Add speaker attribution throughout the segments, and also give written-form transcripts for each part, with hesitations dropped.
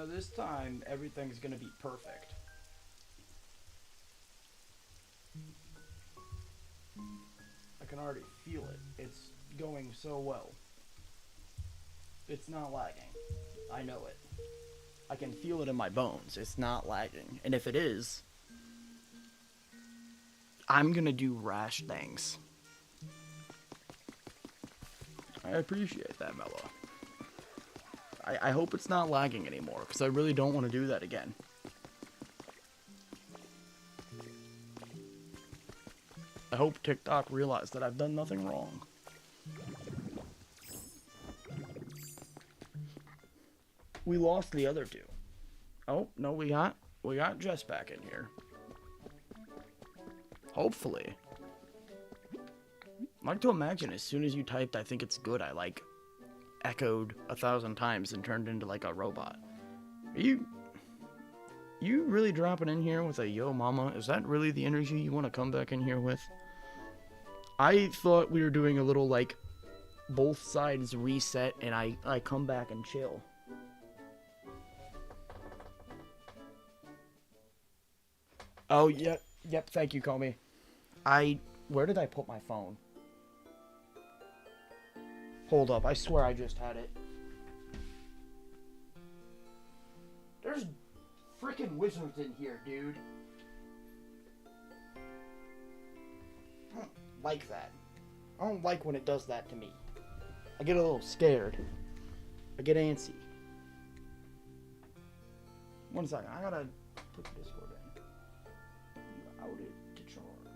Speaker 1: know, this time everything's gonna be perfect. I can already feel it. It's going so well. It's not lagging. I know it. I can feel it in my bones. It's not lagging. And if it is, I'm gonna do rash things. I appreciate that, Mello. I hope it's not lagging anymore, because I really don't want to do that again. I hope TikTok realized that I've done nothing wrong. We lost the other two. Oh, no, we got Jess back in here. Hopefully. I like to imagine as soon as you typed, I think it's good, I like echoed 1,000 times and turned into like a robot. Are you really dropping in here with a yo mama? Is that really the energy you want to come back in here with? I thought we were doing a little like both sides reset and I come back and chill. Oh, yep, thank you, Comey. Where did I put my phone? Hold up, I swear I just had it. There's freaking wizards in here, dude. I don't like that. I don't like when it does that to me. I get a little scared. I get antsy. 1 second, I gotta put the Discord in. You outed to charge.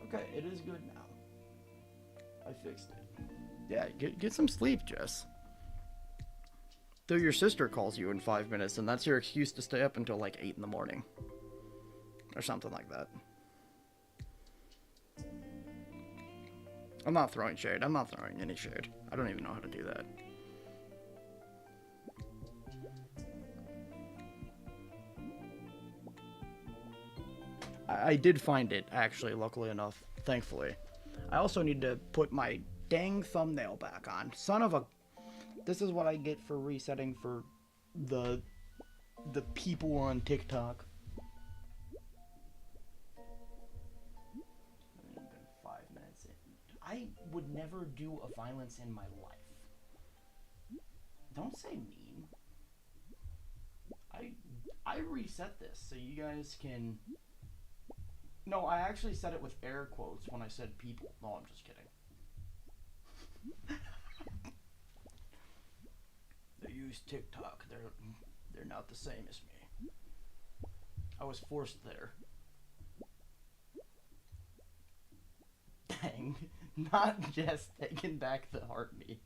Speaker 1: Okay, it is good now. I fixed it. Yeah, get some sleep, Jess. Though your sister calls you in 5 minutes, and that's your excuse to stay up until like 8 in the morning. Or something like that. I'm not throwing shade. I'm not throwing any shade. I don't even know how to do that. I did find it, actually, luckily enough. Thankfully. I also need to put my dang thumbnail back on. Son of a... This is what I get for resetting for the people on TikTok. Even 5 minutes in. I would never do a violence in my life. Don't say mean. I reset this so you guys can... No, I actually said it with air quotes when I said people. No, I'm just kidding. They use TikTok. They're not the same as me. I was forced there. Dang. Not just taking back the heartbeat.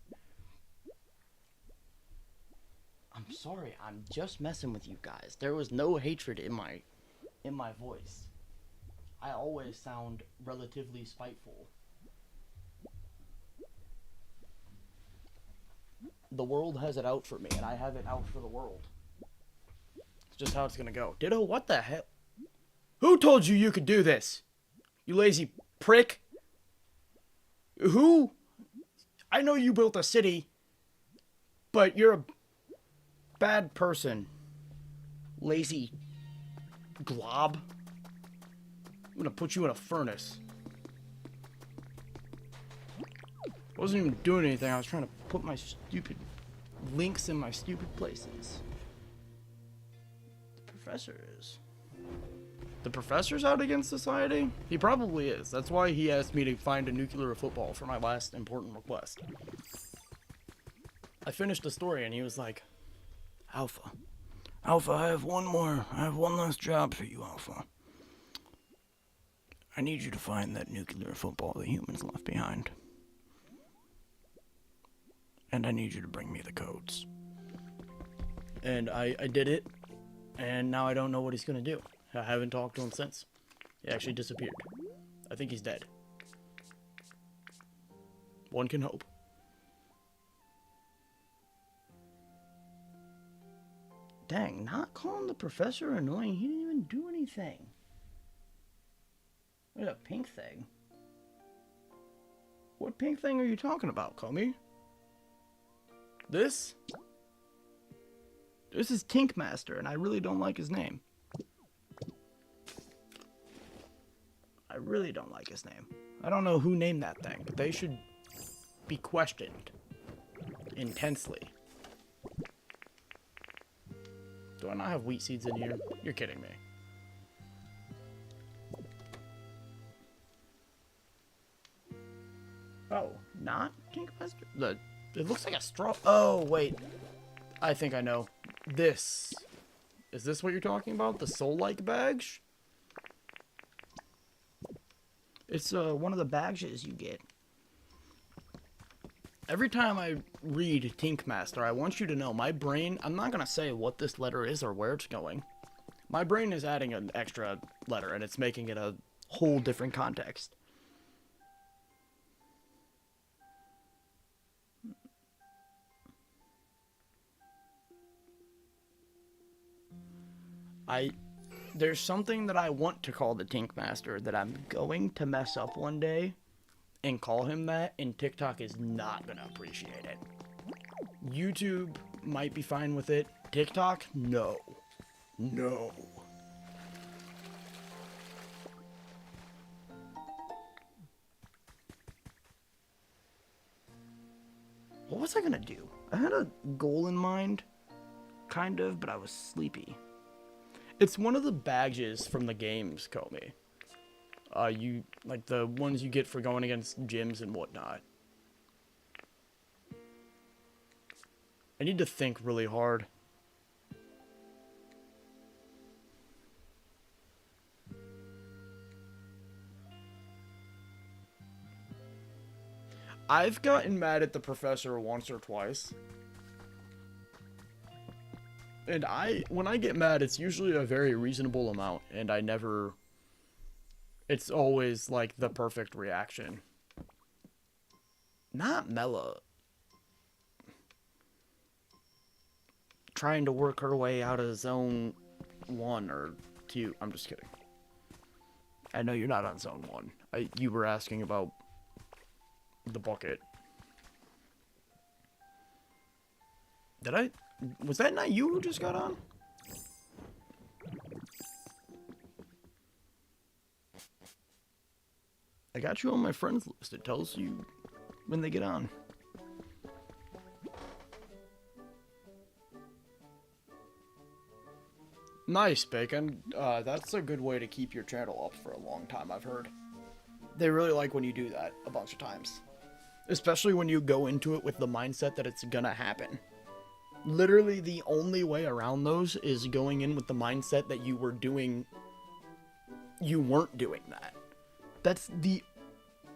Speaker 1: I'm sorry. I'm just messing with you guys. There was no hatred in my voice. I always sound relatively spiteful. The world has it out for me, and I have it out for the world. It's just how it's gonna go. Ditto, what the hell? Who told you could do this? You lazy prick. Who? I know you built a city, but you're a bad person. Lazy glob. I'm gonna put you in a furnace. I wasn't even doing anything. I was trying to put my stupid links in my stupid places. The professor is. The professor's out against society? He probably is. That's why he asked me to find a nuclear football for my last important request. I finished the story and he was like, Alpha, I have one last job for you, Alpha. I need you to find that nuclear football the humans left behind. And I need you to bring me the codes. And I did it, and now I don't know what he's gonna do. I haven't talked to him since. He actually disappeared. I think he's dead. One can hope. Dang, not calling the professor annoying. He didn't even do anything. What a pink thing. What pink thing are you talking about, Comey? This is Tinkmaster, and I really don't like his name. I really don't like his name. I don't know who named that thing, but they should be questioned intensely. Do I not have wheat seeds in here? You're kidding me. Oh, not Tinkmaster? It looks like a straw. Oh, wait. I think I know. This. Is this what you're talking about? The soul-like badge? It's one of the badges you get. Every time I read Tinkmaster, I want you to know my brain, I'm not going to say what this letter is or where it's going. My brain is adding an extra letter, and it's making it a whole different context. There's something that I want to call the Tinkmaster that I'm going to mess up one day and call him that, and TikTok is not going to appreciate it. YouTube might be fine with it. TikTok, no. No. What was I going to do? I had a goal in mind, kind of, but I was sleepy. It's one of the badges from the games, Comey. Like the ones you get for going against gyms and whatnot. I need to think really hard. I've gotten mad at the professor once or twice. And when I get mad, it's usually a very reasonable amount, and it's always like the perfect reaction. Not Mela. Trying to work her way out of zone 1 or 2. I'm just kidding. I know you're not on zone 1. You were asking about the bucket. Was that not you who just got on? I got you on my friends list. It tells you when they get on. Nice, Bacon. That's a good way to keep your channel up for a long time, I've heard. They really like when you do that a bunch of times. Especially when you go into it with the mindset that it's gonna happen. Literally the only way around those is going in with the mindset that you weren't doing that. That's the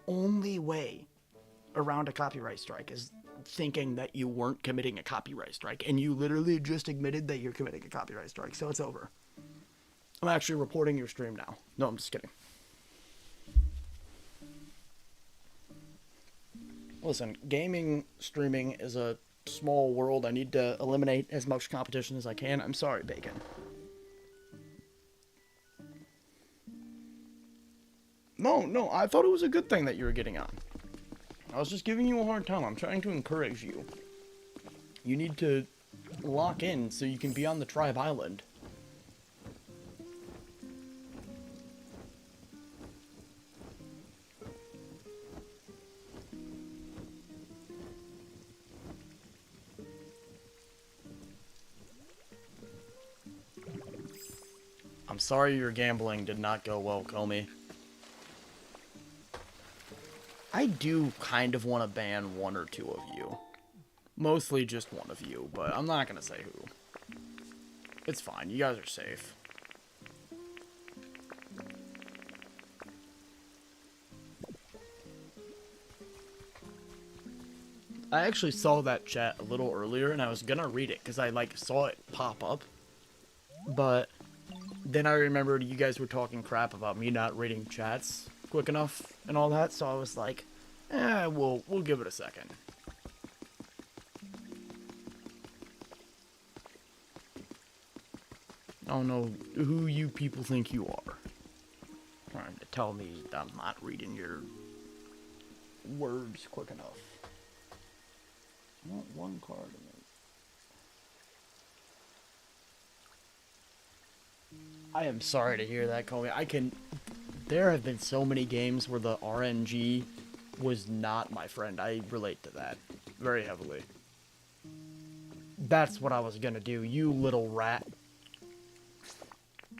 Speaker 1: only way around a copyright strike, is thinking that you weren't committing a copyright strike, and you literally just admitted that you're committing a copyright strike, so it's over. I'm actually reporting your stream now. No, I'm just kidding. Listen, gaming streaming is a small world. I need to eliminate as much competition as I can. I'm sorry, Bacon. No, I thought it was a good thing that you were getting on. I was just giving you a hard time. I'm trying to encourage you. You need to lock in so you can be on the Tribe Island. I'm sorry your gambling did not go well, Comey. I do kind of want to ban 1 or 2 of you. Mostly just 1 of you, but I'm not going to say who. It's fine, you guys are safe. I actually saw that chat a little earlier, and I was gonna read it, because I, saw it pop up. But then I remembered you guys were talking crap about me not reading chats quick enough and all that, so I was like, we'll give it a second. I don't know who you people think you are. Trying to tell me I'm not reading your words quick enough. I want one card in it. I am sorry to hear that, Comey. There have been so many games where the RNG was not my friend. I relate to that very heavily. That's what I was gonna do, you little rat.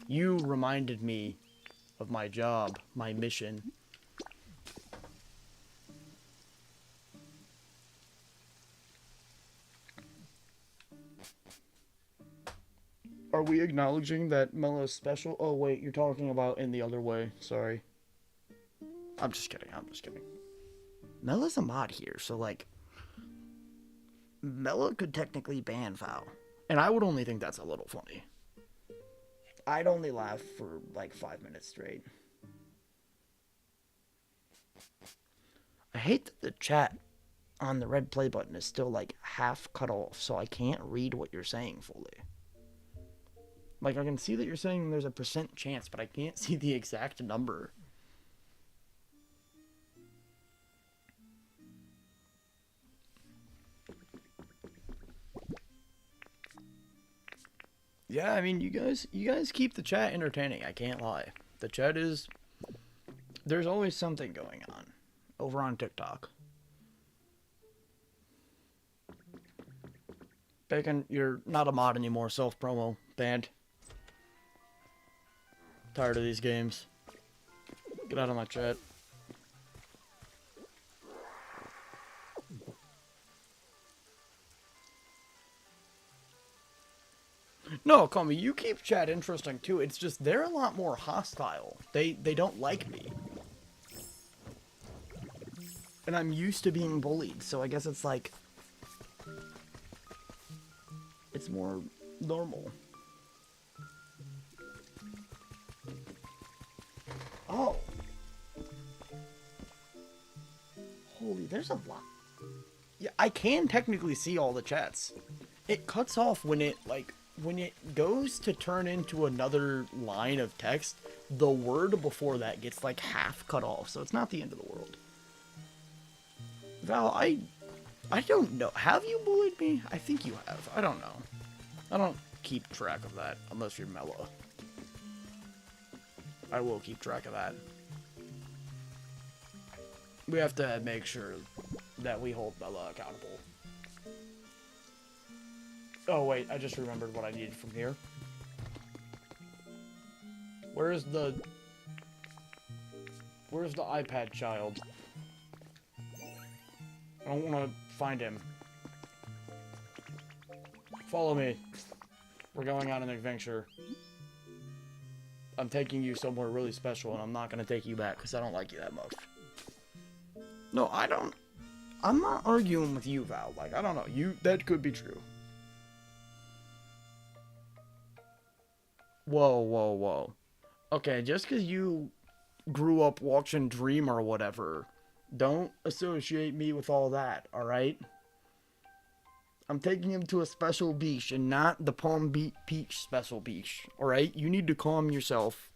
Speaker 1: You reminded me of my job, my mission. Are we acknowledging that Melo's special? Oh, wait, you're talking about in the other way. Sorry. I'm just kidding. I'm just kidding. Melo's a mod here, so, like, Melo could technically ban Val. And I would only think that's a little funny. I'd only laugh for, like, 5 minutes straight. I hate that the chat on the red play button is still, like, half cut off, so I can't read what you're saying fully. Like, I can see that you're saying there's a % chance, but I can't see the exact number. Yeah, I mean, you guys keep the chat entertaining, I can't lie. The chat is... There's always something going on over on TikTok. Bacon, you're not a mod anymore, self-promo, banned. Tired of these games. Get out of my chat. No, call me. You keep chat interesting too. It's just they're a lot more hostile. They don't like me. And I'm used to being bullied, so I guess it's like it's more normal. Oh. Holy, there's a lot. Yeah, I can technically see all the chats. It cuts off when it goes to turn into another line of text, the word before that gets like half cut off, so it's not the end of the world. Val, I don't know. Have you bullied me? I think you have. I don't know. I don't keep track of that unless you're Mellow. I will keep track of that. We have to make sure that we hold Bella accountable. Oh wait, I just remembered what I needed from here. Where's the iPad child? I don't want to find him. Follow me. We're going on an adventure. I'm taking you somewhere really special, and I'm not going to take you back because I don't like you that much. No, I don't. I'm not arguing with you, Val. Like, I don't know. That could be true. Whoa, whoa, whoa. Okay, just because you grew up watching Dream or whatever, don't associate me with all that, alright? I'm taking him to a special beach and not the Palm Beach special beach, alright? You need to calm yourself.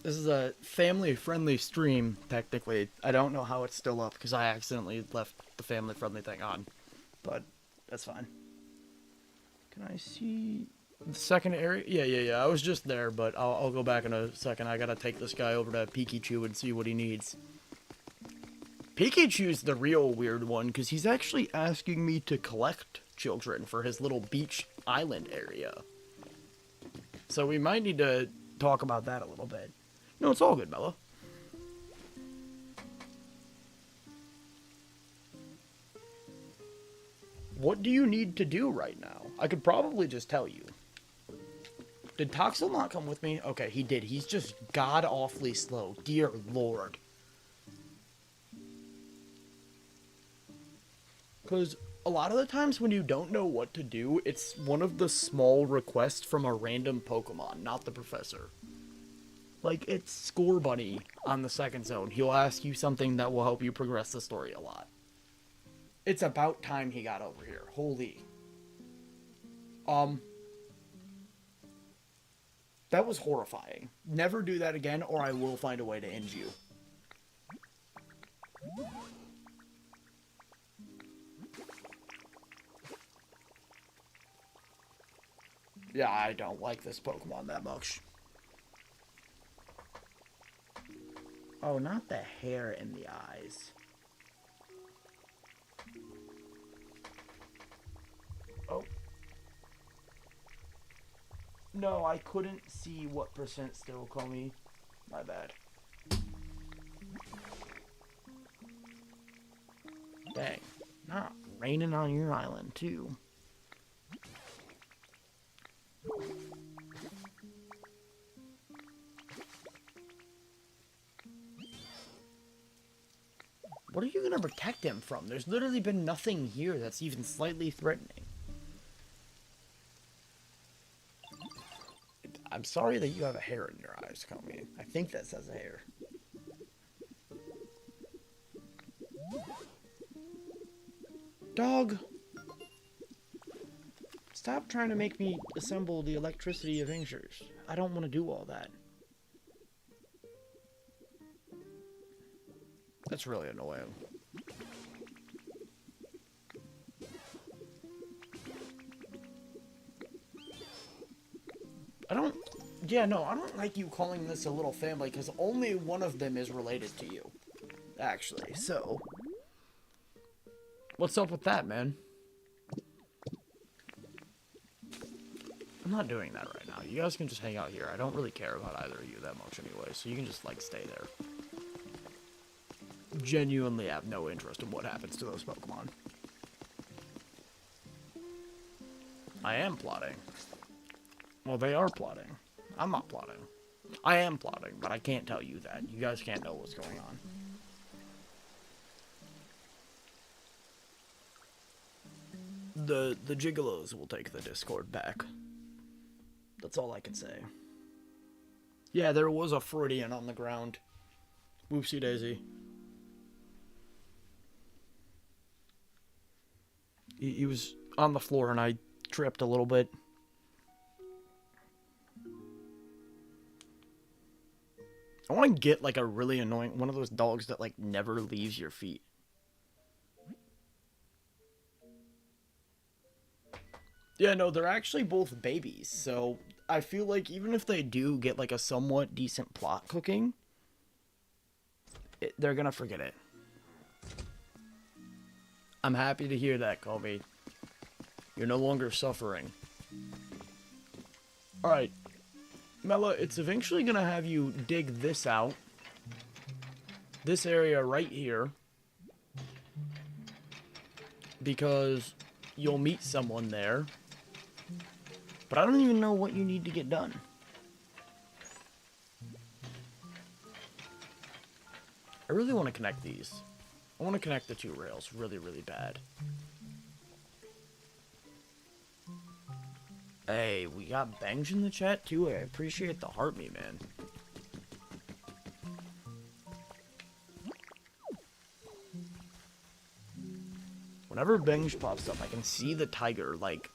Speaker 1: This is a family-friendly stream, technically. I don't know how it's still up because I accidentally left the family-friendly thing on, but that's fine. Can I see the second area? Yeah. I was just there, but I'll go back in a second. I gotta take this guy over to Pikachu and see what he needs. Pikachu's the real weird one, because he's actually asking me to collect children for his little beach island area. So we might need to talk about that a little bit. No, it's all good, Bella. What do you need to do right now? I could probably just tell you. Did Toxel not come with me? Okay, he did. He's just god-awfully slow. Dear Lord. Because a lot of the times when you don't know what to do, it's one of the small requests from a random Pokemon, not the professor. Like, it's Score Bunny on the second zone. He'll ask you something that will help you progress the story a lot. It's about time he got over here. Holy. That was horrifying. Never do that again, or I will find a way to end you. Yeah, I don't like this Pokemon that much. Oh, not the hair in the eyes. Oh. No, I couldn't see what percent still call me. My bad. Dang. Not raining on your island, too. What are you going to protect him from? There's literally been nothing here that's even slightly threatening. I'm sorry that you have a hair in your eyes, Comey. I think that says hair. Dog! Stop trying to make me assemble the electricity Avengers. I don't want to do all that. That's really annoying. I don't like you calling this a little family, because only one of them is related to you. Actually, so. What's up with that, man? I'm not doing that right now. You guys can just hang out here. I don't really care about either of you that much anyway, so you can just, like, stay there. Genuinely have no interest in what happens to those Pokemon. I am plotting. Well, they are plotting. I'm not plotting. I am plotting, but I can't tell you that. You guys can't know what's going on. The Gigolos will take the Discord back. That's all I can say. Yeah, there was a Freudian on the ground. Whoopsie daisy. He was on the floor and I tripped a little bit. I want to get like a really annoying one of those dogs that like never leaves your feet. Yeah, no, they're actually both babies, so I feel like even if they do get like a somewhat decent plot cooking, they're gonna forget it. I'm happy to hear that, Colby. You're no longer suffering. Alright. Mela, it's eventually gonna have you dig this out. This area right here. Because you'll meet someone there. But I don't even know what you need to get done. I really want to connect these. I want to connect the two rails really, really bad. Hey, we got Benj in the chat too. I appreciate the heart me, man. Whenever Benj pops up, I can see the tiger, like,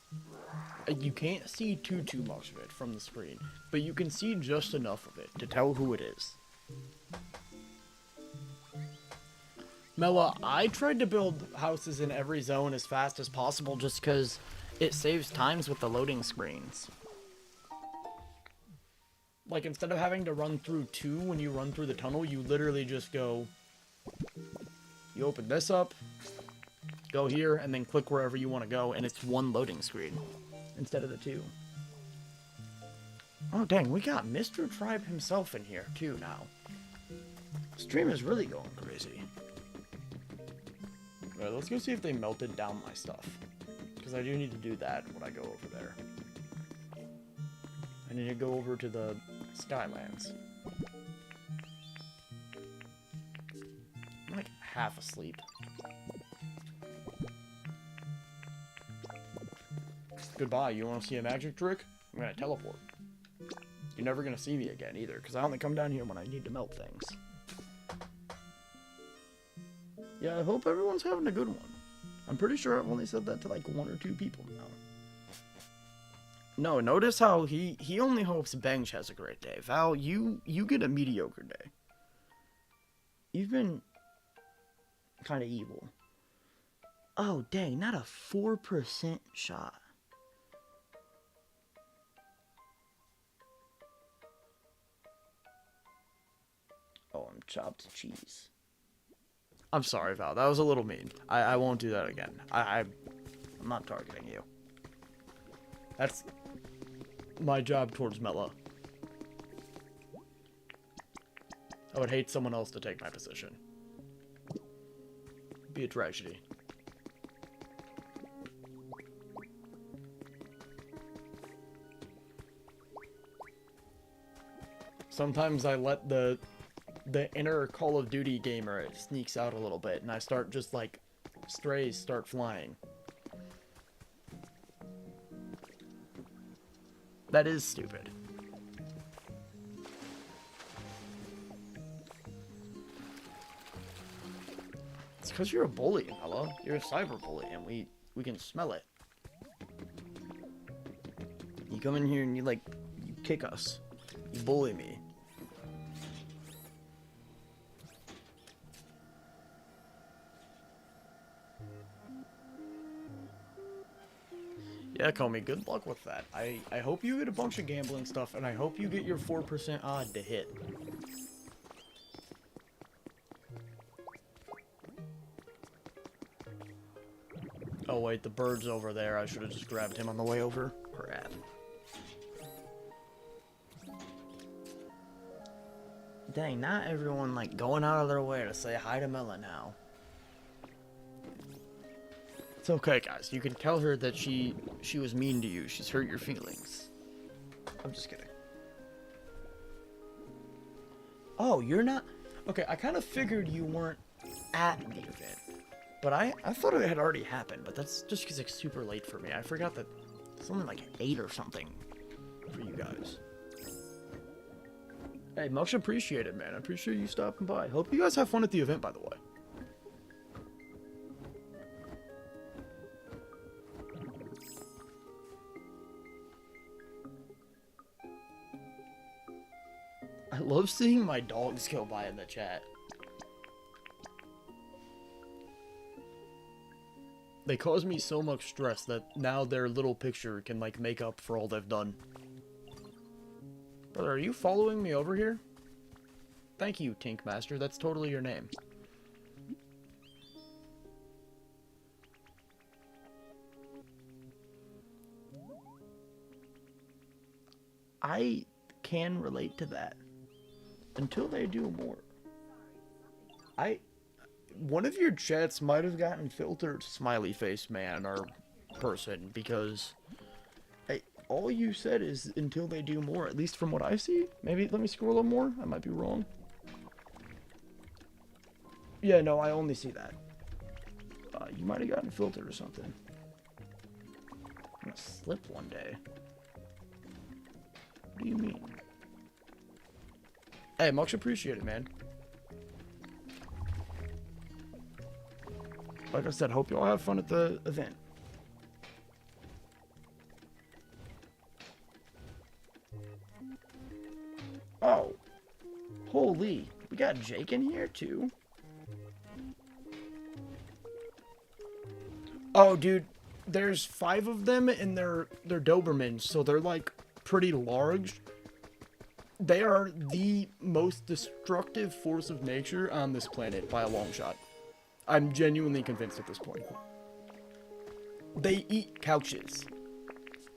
Speaker 1: you can't see too much of it from the screen, but you can see just enough of it to tell who it is. Mela, I tried to build houses in every zone as fast as possible just because it saves times with the loading screens. Like, instead of having to run through two when you run through the tunnel, you literally just go... You open this up, go here, and then click wherever you want to go, and it's one loading screen instead of the two. Oh, dang, we got Mr. Tribe himself in here, too, now. Stream is really going crazy. Alright, let's go see if they melted down my stuff. Because I do need to do that when I go over there. I need to go over to the Skylands. I'm like half asleep. Goodbye, you want to see a magic trick? I'm gonna teleport. You're never gonna see me again either, because I only come down here when I need to melt things. Yeah, I hope everyone's having a good one. I'm pretty sure I've only said that to like 1 or 2 people now. No, notice how he only hopes Benj has a great day. Val, you get a mediocre day. You've been kind of evil. Oh, dang, not a 4% shot. call him chopped cheese. I'm sorry, Val. That was a little mean. I won't do that again. I'm not targeting you. That's my job towards Mela. I would hate someone else to take my position. It'd be a tragedy. Sometimes I let the inner Call of Duty gamer sneaks out a little bit, and I start just like strays start flying. That is stupid. It's because you're a bully, Ella. You're a cyber bully, and we can smell it. You come in here and you kick us. You bully me. Yeah, Comey, good luck with that. I hope you get a bunch of gambling stuff, and I hope you get your 4% odd to hit. Oh wait, the bird's over there. I should have just grabbed him on the way over. Crap. Dang, not everyone going out of their way to say hi to Mela now. It's okay, guys. You can tell her that she was mean to you. She's hurt your feelings. I'm just kidding. Oh, you're not... Okay, I kind of figured you weren't at the event. But I thought it had already happened, but that's just because it's super late for me. I forgot that it's only 8 or something for you guys. Hey, much appreciated, man. I appreciate you stopping by. Hope you guys have fun at the event, by the way. I love seeing my dogs go by in the chat. They cause me so much stress that now their little picture can make up for all they've done. Brother, are you following me over here? Thank you, Tinkmaster. That's totally your name. I can relate to that. Until they do more. One of your chats might have gotten filtered smiley face man or person because all you said is until they do more, at least from what I see. Maybe let me scroll a little more. I might be wrong. Yeah, no, I only see that. You might have gotten filtered or something. I'm gonna slip one day. What do you mean? Hey, much appreciated, man. Like I said, hope you all have fun at the event. Oh. Holy. We got Jake in here, too. Oh, dude. There's 5 of them, and they're Dobermans, so they're, pretty large. They are the most destructive force of nature on this planet by a long shot. I'm genuinely convinced at this point. They eat couches.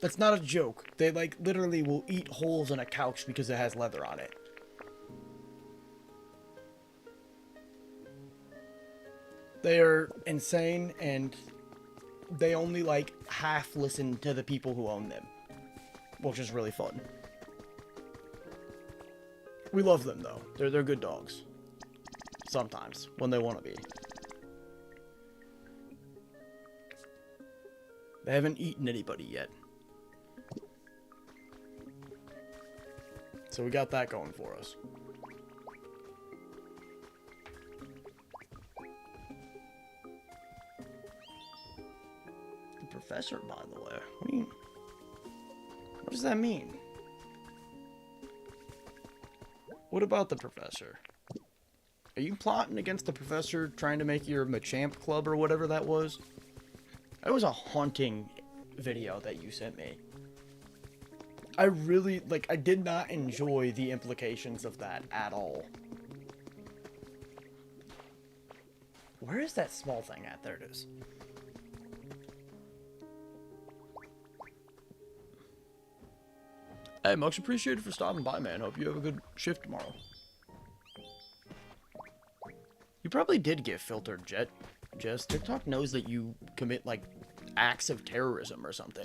Speaker 1: That's not a joke. They, literally will eat holes in a couch because it has leather on it. They are insane, and they only, half listen to the people who own them. Which is really fun. We love them, though. They're good dogs. Sometimes, when they want to be. They haven't eaten anybody yet. So we got that going for us. The professor, by the way. What does that mean? What about the professor? Are you plotting against the professor, trying to make your Machamp club or whatever that was? That was a haunting video that you sent me. I really, I did not enjoy the implications of that at all. Where is that small thing at? There it is. Hey, much appreciated for stopping by, man. Hope you have a good shift tomorrow. You probably did get filtered, Jess. TikTok knows that you commit, like, acts of terrorism or something.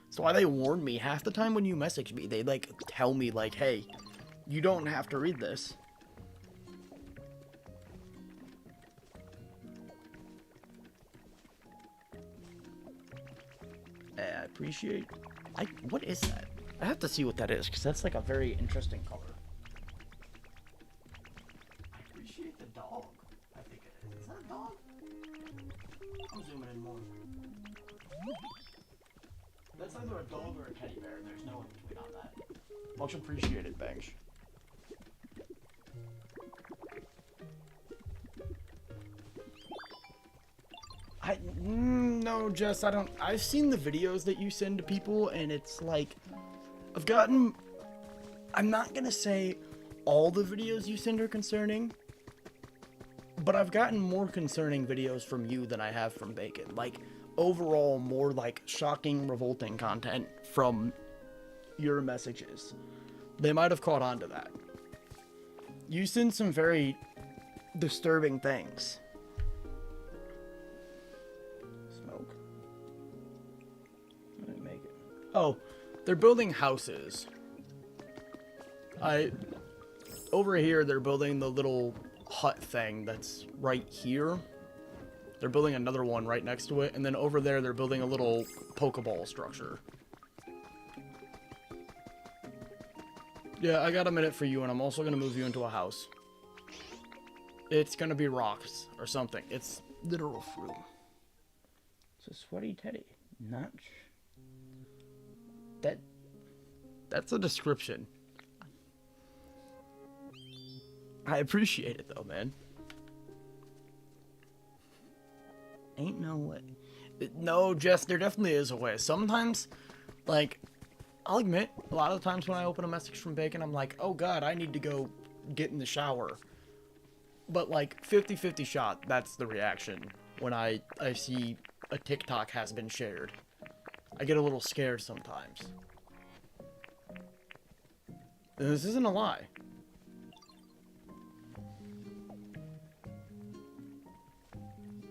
Speaker 1: That's why they warn me. Half the time when you message me, they, like, tell me, like, hey, you don't have to read this. I appreciate... what is that? I have to see what that is, because that's, like, a very interesting color. I appreciate the dog. I think it is. Is that a dog? I'm zooming in more. That's either a dog or a teddy bear. There's no in between on that. Much appreciated, Bench. No, Jess, I don't... I've seen the videos that you send to people, and it's like... I've gotten... I'm not gonna say all the videos you send are concerning, but I've gotten more concerning videos from you than I have from Bacon. Like, overall, more, like, shocking, revolting content from your messages. They might have caught on to that. You send some very disturbing things. Smoke. I didn't make it. Oh, they're building houses. Over here, they're building the little hut thing that's right here. They're building another one right next to it. And then over there, they're building a little Pokeball structure. Yeah, I got a minute for you, and I'm also going to move you into a house. It's going to be rocks or something. It's literal fruit. It's a sweaty teddy. Not... That's a description. I appreciate it, though, man. Ain't no way. No, Jess, there definitely is a way. Sometimes, like, I'll admit, a lot of the times when I open a message from Bacon, I'm like, oh god, I need to go get in the shower. But, like, 50-50 shot, that's the reaction when I see a TikTok has been shared. I get a little scared sometimes. And this isn't a lie.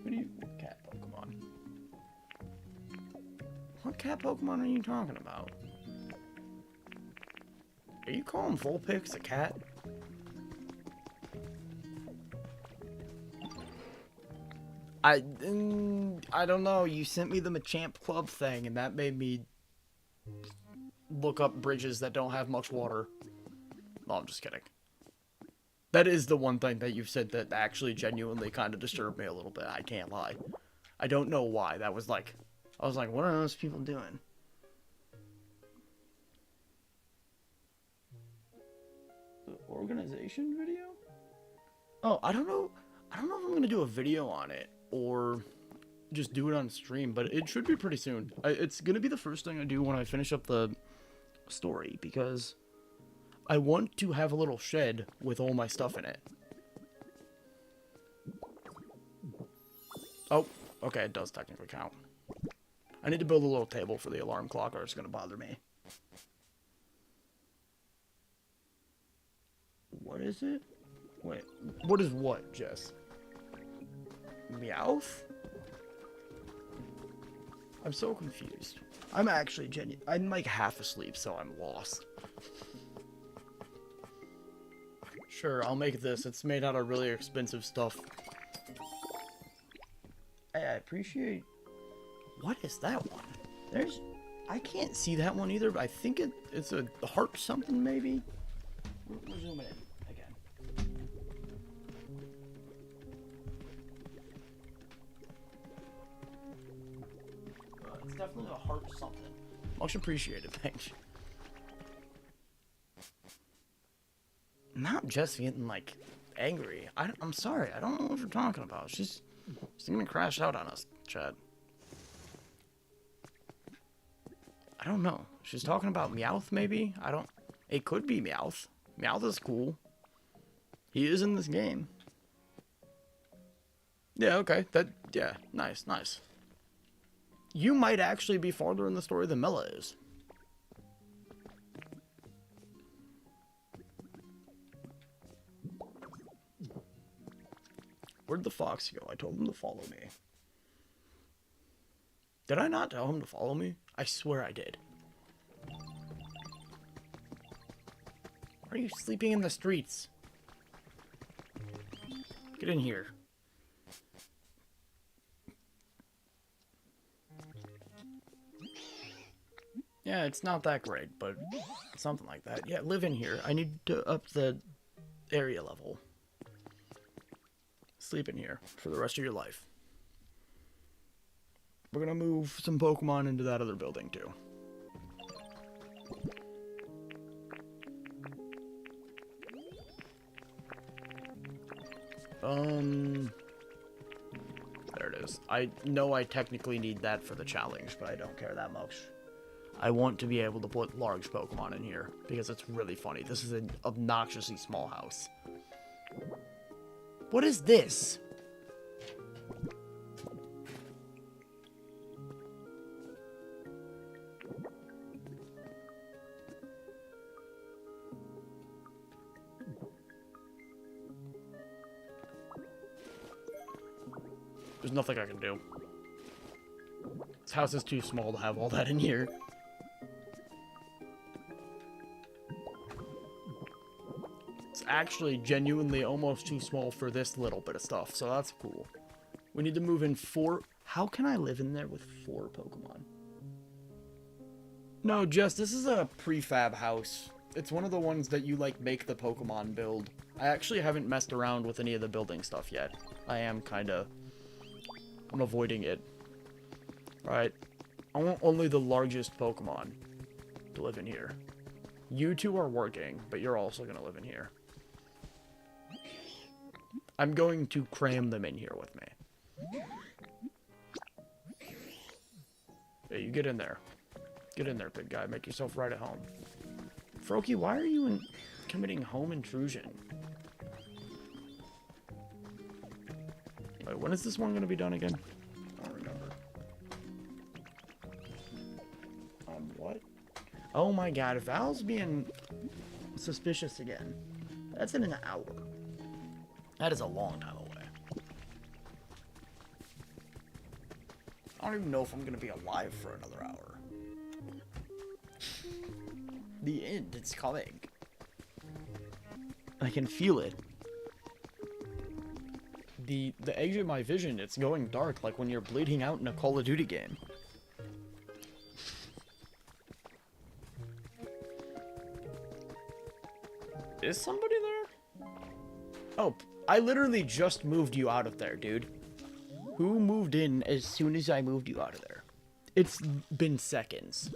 Speaker 1: What do you... Cat Pokemon. What cat Pokemon are you talking about? Are you calling Vulpix a cat? I don't know. You sent me the Machamp Club thing, and that made me look up bridges that don't have much water. No, I'm just kidding. That is the one thing that you've said that actually genuinely kind of disturbed me a little bit. I can't lie. I don't know why. That was like... I was like, what are those people doing? The organization video? Oh, I don't know. I don't know if I'm going to do a video on it or just do it on stream, but it should be pretty soon. It's going to be the first thing I do when I finish up the story, because I want to have a little shed with all my stuff in it. Oh, okay, it does technically count. I need to build a little table for the alarm clock or it's going to bother me. What is it? Wait, what is what, Jess? Meowth? I'm so confused. I'm actually I'm like half asleep, so I'm lost. Sure, I'll make this. It's made out of really expensive stuff. Hey, I appreciate... What is that one? I can't see that one either, but I think it's a heart something, maybe? We're zooming in again. It's definitely a heart something. Much appreciated, thanks. Not just getting, like, angry. I'm sorry, I don't know what you're talking about. She's gonna crash out on us, Chad. I don't know. She's talking about Meowth, maybe? It could be Meowth. Meowth is cool. He is in this game. Yeah, okay. Yeah, nice, nice. You might actually be farther in the story than Mela is. Where'd the fox go? I told him to follow me. Did I not tell him to follow me? I swear I did. Why are you sleeping in the streets? Get in here. Yeah, it's not that great, but something like that. Yeah, live in here. I need to up the area level. Sleep in here for the rest of your life. We're gonna move some Pokemon into that other building, too. There it is. I know I technically need that for the challenge, but I don't care that much. I want to be able to put large Pokemon in here, because it's really funny. This is an obnoxiously small house. What is this? There's nothing I can do. This house is too small to have all that in here. It's actually genuinely almost too small for this little bit of stuff, so that's cool. We need to move in 4... How can I live in there with 4 Pokemon? No, Jess, this is a prefab house. It's one of the ones that you, like, make the Pokemon build. I actually haven't messed around with any of the building stuff yet. I am kinda... I'm avoiding it. Alright. I want only the largest Pokemon to live in here. You two are working, but you're also gonna live in here. I'm going to cram them in here with me. Hey, you get in there. Get in there, big guy. Make yourself right at home. Froakie, why are you committing home intrusion? Wait, when is this one going to be done again? I don't remember. What? Oh my god, if Val's being suspicious again, that's in an hour. That is a long time away. I don't even know if I'm going to be alive for another hour. The end, it's coming. I can feel it. The edge of my vision, it's going dark, like when you're bleeding out in a Call of Duty game. Is somebody there? Oh, I literally just moved you out of there, dude. Who moved in as soon as I moved you out of there? It's been seconds.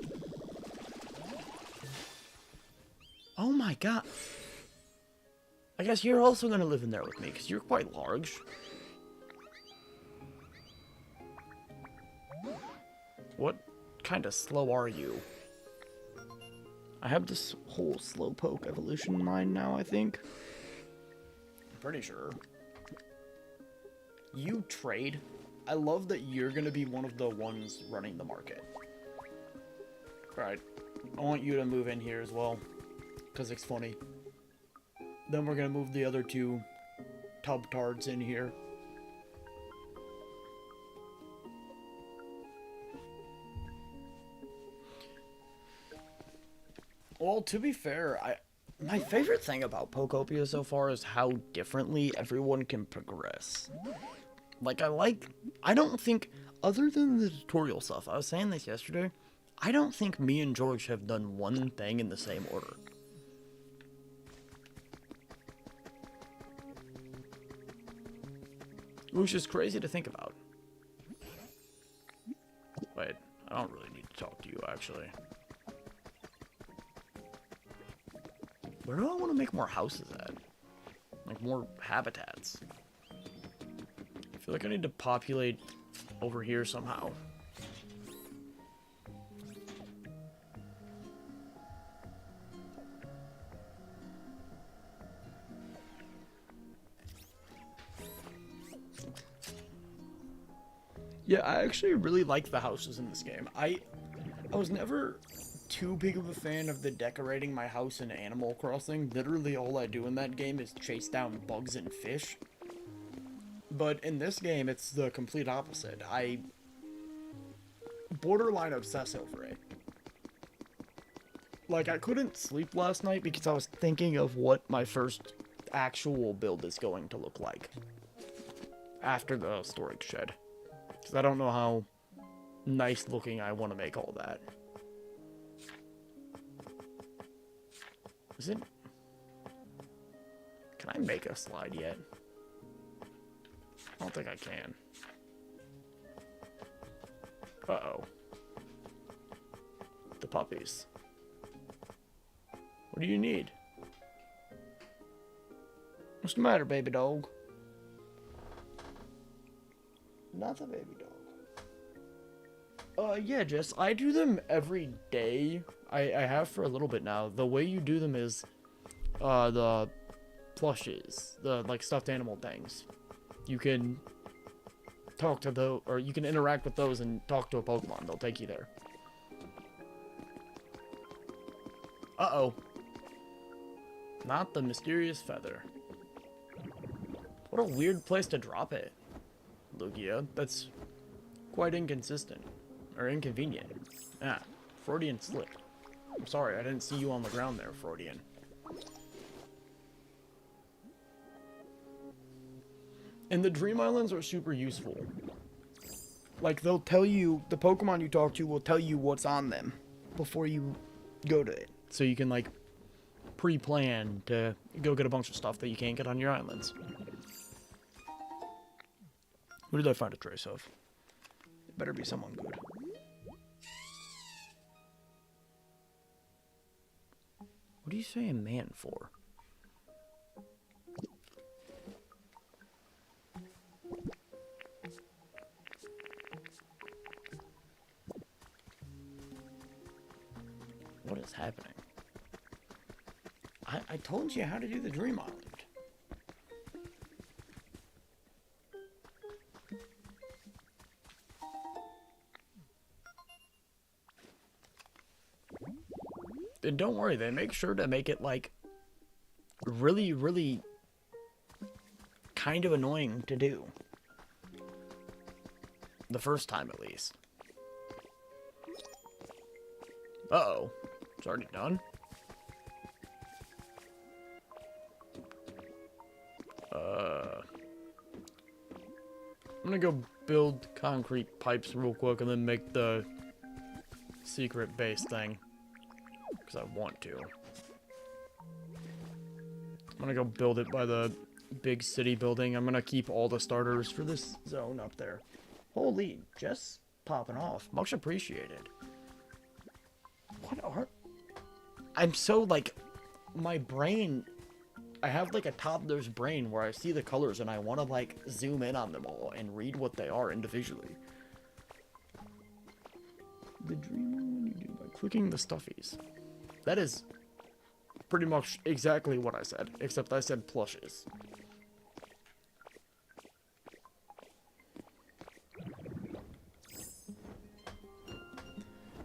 Speaker 1: Oh my god. I guess you're also gonna live in there with me, because you're quite large. What kind of slow are you? I have this whole Slowpoke evolution in mind now, I think. I'm pretty sure. You trade? I love that you're gonna be one of the ones running the market. Alright. I want you to move in here as well, because it's funny. Then we're gonna move the other 2 tubtards in here. Well, to be fair, my favorite thing about Pokopia so far is how differently everyone can progress. Like, I don't think, other than the tutorial stuff, I was saying this yesterday, I don't think me and George have done one thing in the same order. Which is crazy to think about. Wait, I don't really need to talk to you, actually. Where do I want to make more houses at? Like, more habitats. I feel like I need to populate over here somehow. Yeah, I actually really like the houses in this game. I was never too big of a fan of the decorating my house in Animal Crossing. Literally all I do in that game is chase down bugs and fish. But in this game, it's the complete opposite. I borderline obsess over it. Like, I couldn't sleep last night because I was thinking of what my first actual build is going to look like after the storage shed. Because I don't know how nice looking I want to make all that. Is it? Can I make a slide yet? I don't think I can. Uh-oh. The puppies. What do you need? What's the matter, baby dog? Not the baby dog. Yeah, Jess, I do them every day. I have for a little bit now. The way you do them is, the plushes, the, like, stuffed animal things. You can talk to those, or you can interact with those and talk to a Pokemon. They'll take you there. Uh-oh. Not the mysterious feather. What a weird place to drop it, Lugia. That's quite inconsistent. Or inconvenient. Ah, Freudian slip. I'm sorry, I didn't see you on the ground there, Freudian. And the Dream Islands are super useful. Like, they'll tell you, the Pokemon you talk to will tell you what's on them before you go to it. So you can, like, pre-plan to go get a bunch of stuff that you can't get on your islands. Who did I find a trace of? It better be someone good. What are you saying man for? What is happening? I told you how to do the Dream Island. And don't worry, they make sure to make it, like, really, really kind of annoying to do. The first time, at least. Uh-oh. It's already done? I'm gonna go build concrete pipes real quick and then make the secret base thing. Because I want to. I'm gonna go build it by the big city building. I'm gonna keep all the starters for this zone up there. Holy, just popping off. Much appreciated. What are... I'm so, like, my brain... I have, like, a toddler's brain where I see the colors and I want to, like, zoom in on them all and read what they are individually. The dream one you do by clicking the stuffies. That is pretty much exactly what I said, except I said plushes.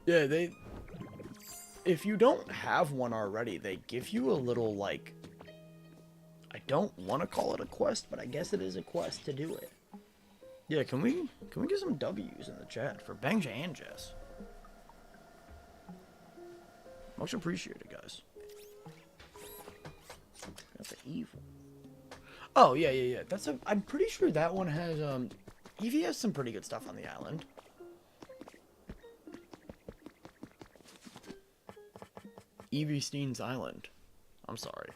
Speaker 1: Yeah, they... If you don't have one already, they give you a little, like... I don't want to call it a quest, but I guess it is a quest to do it. Yeah, can we get some W's in the chat for Bangja and Jess? Much appreciated, guys. That's an evil. Oh, yeah. That's a... I'm pretty sure that one has, Eevee has some pretty good stuff on the island. Eevee Steen's Island. I'm sorry.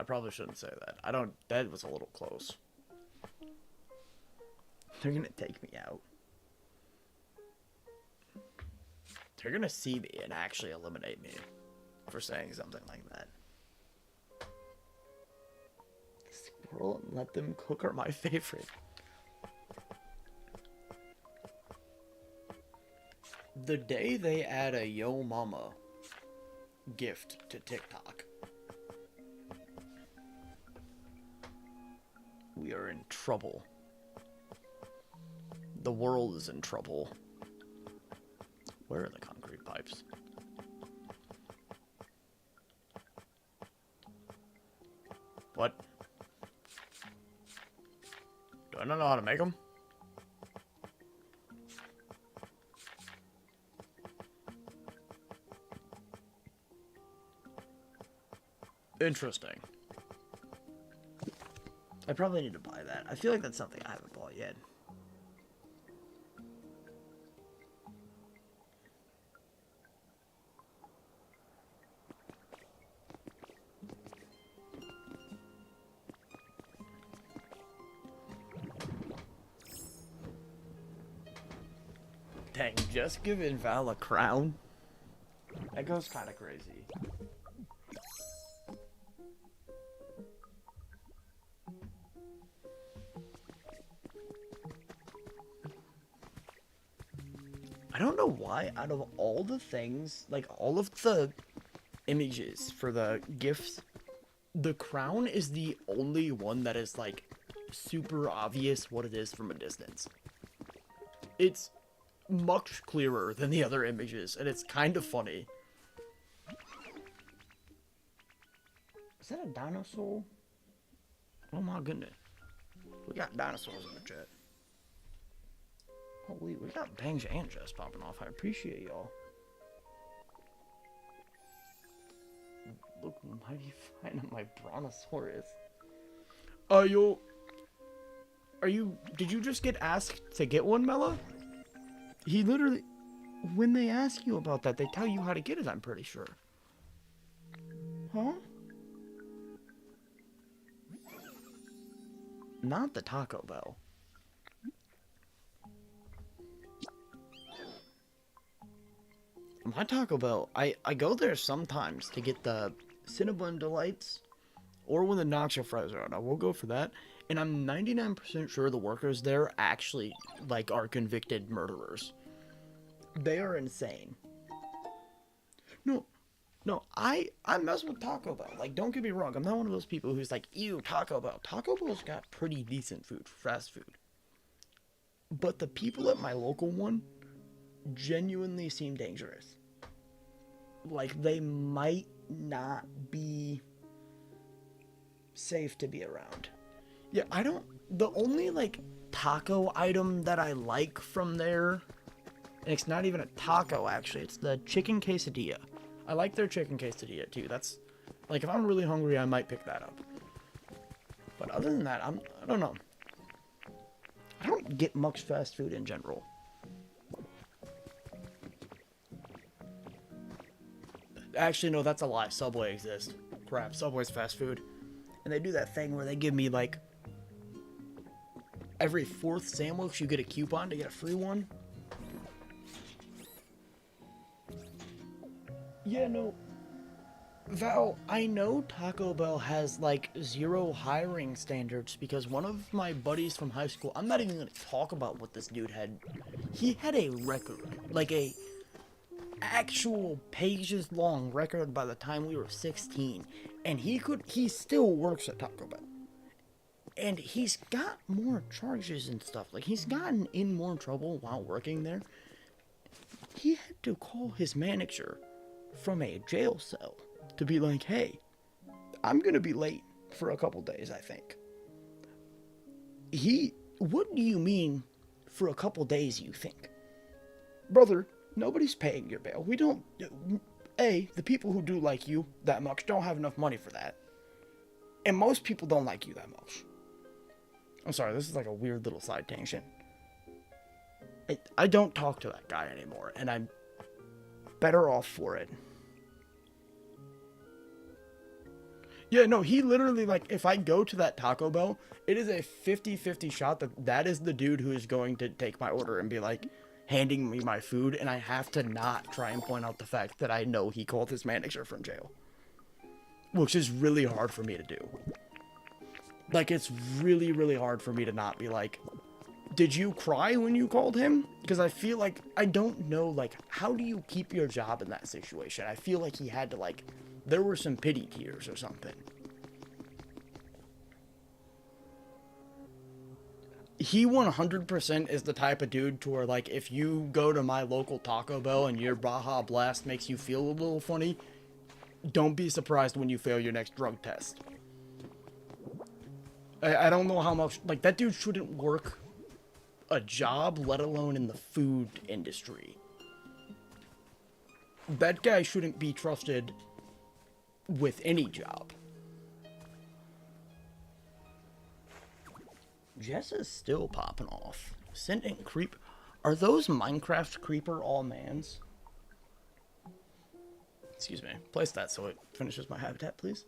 Speaker 1: I probably shouldn't say that. I don't... That was a little close. They're gonna take me out. They're gonna see me and actually eliminate me for saying something like that. Squirrel and let them cook are my favorite. The day they add a Yo Mama gift to TikTok, we are in trouble. the world is in trouble. Where are the concrete pipes? What? Do I not know how to make them? Interesting. I probably need to buy that. I feel like that's something I haven't bought yet. Dang, just giving Val a crown? That goes kind of crazy. I don't know why, out of all the things, like all of the images for the gifts, the crown is the only one that is like super obvious what it is from a distance. It's much clearer than the other images, and it's kind of funny. Is that a dinosaur? Oh my goodness. We got dinosaurs in the chat. Holy, we got bangs and just popping off. I appreciate y'all. Look mighty fine on my brontosaurus. Did you just get asked to get one, Mella? He literally, when they ask you about that, they tell you how to get it, I'm pretty sure. Huh? Not the Taco Bell. My Taco Bell, I go there sometimes to get the Cinnabon Delights, or when the nacho fries are out. I will go for that, and I'm 99% sure the workers there actually, like, are convicted murderers. They are insane. No, I mess with Taco Bell. Like, don't get me wrong, I'm not one of those people who's like, ew, Taco Bell. Taco Bell's got pretty decent food, fast food. But the people at my local one genuinely seem dangerous. Like, they might not be safe to be around. Yeah, the only, like, taco item that I like from there, and it's not even a taco, actually, it's the chicken quesadilla. I like their chicken quesadilla, too. That's, like, if I'm really hungry, I might pick that up. But other than that, I don't know. I don't get much fast food in general. Actually, no, that's a lie. Subway exists. Crap, Subway's fast food. And they do that thing where they give me, like, every 4th sandwich you get a coupon to get a free one. Yeah, no. Val, I know Taco Bell has, like, 0 hiring standards because one of my buddies from high school, I'm not even going to talk about what this dude had. He had a record, like a actual pages long record by the time we were 16. And he still works at Taco Bell. And he's got more charges and stuff. Like, he's gotten in more trouble while working there. He had to call his manager from a jail cell to be like, hey, I'm gonna be late for a couple days, I think. What do you mean for a couple days, you think? Brother, nobody's paying your bail. The people who do like you that much don't have enough money for that. And most people don't like you that much. I'm sorry, this is like a weird little side tangent. I don't talk to that guy anymore, and I'm better off for it. Yeah, no, he literally, like, if I go to that Taco Bell, it is a 50-50 shot that is the dude who is going to take my order and be, like, handing me my food, and I have to not try and point out the fact that I know he called his manager from jail. Which is really hard for me to do. Like, it's really, really hard for me to not be like, did you cry when you called him? Because I feel like, I don't know, like, how do you keep your job in that situation? I feel like he had to, like, there were some pity tears or something. he 100% is the type of dude to where, like, if you go to my local Taco Bell and your Baja Blast makes you feel a little funny, don't be surprised when you fail your next drug test. I don't know how much, like, that dude shouldn't work a job, let alone in the food industry. That guy shouldn't be trusted with any job. Jess is still popping off. Sentient creep. Are those Minecraft creeper all mans? Excuse me. Place that so it finishes my habitat, please.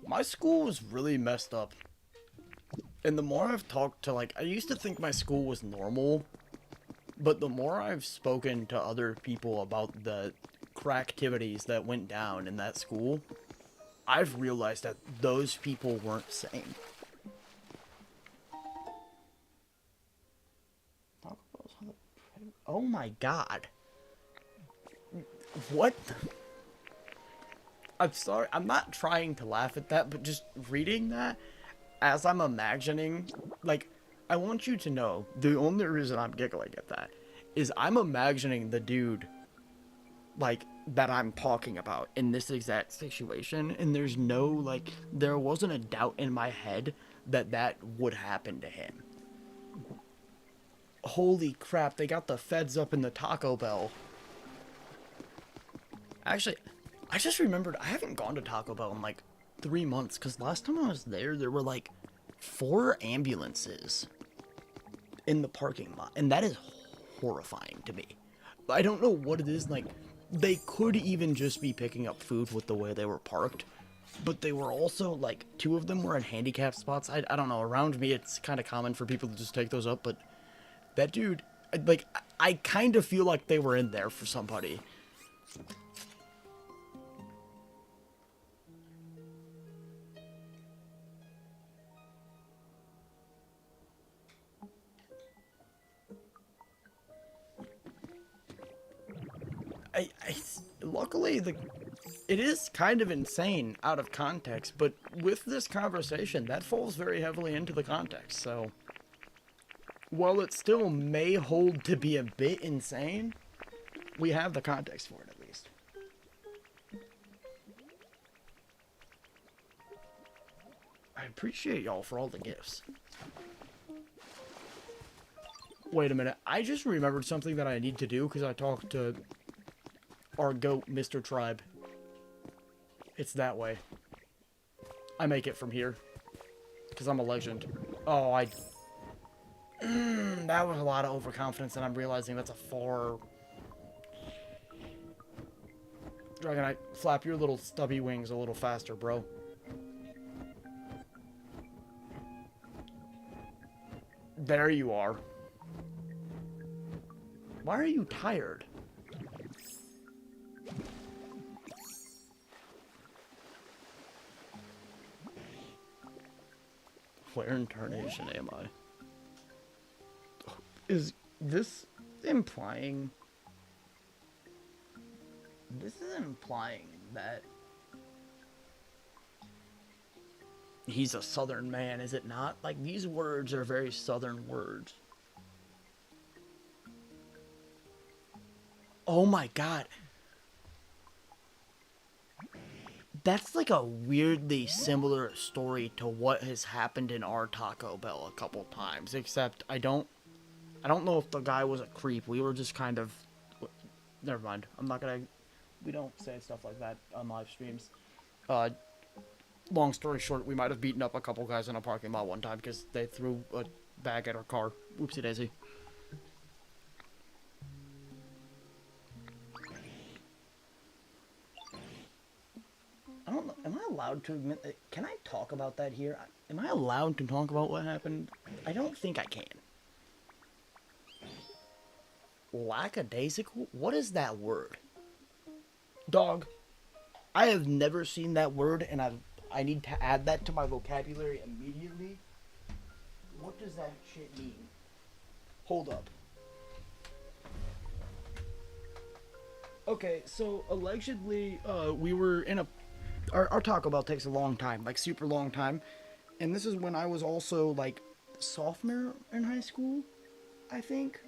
Speaker 1: My school was really messed up. And the more I've talked to, like, I used to think my school was normal, but the more I've spoken to other people about the cracktivities that went down in that school, I've realized that those people weren't sane. Oh my god. What? I'm sorry, I'm not trying to laugh at that, but just reading that, as I'm imagining, like, I want you to know, the only reason I'm giggling at that is I'm imagining the dude, like, that I'm talking about in this exact situation, and there's no, like, there wasn't a doubt in my head that that would happen to him. Holy crap, they got the feds up in the Taco Bell. Actually, I just remembered I haven't gone to Taco Bell in like 3 months, because last time I was there, there were like 4 ambulances in the parking lot, and that is horrifying to me. I don't know what it is, like, they could even just be picking up food with the way they were parked, but they were also, like, 2 of them were in handicapped spots. I don't know, around me it's kind of common for people to just take those up, but that dude, like, I kind of feel like they were in there for somebody. Luckily, it is kind of insane out of context, but with this conversation, that falls very heavily into the context, so while it still may hold to be a bit insane, we have the context for it at least. I appreciate y'all for all the gifts. Wait a minute, I just remembered something that I need to do because I talked to our goat, Mr. Tribe. It's that way. I make it from here. Because I'm a legend. Oh, that was a lot of overconfidence, and I'm realizing that's a far... Dragonite, flap your little stubby wings a little faster, bro. There you are. Why are you tired? Where in tarnation am I? Is this implying... This is implying that he's a southern man, is it not? Like, these words are very southern words. Oh my god. That's like a weirdly similar story to what has happened in our Taco Bell a couple times, except I don't know if the guy was a creep. We were just kind of... Never mind. I'm not gonna... We don't say stuff like that on live streams. Long story short, we might have beaten up a couple guys in a parking lot one time because they threw a bag at our car. Oopsie daisy. I don't know. Am I allowed to admit that? Can I talk about that here? Am I allowed to talk about what happened? I don't think I can. Lackadaisical? What is that word? Dog. I have never seen that word, and I need to add that to my vocabulary immediately. What does that shit mean? Hold up. Okay, so allegedly, we were in a our Taco Bell takes a long time, like super long time. And this is when I was also like sophomore in high school, I think.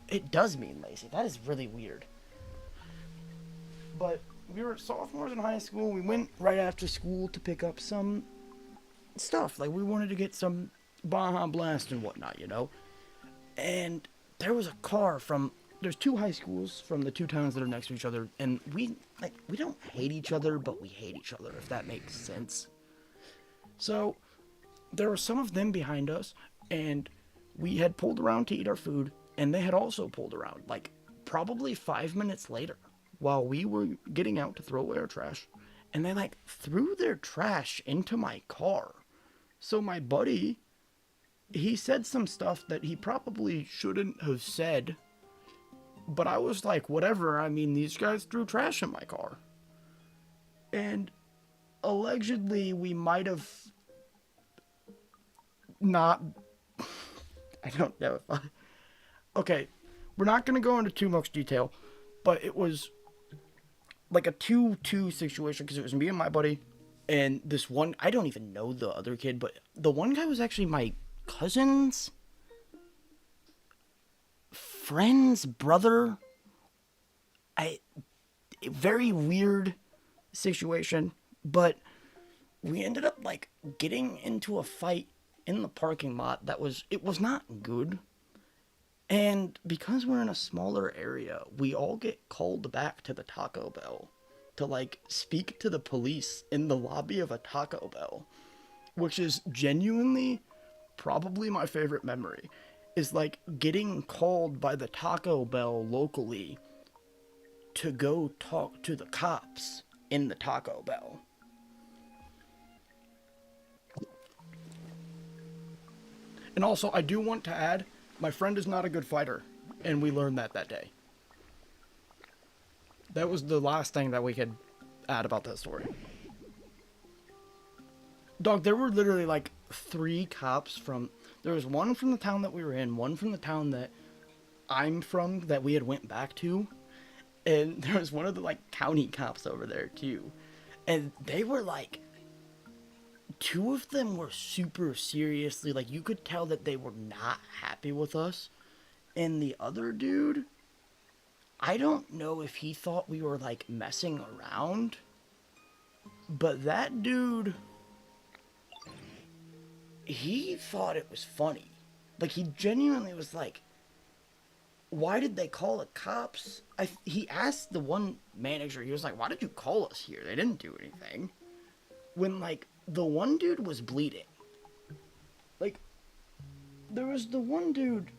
Speaker 1: It does mean lazy. That is really weird. But we were sophomores in high school. We went right after school to pick up some stuff. Like we wanted to get some Baja Blast and whatnot, you know? And there was a car from there's two high schools from the two towns that are next to each other, and we don't hate each other, but we hate each other, if that makes sense. So there were some of them behind us, and we had pulled around to eat our food, and they had also pulled around, like probably 5 minutes later, while we were getting out to throw away our trash, and they like threw their trash into my car. So my buddy, he said some stuff that he probably shouldn't have said, but I was like, whatever, I mean, these guys threw trash in my car. And allegedly, we might have not... I don't know if I... Okay, we're not going to go into too much detail, but it was like a 2-2 situation, because it was me and my buddy, and this one... I don't even know the other kid, but the one guy was actually my cousin's friend's brother. Very weird situation, but we ended up like getting into a fight in the parking lot it was not good. And because we're in a smaller area, we all get called back to the Taco Bell to like speak to the police in the lobby of a Taco Bell, which is genuinely probably my favorite memory, is like getting called by the Taco Bell locally to go talk to the cops in the Taco Bell. And also, I do want to add, my friend is not a good fighter, and we learned that day. That was the last thing that we could add about that story. Dog, there were literally like 3 cops from... There was one from the town that we were in, one from the town that I'm from that we had went back to, and there was one of the like county cops over there too. And they were like... 2 of them were super seriously, like you could tell that they were not happy with us. And the other dude, I don't know if he thought we were like messing around, but that dude... he thought it was funny. Like, he genuinely was like, why did they call the cops? He asked the one manager, he was like, why did you call us here? They didn't do anything. When, like, the one dude was bleeding. Like, there was the one dude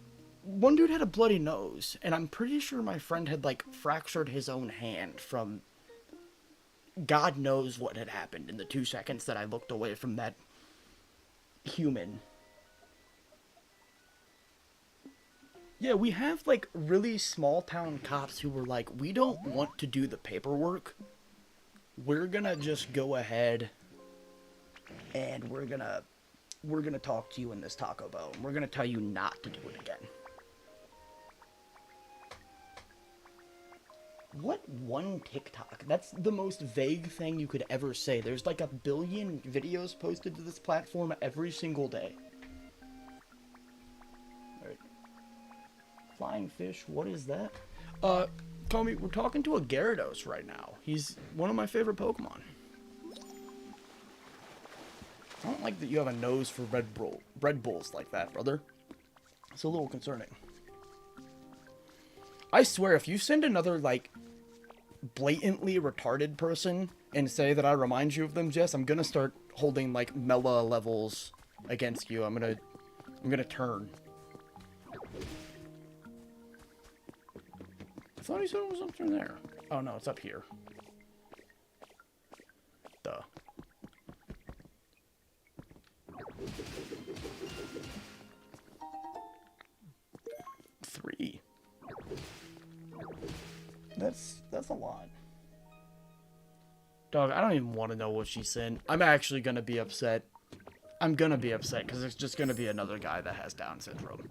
Speaker 1: had a bloody nose, and I'm pretty sure my friend had, like, fractured his own hand from God knows what had happened in the 2 seconds that I looked away from that human. Yeah, we have like really small town cops who were like, we don't want to do the paperwork. We're gonna just go ahead and we're gonna talk to you in this Taco Bell. And we're gonna tell you not to do it again. What one TikTok? That's the most vague thing you could ever say. There's like 1 billion videos posted to this platform every single day. Alright. Flying fish, what is that? Tommy, we're talking to a Gyarados right now. He's one of my favorite Pokemon. I don't like that you have a nose for Red Bulls like that, brother. It's a little concerning. I swear, if you send another, like, blatantly retarded person and say that I remind you of them, Jess, I'm gonna start holding, like, Mela levels against you. I'm gonna turn. I thought he said it was up through there. Oh, no, it's up here. Duh. Three. That's a lot. Dog, I don't even want to know what she said. I'm actually gonna be upset. I'm gonna be upset because it's just gonna be another guy that has Down syndrome.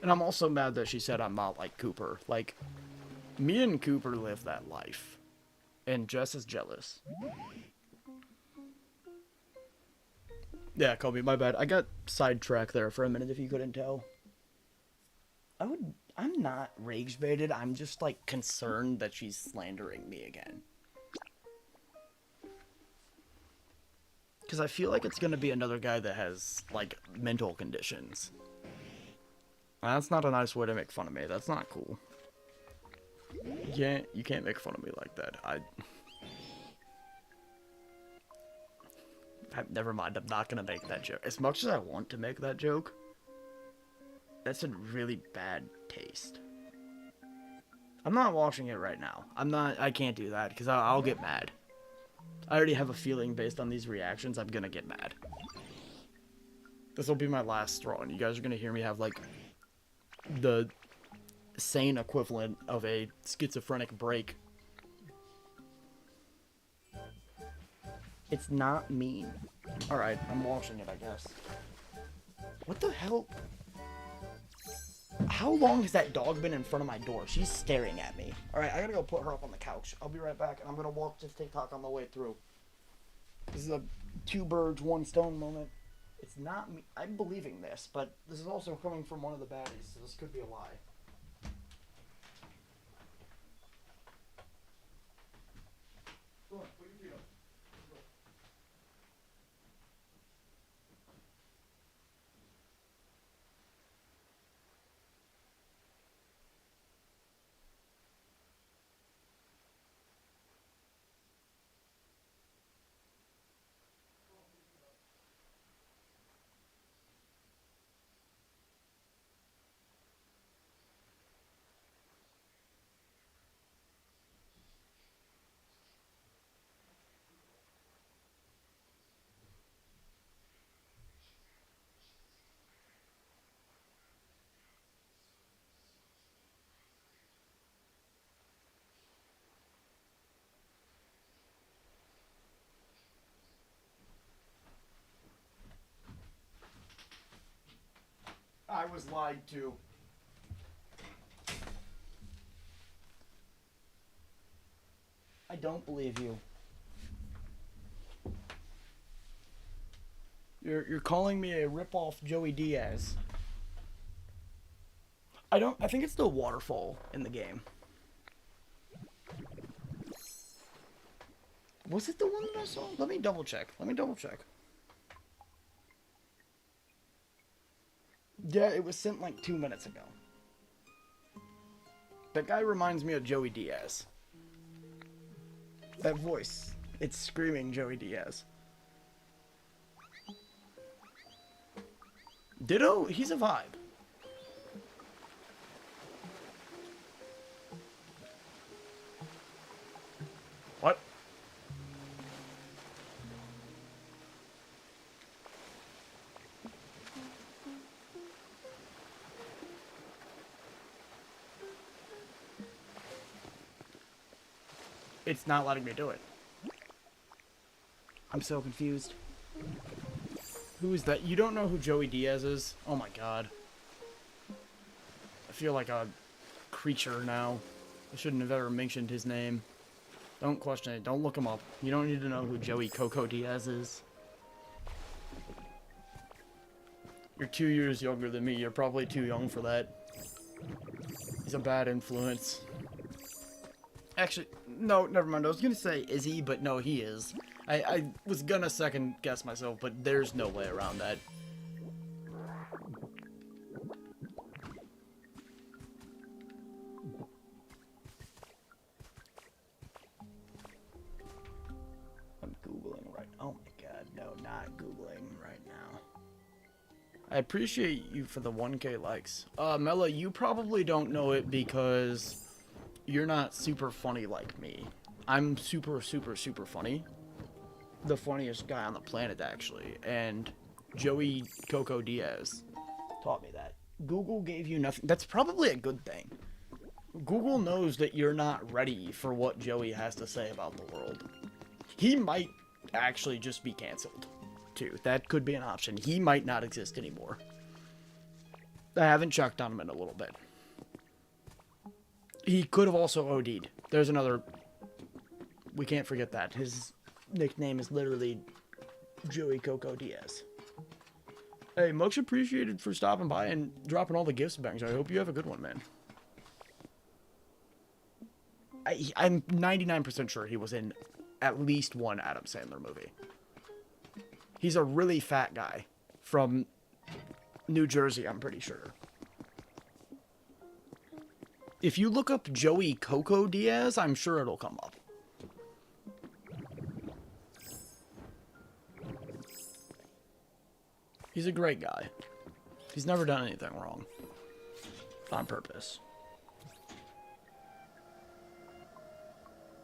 Speaker 1: And I'm also mad that she said I'm not like Cooper. Like, Me and Cooper live that life. And Jess is jealous. Yeah, Kobe, my bad. I got sidetracked there for a minute if you couldn't tell. I'm not rage baited. I'm just like concerned that she's slandering me again. Because I feel like it's going to be another guy that has like mental conditions. That's not a nice way to make fun of me. That's not cool. You can't make fun of me like that. Never mind, I'm not gonna make that joke. As much as I want to make that joke, that's in really bad taste. I'm not watching it right now. I can't do that, because I'll get mad. I already have a feeling based on these reactions, I'm gonna get mad. This will be my last straw, and you guys are gonna hear me have, like, the sane equivalent of a schizophrenic break. It's not mean. Alright, I'm watching it, I guess. What the hell? How long has that dog been in front of my door? She's staring at me. Alright, I gotta go put her up on the couch. I'll be right back, and I'm gonna walk this TikTok on the way through. This is a 2 birds, 1 stone moment. It's not me. I'm believing this, but this is also coming from one of the baddies, so this could be a lie. Go on, put your feet up. I was lied to. I don't believe you. You're calling me a rip-off Joey Diaz. I think it's the waterfall in the game. Was it the one that I saw? Let me double check. Yeah, it was sent like 2 minutes ago. That guy reminds me of Joey Diaz. That voice. It's screaming Joey Diaz. Ditto, he's a vibe. What? It's not letting me do it. I'm so confused. Who is that? You don't know who Joey Diaz is? Oh my god. I feel like a creature now. I shouldn't have ever mentioned his name. Don't question it. Don't look him up. You don't need to know who Joey Coco Diaz is. You're 2 years younger than me. You're probably too young for that. He's a bad influence. Actually, no, never mind. I was gonna say, is he? But no, he is. I was gonna second guess myself, but there's no way around that. I'm Googling right. Oh my god, no, not Googling right now. I appreciate you for the 1K likes. Mela, you probably don't know it because you're not super funny like me. I'm super, super, super funny. The funniest guy on the planet, actually. And Joey Coco Diaz taught me that. Google gave you nothing. That's probably a good thing. Google knows that you're not ready for what Joey has to say about the world. He might actually just be canceled, too. That could be an option. He might not exist anymore. I haven't checked on him in a little bit. He could have also OD'd. There's another... We can't forget that. His nickname is literally Joey Coco Diaz. Hey, much appreciated for stopping by and dropping all the gifts bangs. I hope you have a good one, man. I'm 99% sure he was in at least one Adam Sandler movie. He's a really fat guy from New Jersey, I'm pretty sure. If you look up Joey Coco Diaz, I'm sure it'll come up. He's a great guy. He's never done anything wrong. On purpose.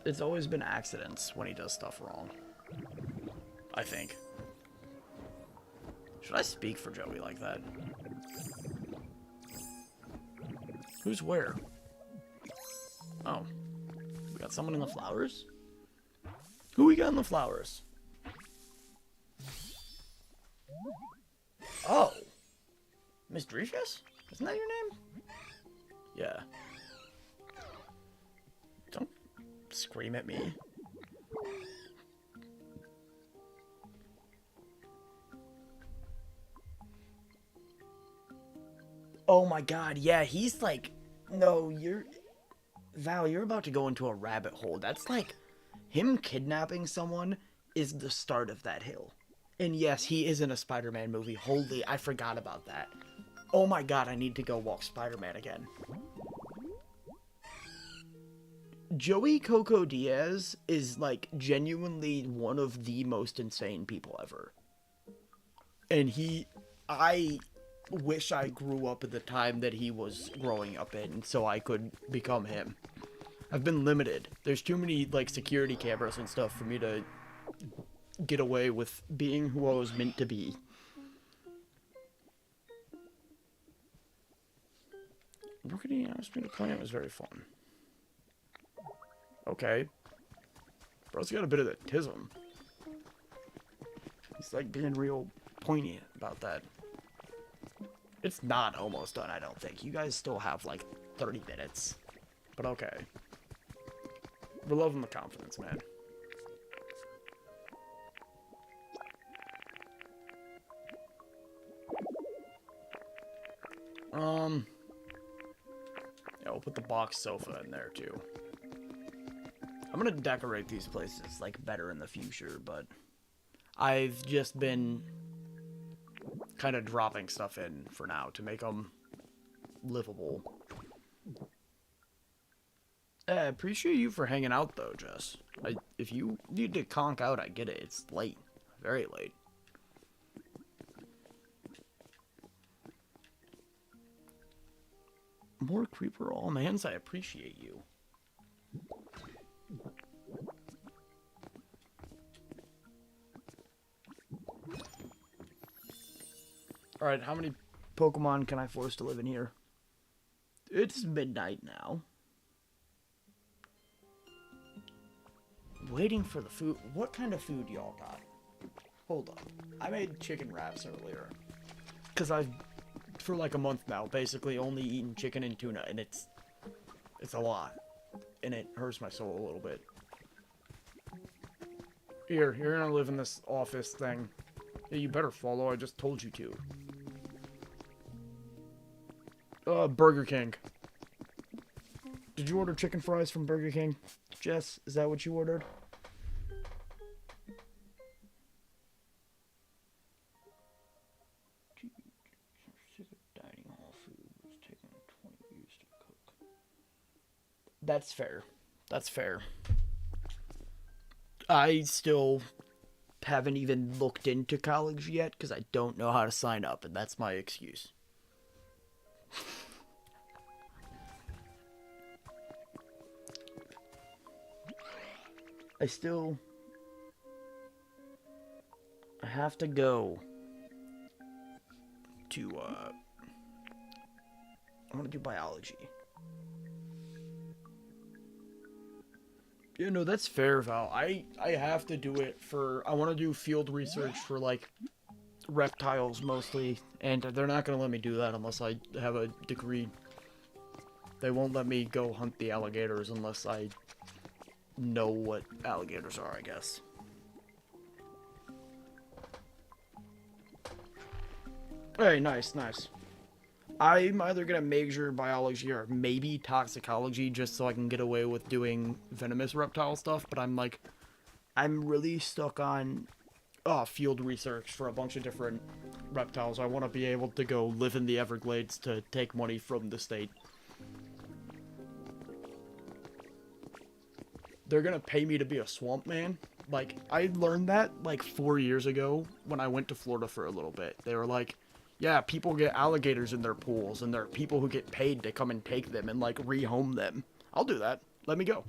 Speaker 1: It's always been accidents when he does stuff wrong. I think. Should I speak for Joey like that? Who's where? Oh. We got someone in the flowers? Who we got in the flowers? Oh. Miss Dreyfus? Isn't that your name? Yeah. Don't scream at me. Oh my god, yeah, he's like... No, Val, you're about to go into a rabbit hole. That's like... Him kidnapping someone is the start of that hill. And yes, he is in a Spider-Man movie. Holy, I forgot about that. Oh my god, I need to go walk Spider-Man again. Joey Coco Diaz is, like, genuinely one of the most insane people ever. And I wish I grew up at the time that he was growing up in so I could become him. I've been limited. There's too many, like, security cameras and stuff for me to get away with being who I was meant to be. Rookity asked me to play. It was very fun. Okay. Bro's got a bit of the tism. He's like being real poignant about that. It's not almost done, I don't think. You guys still have like 30 minutes. But okay. We're loving the confidence, man. Yeah, we'll put the box sofa in there too. I'm gonna decorate these places like better in the future, but I've just been kind of dropping stuff in for now to make them livable. I appreciate you for hanging out though, Jess. If you need to conk out, I get it. It's late. Very late. More creeper all mans, I appreciate you. Alright, how many Pokemon can I force to live in here? It's midnight now. Waiting for the food. What kind of food y'all got? Hold up. I made chicken wraps earlier. Because I've, for like a month now, basically only eaten chicken and tuna. And it's a lot. And it hurts my soul a little bit. Here, you're gonna live in this office thing. Yeah, you better follow. I just told you to. Burger King. Did you order chicken fries from Burger King? Jess, is that what you ordered? Dining hall food was taking 20 years to cook. That's fair. That's fair. I still haven't even looked into college yet because I don't know how to sign up, and that's my excuse. I have to go to, I want to do biology. Yeah, no, that's fair, Val. I have to do it for, I want to do field research for, like, reptiles mostly, and they're not going to let me do that unless I have a degree. They won't let me go hunt the alligators unless I know what alligators are, I guess. Hey, nice, nice. I'm either gonna major biology or maybe toxicology just so I can get away with doing venomous reptile stuff, but I'm really stuck on field research for a bunch of different reptiles. I want to be able to go live in the Everglades to take money from the state. They're gonna pay me to be a swamp man. Like, I learned that like 4 years ago when I went to Florida for a little bit. They were like, yeah, people get alligators in their pools, and there are people who get paid to come and take them and like rehome them. I'll do that. Let me go.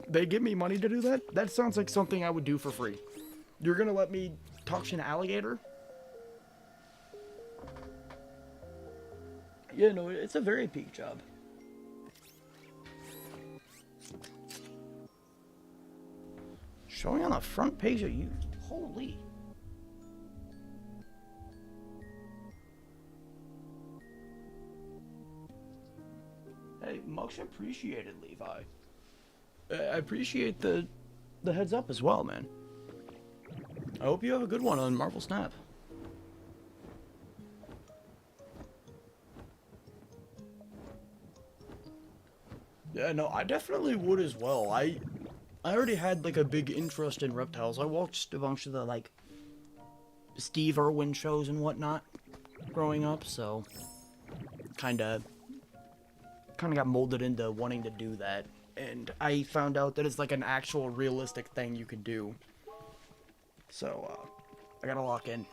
Speaker 1: They give me money to do that? That sounds like something I would do for free. You're gonna let me touch an alligator? Yeah, no, it's a very peak job. Showing on the front page of you. Holy. Hey, much appreciated, Levi. I appreciate the heads up as well, man. I hope you have a good one on Marvel Snap. Yeah, no, I definitely would as well. I already had like a big interest in reptiles. I watched a bunch of the like Steve Irwin shows and whatnot growing up, so kind of got molded into wanting to do that. And I found out that it's like an actual realistic thing you can do. So, I gotta lock in.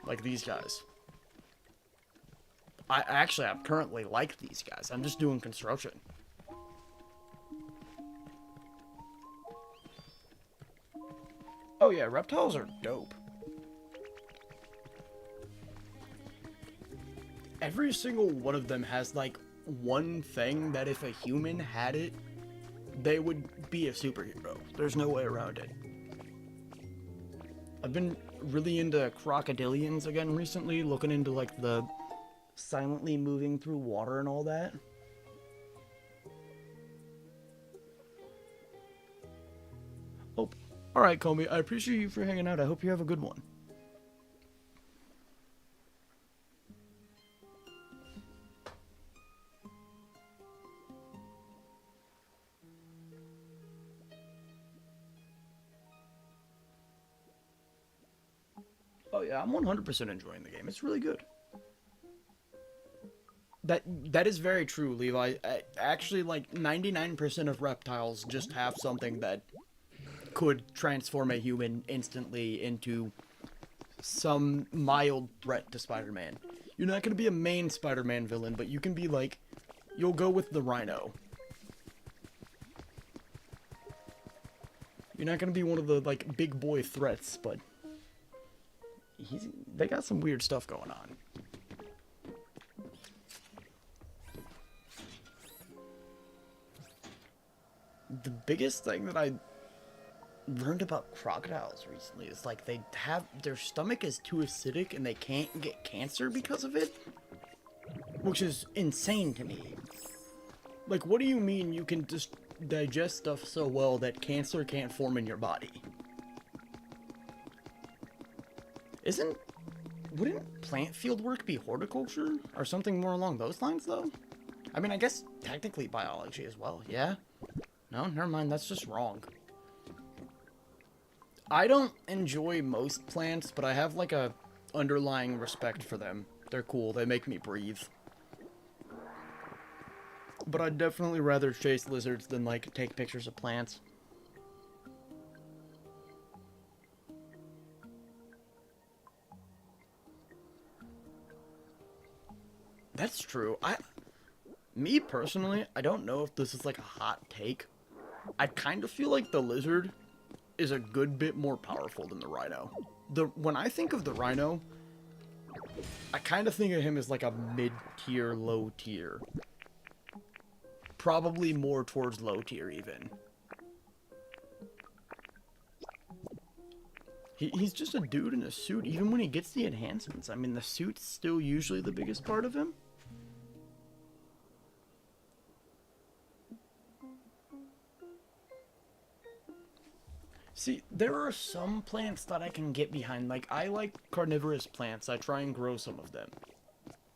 Speaker 1: Like these guys. I'm currently like these guys. I'm just doing construction. Oh yeah, reptiles are dope. Every single one of them has like one thing that if a human had it, they would be a superhero. There's no way around it. I've been really into crocodilians again recently, looking into like the silently moving through water and all that. Oh, alright, Comey. I appreciate you for hanging out. I hope you have a good one. Oh yeah, I'm 100% enjoying the game. It's really good. That is very true, Levi. Actually, like 99% of reptiles just have something that could transform a human instantly into some mild threat to Spider-Man. You're not gonna be a main Spider-Man villain, but you can be like, you'll go with the Rhino. You're not gonna be one of the like big boy threats, but they got some weird stuff going on. The biggest thing that I learned about crocodiles recently is like their stomach is too acidic and they can't get cancer because of it, which is insane to me. Like, what do you mean you can just digest stuff so well that cancer can't form in your body? Wouldn't plant field work be horticulture or something more along those lines though? I mean, I guess technically biology as well, yeah? No, never mind, that's just wrong. I don't enjoy most plants, but I have like a underlying respect for them. They're cool, they make me breathe. But I'd definitely rather chase lizards than like take pictures of plants. That's true. Me personally, I don't know if this is like a hot take. I kind of feel like the lizard is a good bit more powerful than the rhino. When I think of the rhino, I kind of think of him as like a mid-tier, low-tier. Probably more towards low-tier even. He's just a dude in a suit, even when he gets the enhancements. I mean, the suit's still usually the biggest part of him. See, there are some plants that I can get behind. Like, I like carnivorous plants. I try and grow some of them.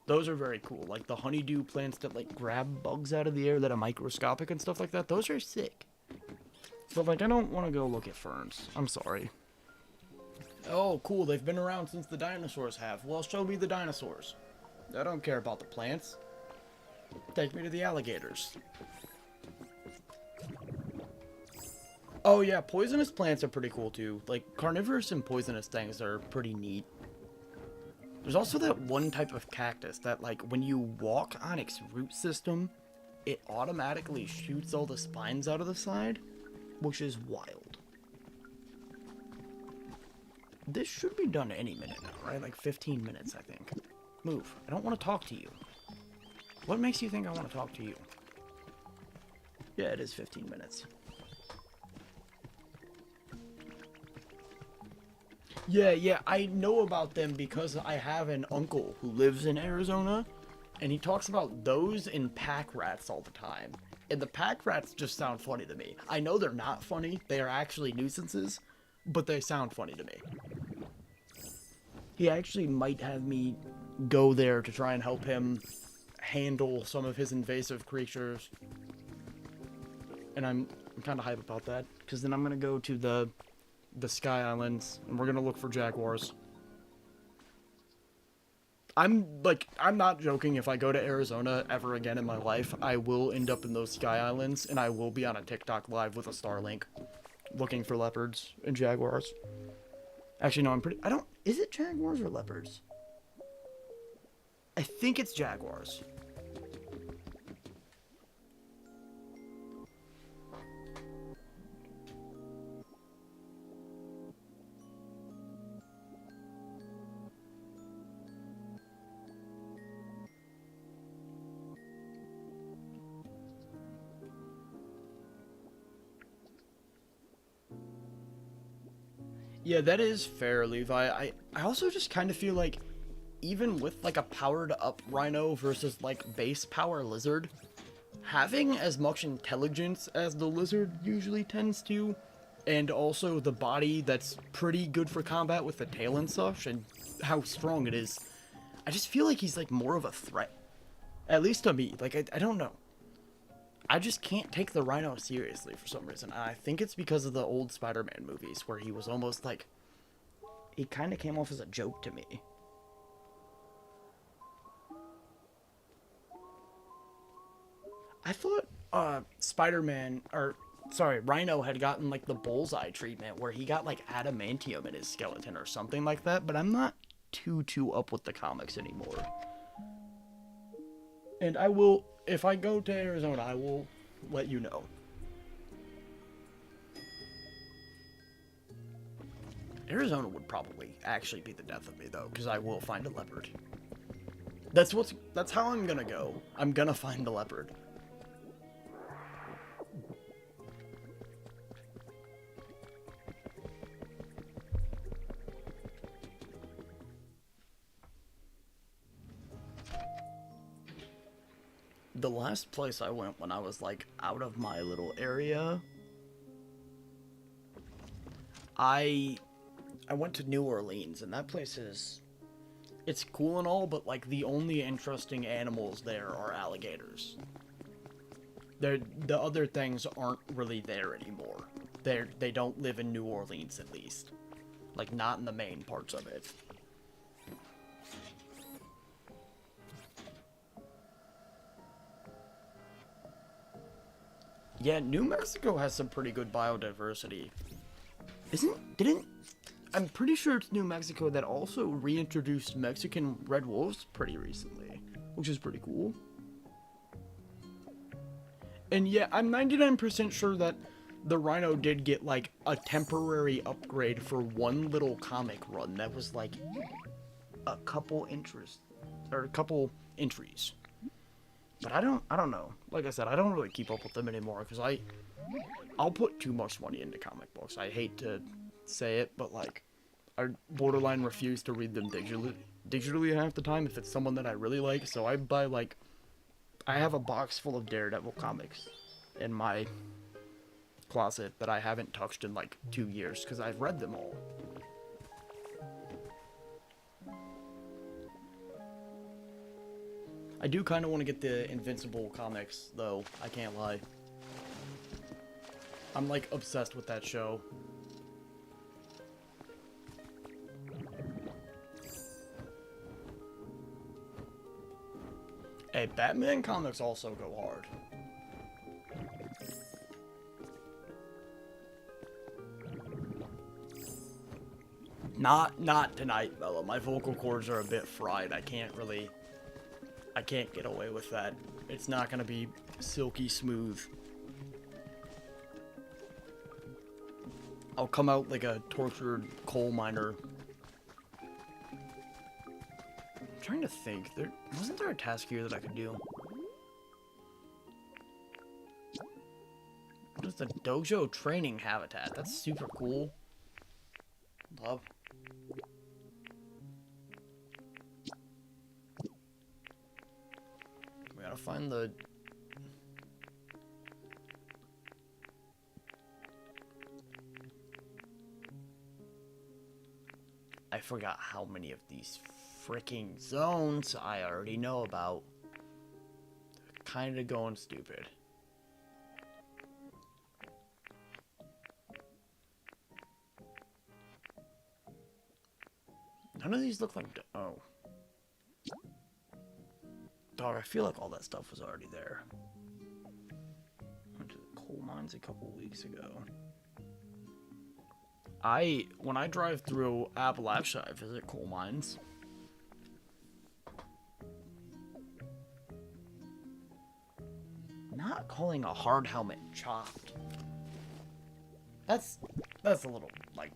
Speaker 1: Those are very cool. Like, the honeydew plants that, like, grab bugs out of the air that are microscopic and stuff like that. Those are sick. But, like, I don't want to go look at ferns. I'm sorry. Oh, cool. They've been around since the dinosaurs have. Well, show me the dinosaurs. I don't care about the plants. Take me to the alligators. Oh yeah, poisonous plants are pretty cool too. Like, carnivorous and poisonous things are pretty neat. There's also that one type of cactus that, like, when you walk on its root system, it automatically shoots all the spines out of the side, which is wild. This should be done any minute now, right? Like 15 minutes, I think. Move. I don't want to talk to you. What makes you think I want to talk to you? Yeah, it is 15 minutes. Yeah, I know about them because I have an uncle who lives in Arizona, and he talks about those in pack rats all the time. And the pack rats just sound funny to me. I know they're not funny, they are actually nuisances, but they sound funny to me. He actually might have me go there to try and help him handle some of his invasive creatures. And I'm kind of hype about that, because then I'm going to go to the Sky Islands, and we're gonna look for jaguars. I'm not joking. If I go to Arizona ever again in my life, I will end up in those Sky Islands, and I will be on a TikTok live with a Starlink, looking for leopards and jaguars. Actually, no, is it jaguars or leopards? I think it's jaguars. Yeah, that is fair, Levi. I also just kind of feel like, even with, like, a powered up rhino versus, like, base power lizard, having as much intelligence as the lizard usually tends to, and also the body that's pretty good for combat with the tail and such, and how strong it is, I just feel like he's, like, more of a threat. At least to me. Like, I don't know. I just can't take the rhino seriously for some reason. And I think it's because of the old Spider-Man movies, where he was almost like... he kind of came off as a joke to me. I thought Spider-Man, or sorry, Rhino had gotten like the bullseye treatment where he got like adamantium in his skeleton or something like that, but I'm not too up with the comics anymore. And I will, if I go to Arizona, I will let you know. Arizona would probably actually be the death of me though, because I will find a leopard. That's how I'm gonna go. I'm gonna find a leopard. The last place I went when I was like out of my little area, I went to New Orleans, and that place is, it's cool and all, but like the only interesting animals there are alligators. The other things aren't really there anymore. They don't live in New Orleans, at least. Like, not in the main parts of it. Yeah, New Mexico has some pretty good biodiversity. I'm pretty sure it's New Mexico that also reintroduced Mexican red wolves pretty recently, which is pretty cool. And yeah, I'm 99% sure that the Rhino did get like a temporary upgrade for one little comic run that was like a couple entries. But I don't know. Like I said, I don't really keep up with them anymore because I'll put too much money into comic books. I hate to say it, but like, I borderline refuse to read them digitally half the time if it's someone that I really like. So I buy like, I have a box full of Daredevil comics in my closet that I haven't touched in like 2 years because I've read them all. I do kind of want to get the Invincible comics, though. I can't lie. I'm, like, obsessed with that show. Hey, Batman comics also go hard. Not tonight, Bella. My vocal cords are a bit fried. I can't get away with that. It's not gonna be silky smooth. I'll come out like a tortured coal miner. I'm trying to think. Wasn't there a task here that I could do? What is the dojo training habitat? That's super cool. Love. We gotta find the... I forgot how many of these freaking zones I already know about. Kinda going stupid. None of these look like... Oh. Dog, I feel like all that stuff was already there. Went to the coal mines a couple weeks ago. When I drive through Appalachia, I visit coal mines. Not calling a hard helmet chopped. That's a little, like...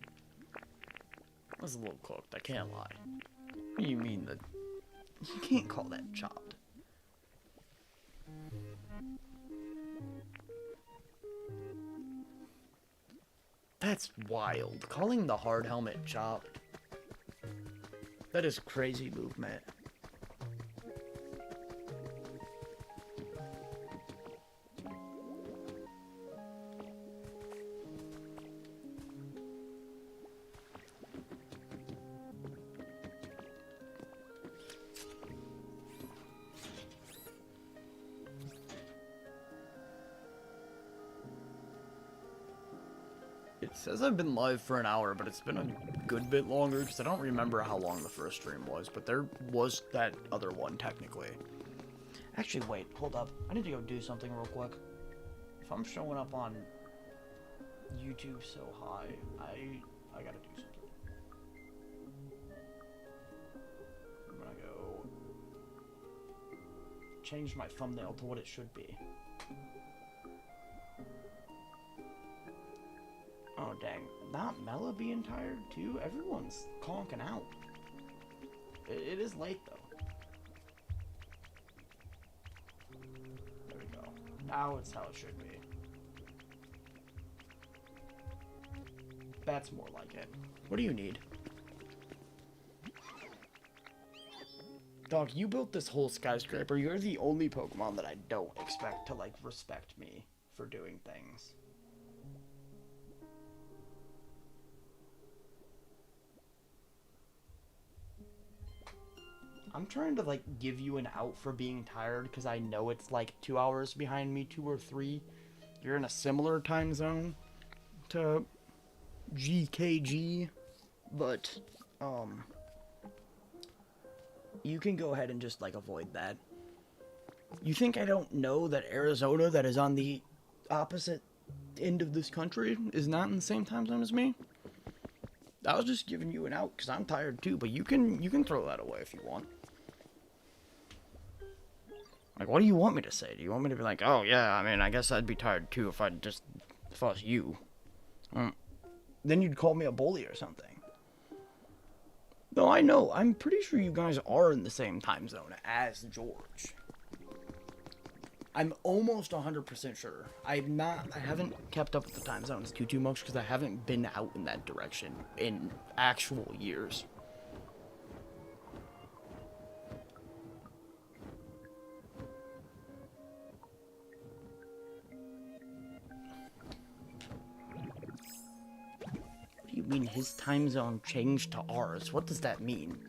Speaker 1: That's a little cooked, I can't lie. What do you mean that... You can't call that chopped. That's wild. Calling the hard helmet chopped. That is crazy movement. It says I've been live for an hour, but it's been a good bit longer because I don't remember how long the first stream was, but there was that other one technically. Actually, wait, hold up. I need to go do something real quick. If I'm showing up on YouTube so high, I gotta do something. I'm gonna go change my thumbnail to what it should be. Oh, dang. Not Mela being tired, too? Everyone's conking out. It is late, though. There we go. Now it's how it should be. That's more like it. What do you need? Dog, you built this whole skyscraper. You're the only Pokemon that I don't expect to, like, respect me for doing things. I'm trying to, like, give you an out for being tired, because I know it's, like, 2 hours behind me, 2 or 3. You're in a similar time zone to GKG, but, you can go ahead and just, like, avoid that. You think I don't know that Arizona, that is on the opposite end of this country, is not in the same time zone as me? I was just giving you an out, because I'm tired, too, but you can throw that away if you want. Like, what do you want me to say? Do you want me to be like, oh, yeah, I mean, I guess I'd be tired, too, if I was you. Then you'd call me a bully or something. No, I know. I'm pretty sure you guys are in the same time zone as George. I'm almost 100% sure. I haven't kept up with the time zones too much because I haven't been out in that direction in actual years. What do you mean his time zone changed to ours? What does that mean?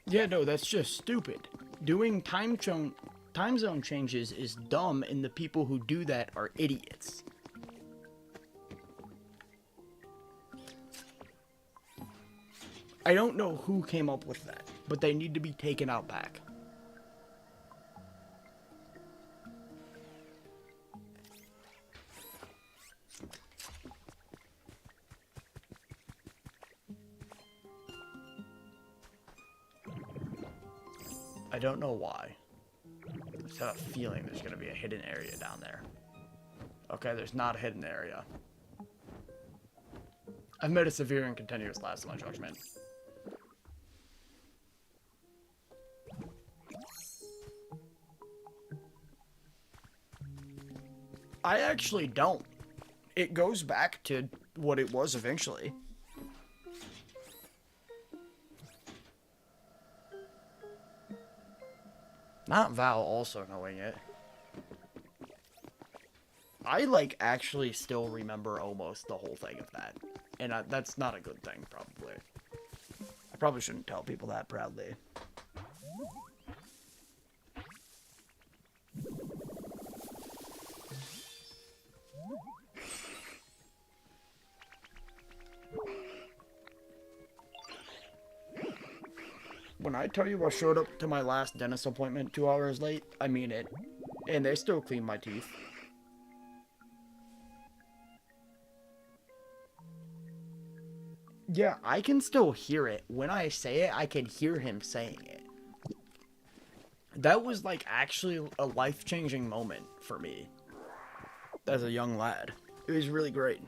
Speaker 1: Yeah, no, that's just stupid. Doing time zone changes is dumb, and the people who do that are idiots. I don't know who came up with that, but they need to be taken out back. I don't know why. I just have a feeling there's going to be a hidden area down there. Okay, there's not a hidden area. I've made a severe and continuous lapse in my judgment. I actually don't. It goes back to what it was eventually. Not Val also knowing it. I, like, actually still remember almost the whole thing of that. And that's not a good thing, probably. I probably shouldn't tell people that proudly. When I tell you I showed up to my last dentist appointment 2 hours late, I mean it. And they still clean my teeth. Yeah, I can still hear it. When I say it, I can hear him saying it. That was, like, actually a life-changing moment for me as a young lad. It was really great.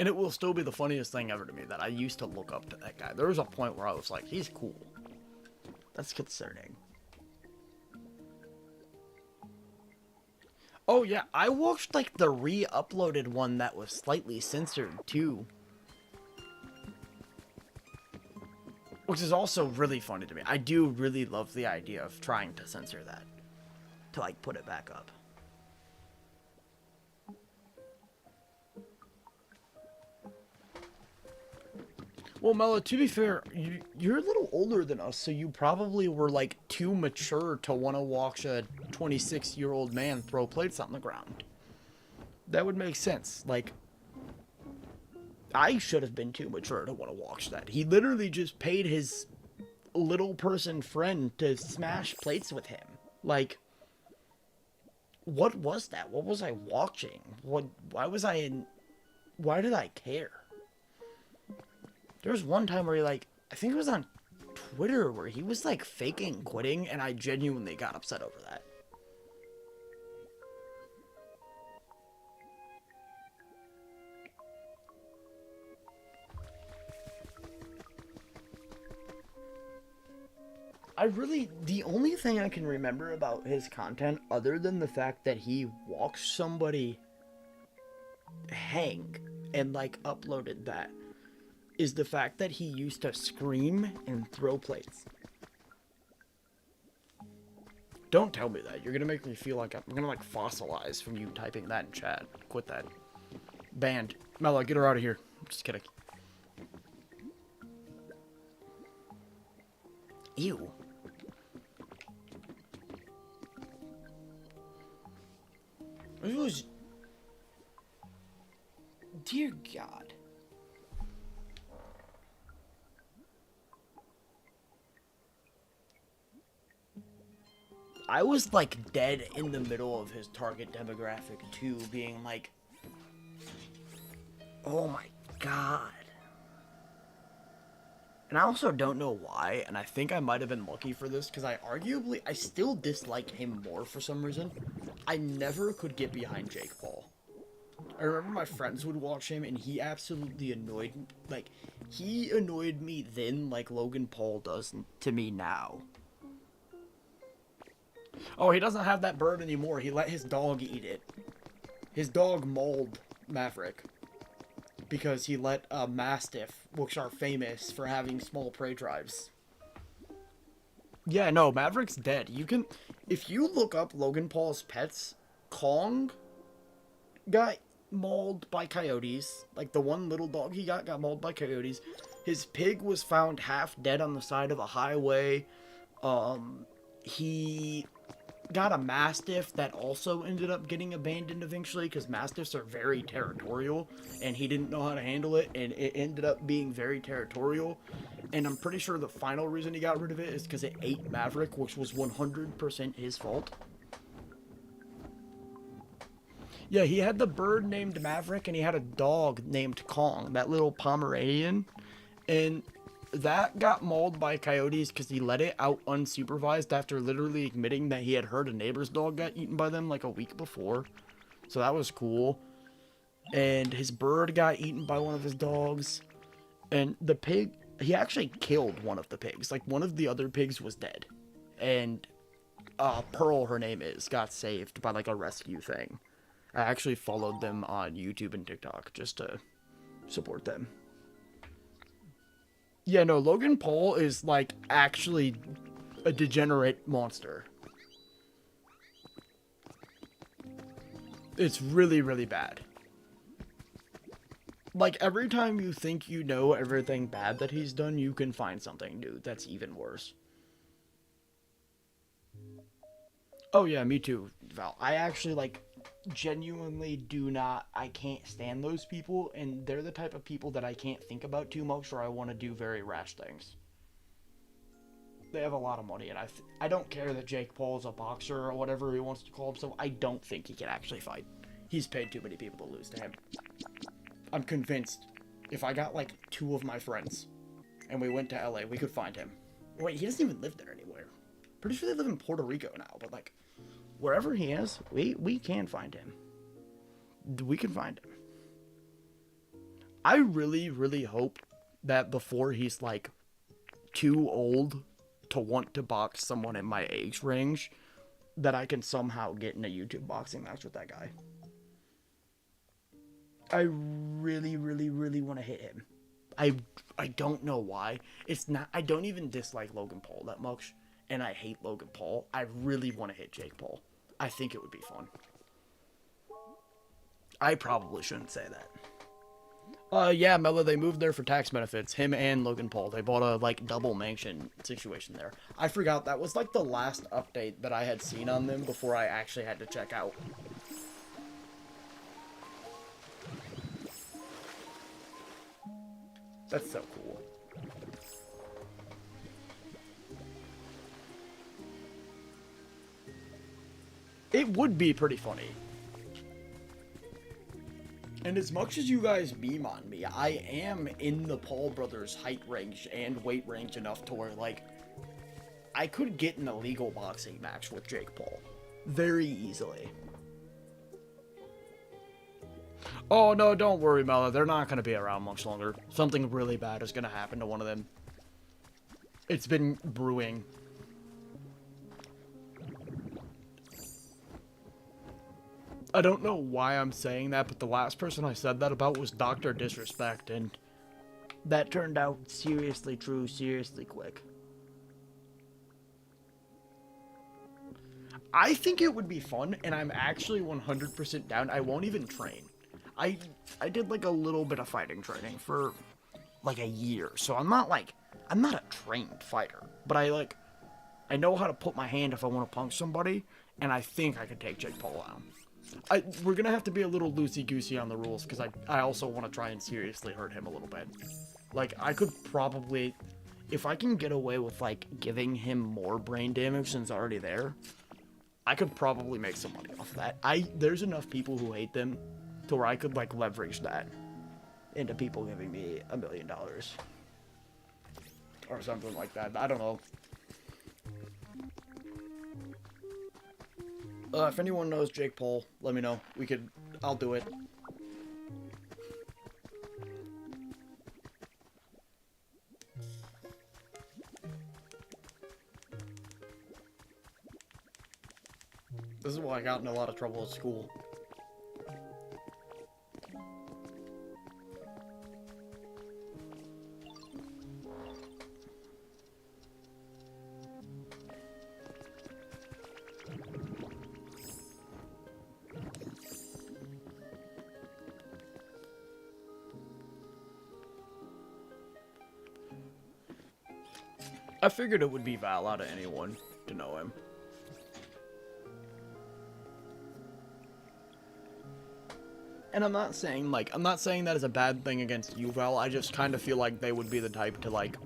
Speaker 1: And it will still be the funniest thing ever to me that I used to look up to that guy. There was a point where I was like, he's cool. That's concerning. Oh yeah, I watched like the re-uploaded one that was slightly censored too. Which is also really funny to me. I do really love the idea of trying to censor that. To like put it back up. Well, Mela, to be fair, you're a little older than us, so you probably were, like, too mature to want to watch a 26-year-old man throw plates on the ground. That would make sense. Like, I should have been too mature to want to watch that. He literally just paid his little person friend to smash plates with him. Like, what was that? What was I watching? Why did I care? There was one time where he, like, I think it was on Twitter where he was, like, faking quitting, and I genuinely got upset over that. The only thing I can remember about his content, other than the fact that he watched somebody hang and, like, uploaded that, is the fact that he used to scream and throw plates. Don't tell me that. You're gonna make me feel like I'm gonna, like, fossilize from you typing that in chat. Quit that. Banned. Mela, get her out of here. Just kidding. Ew. It was... Dear God. I was, like, dead in the middle of his target demographic, too, being like, oh my God. And I also don't know why, and I think I might have been lucky for this, because I still dislike him more for some reason. I never could get behind Jake Paul. I remember my friends would watch him, and he absolutely he annoyed me then like Logan Paul does to me now. Oh, he doesn't have that bird anymore. He let his dog eat it. His dog mauled Maverick because he let a Mastiff, which are famous for having small prey drives. Yeah, no, Maverick's dead. If you look up Logan Paul's pets, Kong got mauled by coyotes. Like, the one little dog he got mauled by coyotes. His pig was found half dead on the side of a highway. He got a Mastiff that also ended up getting abandoned eventually, because Mastiffs are very territorial, and he didn't know how to handle it, and it ended up being very territorial. And I'm pretty sure the final reason he got rid of it is because it ate Maverick, which was 100% his fault. Yeah, he had the bird named Maverick, and he had a dog named Kong, that little Pomeranian. And that got mauled by coyotes because he let it out unsupervised after literally admitting that he had heard a neighbor's dog got eaten by them like a week before. So that was cool. And his bird got eaten by one of his dogs. And the pig, he actually killed one of the pigs. Like, one of the other pigs was dead. And Pearl, her name is, got saved by like a rescue thing. I actually followed them on YouTube and TikTok just to support them. Yeah, no, Logan Paul is, like, actually a degenerate monster. It's really, really bad. Like, every time you think you know everything bad that he's done, you can find something new that's even worse. Oh, yeah, me too, Val. I actually, like, genuinely I can't stand those people, and they're the type of people that I can't think about too much, or I want to do very rash things. They have a lot of money, and I don't care that Jake Paul is a boxer or whatever he wants to call himself. I don't think he can actually fight. He's paid too many people to lose to him. I'm convinced if I got like 2 of my friends and we went to LA, we could find him. Wait, he doesn't even live there anywhere. Pretty sure they live in Puerto Rico now, but like, wherever he is, we can find him. We can find him. I really, really hope that before he's like too old to want to box someone in my age range, that I can somehow get in a YouTube boxing match with that guy. I really, really, really want to hit him. I don't know why. I don't even dislike Logan Paul that much, and I hate Logan Paul. I really want to hit Jake Paul. I think it would be fun. I probably shouldn't say that. Yeah, Mella, they moved there for tax benefits. Him and Logan Paul. They bought a, like, double mansion situation there. I forgot that was, like, the last update that I had seen on them before I actually had to check out. That's so cool. It would be pretty funny. And as much as you guys beam on me, I am in the Paul brothers height range and weight range enough to where, like, I could get in a legal boxing match with Jake Paul. Very easily. Oh, no, don't worry, Mella. They're not going to be around much longer. Something really bad is going to happen to one of them. It's been brewing. I don't know why I'm saying that, but the last person I said that about was Dr. Disrespect, and that turned out seriously true, seriously quick. I think it would be fun, and I'm actually 100% down. I won't even train. I did like a little bit of fighting training for like a year, so I'm not a trained fighter, but I know how to put my hand if I want to punch somebody, and I think I could take Jake Paul out. We're gonna have to be a little loosey-goosey on the rules, because I also want to try and seriously hurt him a little bit. Like, I could probably, if I can get away with, like, giving him more brain damage since already there, I could probably make some money off of that. There's enough people who hate them to where I could, like, leverage that into people giving me $1 million. or something like that. I don't know. If anyone knows Jake Paul, let me know. I'll do it. This is why I got in a lot of trouble at school. I figured it would be Val out of anyone to know him. And I'm not saying that is a bad thing against you, Val. I just kind of feel like they would be the type to, like,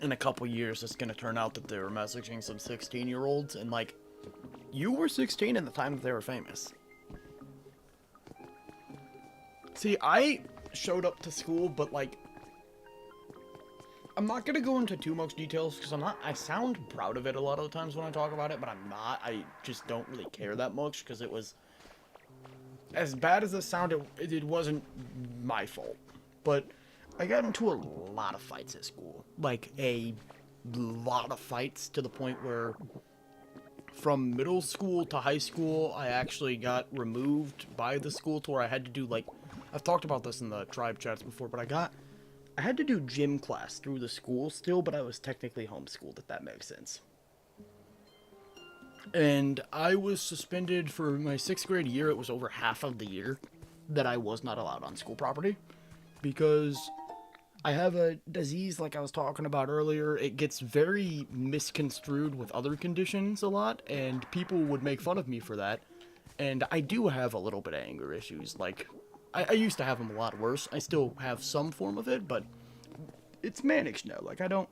Speaker 1: in a couple years, it's gonna turn out that they were messaging some 16-year-olds, and, like, you were 16 at the time that they were famous. See, I showed up to school, but, like, I'm not gonna go into too much details, because I sound proud of it a lot of the times when I talk about it, but I'm not. I just don't really care that much, because it was, as bad as it sounded, it wasn't my fault. But I got into a lot of fights at school. Like, a lot of fights, to the point where from middle school to high school, I actually got removed by the school to where I had to do, like, I've talked about this in the tribe chats before, but I had to do gym class through the school still, but I was technically homeschooled, if that makes sense. And I was suspended for my 6th grade year. It was over half of the year that I was not allowed on school property, because I have a disease like I was talking about earlier. It gets very misconstrued with other conditions a lot, and people would make fun of me for that. And I do have a little bit of anger issues. Like, I used to have them a lot worse. I still have some form of it, but it's managed now. Like, I don't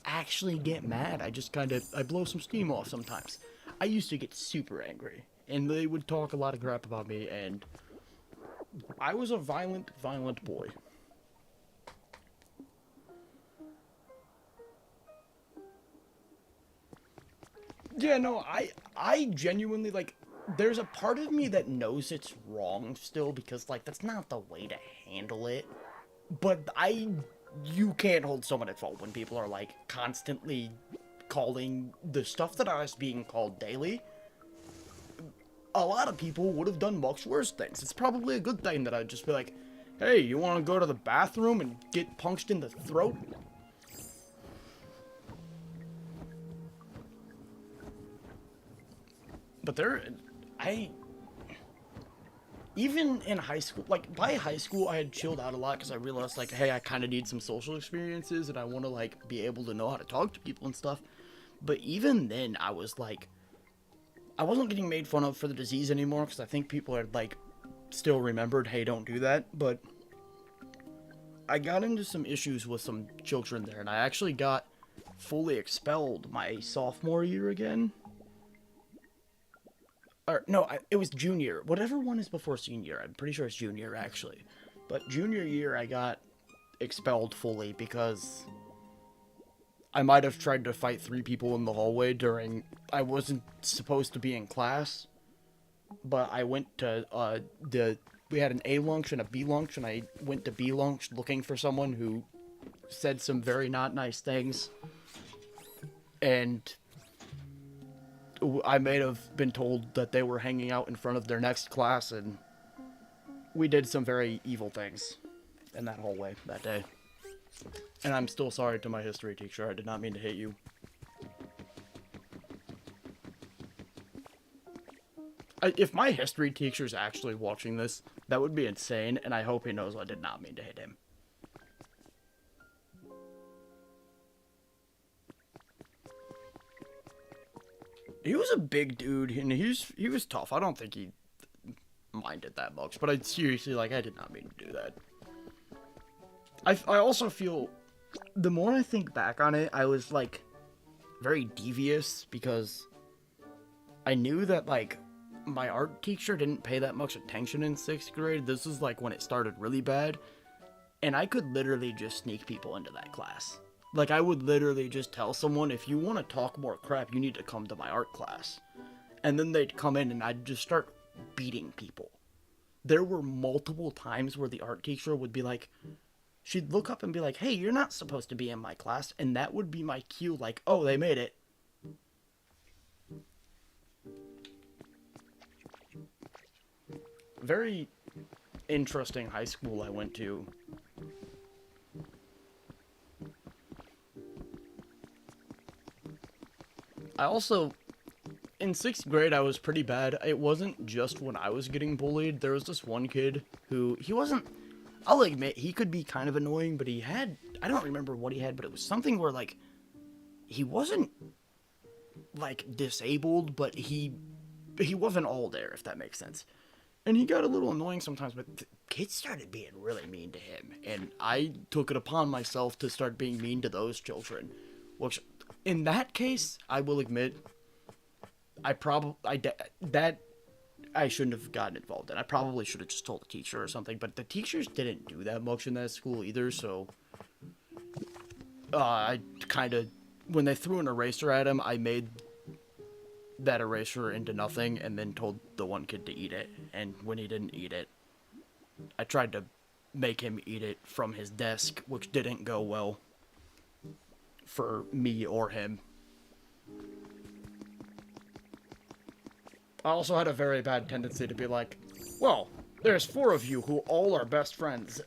Speaker 1: actually get mad. I just I blow some steam off sometimes. I used to get super angry, and they would talk a lot of crap about me, and I was a violent boy. Yeah, no, I genuinely, like, there's a part of me that knows it's wrong still, because, like, that's not the way to handle it. But you can't hold someone at fault when people are, like, constantly calling the stuff that I was being called daily. A lot of people would have done much worse things. It's probably a good thing that I'd just be like, hey, you want to go to the bathroom and get punched in the throat? But even in high school, like, by high school, I had chilled out a lot, because I realized, like, hey, I kind of need some social experiences, and I want to, like, be able to know how to talk to people and stuff. But even then, I was, like, I wasn't getting made fun of for the disease anymore, because I think people had, like, still remembered, hey, don't do that. But I got into some issues with some children there, and I actually got fully expelled my sophomore year again. Or, no, it was junior. Whatever one is before senior. I'm pretty sure it's junior, actually. But junior year, I got expelled fully because I might have tried to fight 3 people in the hallway during... I wasn't supposed to be in class, but I went to, we had an A lunch and a B lunch, and I went to B lunch looking for someone who said some very not nice things. And I may have been told that they were hanging out in front of their next class, and we did some very evil things in that hallway that day. And I'm still sorry to my history teacher. I did not mean to hit you. If my history teacher's actually watching this, that would be insane, and I hope he knows I did not mean to hit him. He was a big dude, and he was tough. I don't think he minded that much, but I seriously, like, I did not mean to do that. I also feel, the more I think back on it, I was, like, very devious, because I knew that, like, my art teacher didn't pay that much attention in 6th grade. This is, like, when it started really bad, and I could literally just sneak people into that class. Like, I would literally just tell someone, if you want to talk more crap, you need to come to my art class. And then they'd come in and I'd just start beating people. There were multiple times where the art teacher would be like, she'd look up and be like, hey, you're not supposed to be in my class. And that would be my cue, like, oh, they made it. Very interesting high school I went to. I also, in 6th grade, I was pretty bad. It wasn't just when I was getting bullied. There was this one kid who, he wasn't, I'll admit, he could be kind of annoying, but he had, I don't remember what he had, but it was something where, like, he wasn't, like, disabled, but he wasn't all there, if that makes sense. And he got a little annoying sometimes, but kids started being really mean to him. And I took it upon myself to start being mean to those children. Which, in that case, I will admit, I shouldn't have gotten involved in. I probably should have just told the teacher or something. But the teachers didn't do that much in that school either, so... I kind of... When they threw an eraser at him, I made that eraser into nothing and then told the one kid to eat it. And when he didn't eat it, I tried to make him eat it from his desk, which didn't go well for me or him. I also had a very bad tendency to be like, well, there's 4 of you who all are best friends,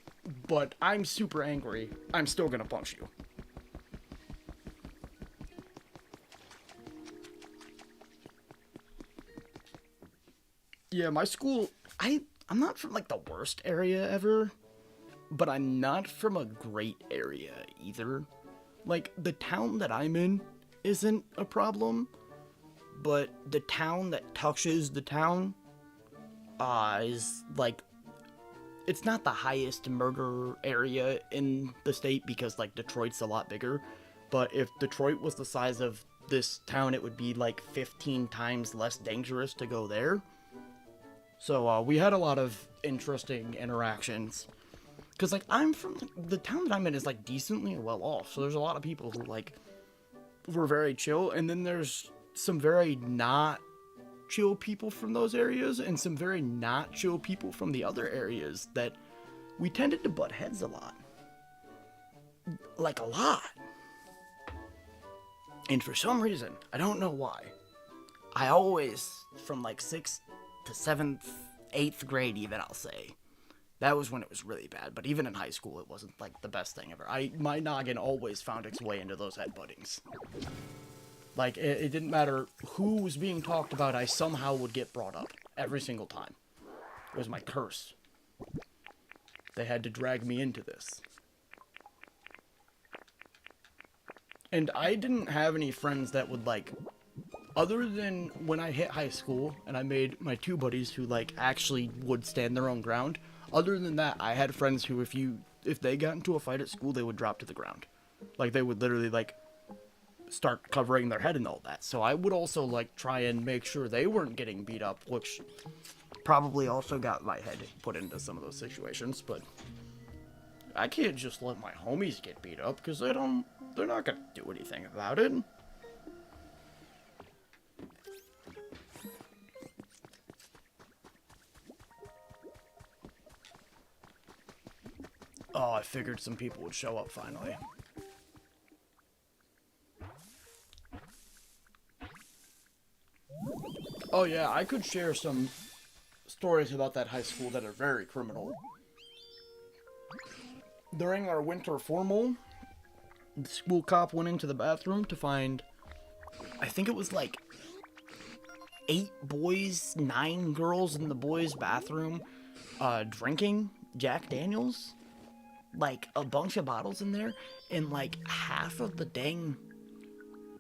Speaker 1: but I'm super angry. I'm still gonna punch you. Yeah, my school, I'm not from, like, the worst area ever, but I'm not from a great area either. Like, the town that I'm in isn't a problem, but the town that touches the town, is, like, it's not the highest murder area in the state because, like, Detroit's a lot bigger, but if Detroit was the size of this town, it would be, like, 15 times less dangerous to go there. So, we had a lot of interesting interactions. Because, like, I'm from... The town that I'm in is, like, decently well off. So there's a lot of people who, like, were very chill. And then there's some very not chill people from those areas. And some very not chill people from the other areas that we tended to butt heads a lot. Like, a lot. And for some reason, I don't know why, I always, from, like, 6th to 7th, 8th grade even, I'll say, that was when it was really bad. But even in high school, it wasn't, like, the best thing ever. My noggin always found its way into those headbuttings. Like, it didn't matter who was being talked about, I somehow would get brought up. Every single time. It was my curse. They had to drag me into this. And I didn't have any friends that would, like... Other than when I hit high school, and I made my 2 buddies who, like, actually would stand their own ground. Other than that, I had friends who, if they got into a fight at school, they would drop to the ground. Like, they would literally, like, start covering their head and all that. So I would also, like, try and make sure they weren't getting beat up, which probably also got my head put into some of those situations. But I can't just let my homies get beat up, because they're not gonna do anything about it. Oh, I figured some people would show up finally. Oh yeah, I could share some stories about that high school that are very criminal. During our winter formal, the school cop went into the bathroom to find, I think it was like 8 boys, 9 girls in the boys' bathroom, drinking Jack Daniels. Like, a bunch of bottles in there, and, like, half of the dang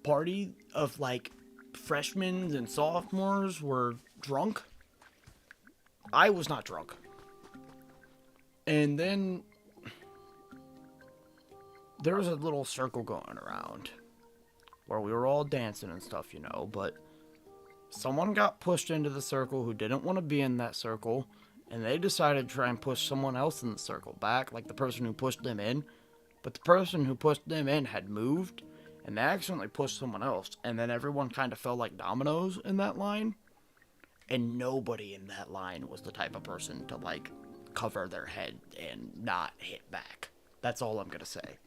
Speaker 1: party of, like, freshmen and sophomores were drunk. I was not drunk. And then there was a little circle going around where we were all dancing and stuff, you know, but someone got pushed into the circle who didn't want to be in that circle. And they decided to try and push someone else in the circle back, like the person who pushed them in. But the person who pushed them in had moved, and they accidentally pushed someone else, and then everyone kind of fell like dominoes in that line, and nobody in that line was the type of person to, like, cover their head and not hit back. That's all I'm gonna say.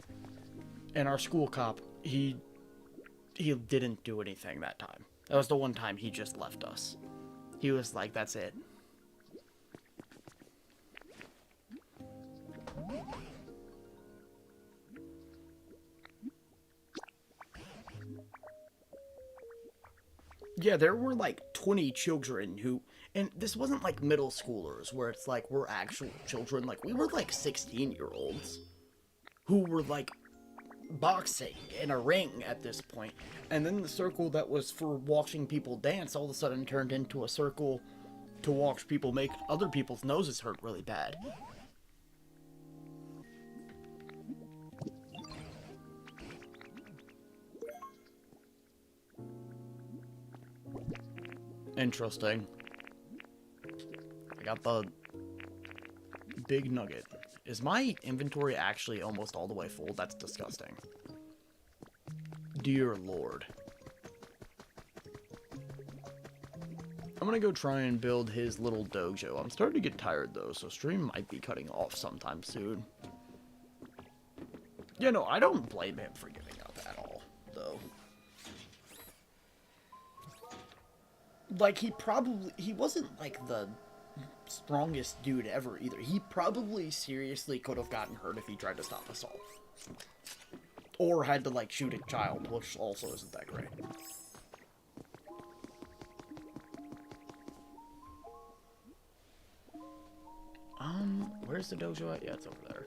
Speaker 1: And our school cop, he didn't do anything that time. That was the one time he just left us. He was like, that's it. Yeah, there were like 20 children who, and this wasn't like middle schoolers where it's like we're actual children. Like, we were like 16-year-olds who were like boxing in a ring at this point. And then the circle that was for watching people dance all of a sudden turned into a circle to watch people make other people's noses hurt really bad. Interesting. I got the big nugget. Is my inventory actually almost all the way full? That's disgusting. Dear Lord. I'm gonna go try and build his little dojo. I'm starting to get tired though, so stream might be cutting off sometime soon. Yeah, no, I don't blame him for giving up at all, though. Like, he wasn't like the strongest dude ever either. He probably seriously could have gotten hurt if he tried to stop us all. Or had to, like, shoot a child, which also isn't that great. Where's the dojo at? Yeah, it's over there.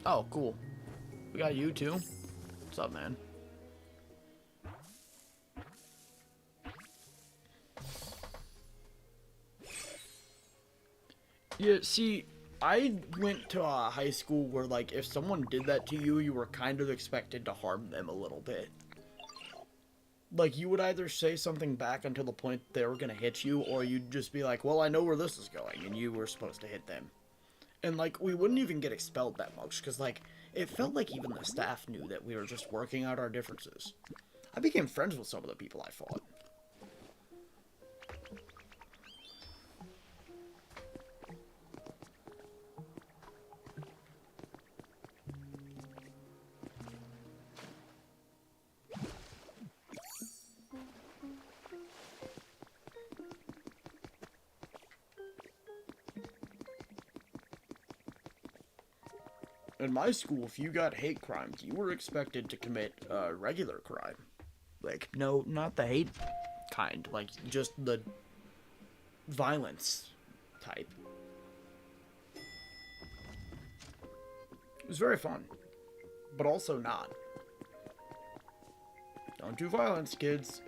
Speaker 1: Oh, cool. We got you too. What's up, man? Yeah, see, I went to a high school where, like, if someone did that to you, you were kind of expected to harm them a little bit. Like, you would either say something back until the point they were gonna hit you, or you'd just be like, well, I know where this is going, and you were supposed to hit them. And, like, we wouldn't even get expelled that much, because, like, it felt like even the staff knew that we were just working out our differences. I became friends with some of the people I fought. In my school, if you got hate crimes, you were expected to commit regular crime. Like, no, not the hate kind. Like, just the violence type. It was very fun. But also not. Don't do violence, kids.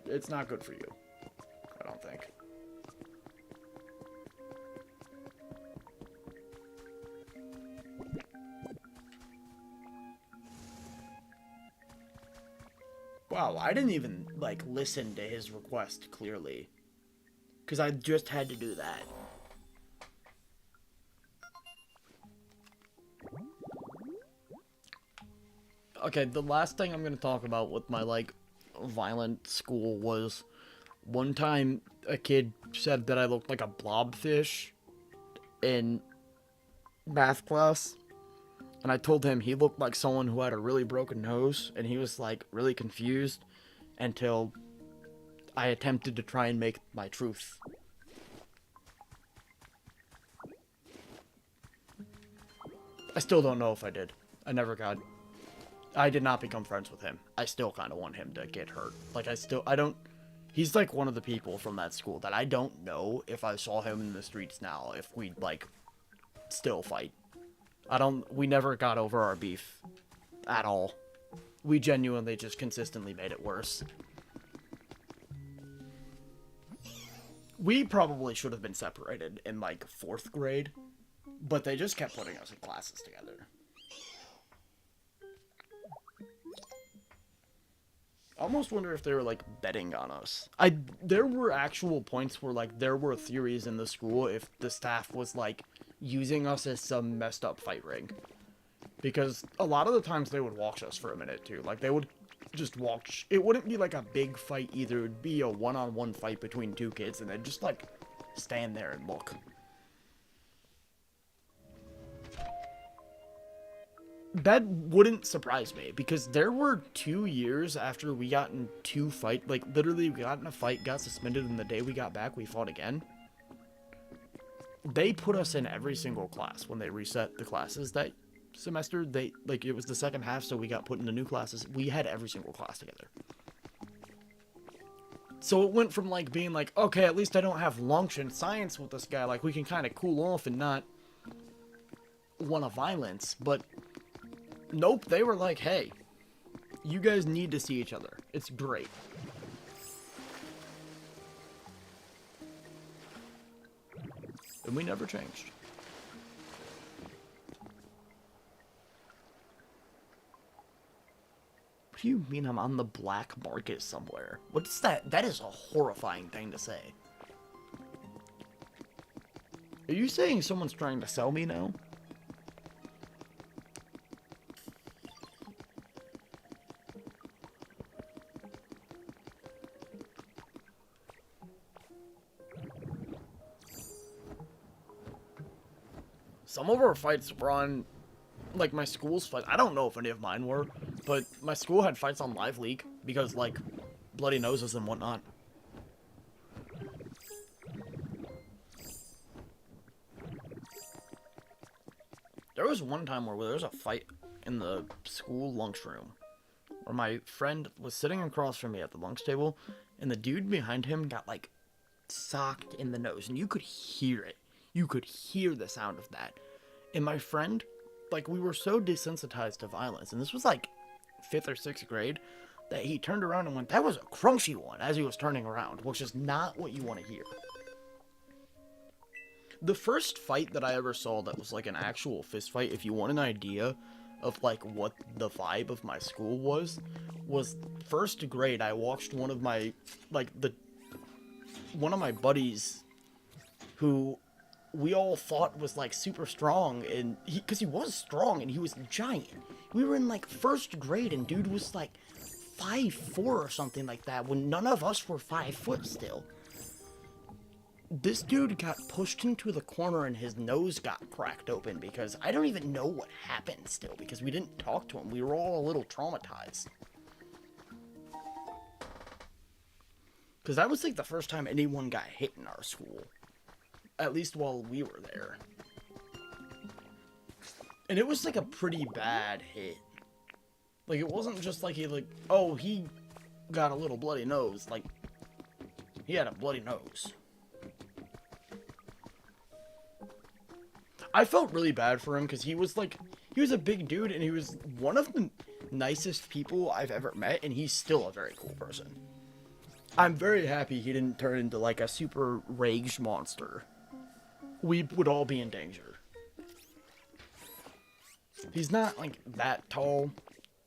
Speaker 1: It's not good for you. I don't think. Wow, I didn't even, like, listen to his request clearly. Because I just had to do that. Okay, the last thing I'm going to talk about with my, like, violent school was one time a kid said that I looked like a blobfish in math class. And I told him he looked like someone who had a really broken nose, and he was, like, really confused until I attempted to try and make my truth. I still don't know if I did. I did not become friends with him. I still kind of want him to get hurt. Like, he's, like, one of the people from that school that I don't know if I saw him in the streets now, if we'd, like, still fight. We never got over our beef at all. We genuinely just consistently made it worse. We probably should have been separated in, like, 4th grade, but they just kept putting us in classes together. I almost wonder if they were like betting on us. There were actual points where like there were theories in the school if the staff was like using us as some messed up fight ring. Because a lot of the times they would watch us for a minute too. Like they would just watch. It wouldn't be like a big fight either. It would be a one-on-one fight between two kids and they'd just like stand there and look. That wouldn't surprise me, because there were 2 years after we got in two fight, like literally we got in a fight, got suspended, and the day we got back, we fought again. They put us in every single class when they reset the classes that semester. They, like, it was the second half, so we got put into new classes. We had every single class together. So it went from, like, being like, okay, at least I don't have lunch and science with this guy, like, we can kind of cool off and not want to violence, but nope, they were like, hey, you guys need to see each other. It's great. And we never changed. What do you mean I'm on the black market somewhere? What's that? That is a horrifying thing to say. Are you saying someone's trying to sell me now? Some of our fights were on, like, my school's fight. I don't know if any of mine were, but my school had fights on Live Leak because, like, bloody noses and whatnot. There was one time where there was a fight in the school lunchroom where my friend was sitting across from me at the lunch table, and the dude behind him got, like, socked in the nose, and you could hear it. You could hear the sound of that. And my friend, like, we were so desensitized to violence, and this was like 5th or 6th grade, that he turned around and went, that was a crunchy one, as he was turning around, which is not what you want to hear. The first fight that I ever saw that was like an actual fist fight, if you want an idea of like what the vibe of my school was 1st grade. I watched one of my, like, one of my buddies who we all thought was like super strong, and because he was strong and he was giant. We were in like 1st grade and dude was like 5'4" or something like that, when none of us were 5 foot still. This dude got pushed into the corner and his nose got cracked open, because I don't even know what happened still, because we didn't talk to him. We were all a little traumatized. Because that was like the first time anyone got hit in our school. At least while we were there. And it was like a pretty bad hit. Like, it wasn't just like he, like, oh, he got a little bloody nose. Like, he had a bloody nose. I felt really bad for him because he was like, he was a big dude and he was one of the nicest people I've ever met, and he's still a very cool person. I'm very happy he didn't turn into like a super rage monster. We would all be in danger. He's not like that tall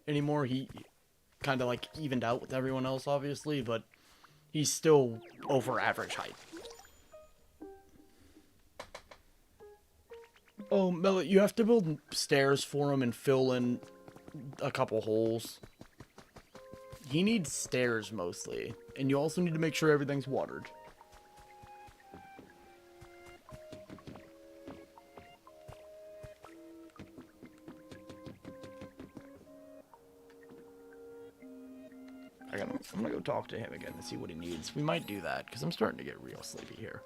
Speaker 1: anymore. He kind of like evened out with everyone else, obviously, but he's still over average height. Oh, Mellet, you have to build stairs for him and fill in a couple holes. He needs stairs mostly, and you also need to make sure everything's watered. I'm gonna go talk to him again to see what he needs. We might do that, because I'm starting to get real sleepy here.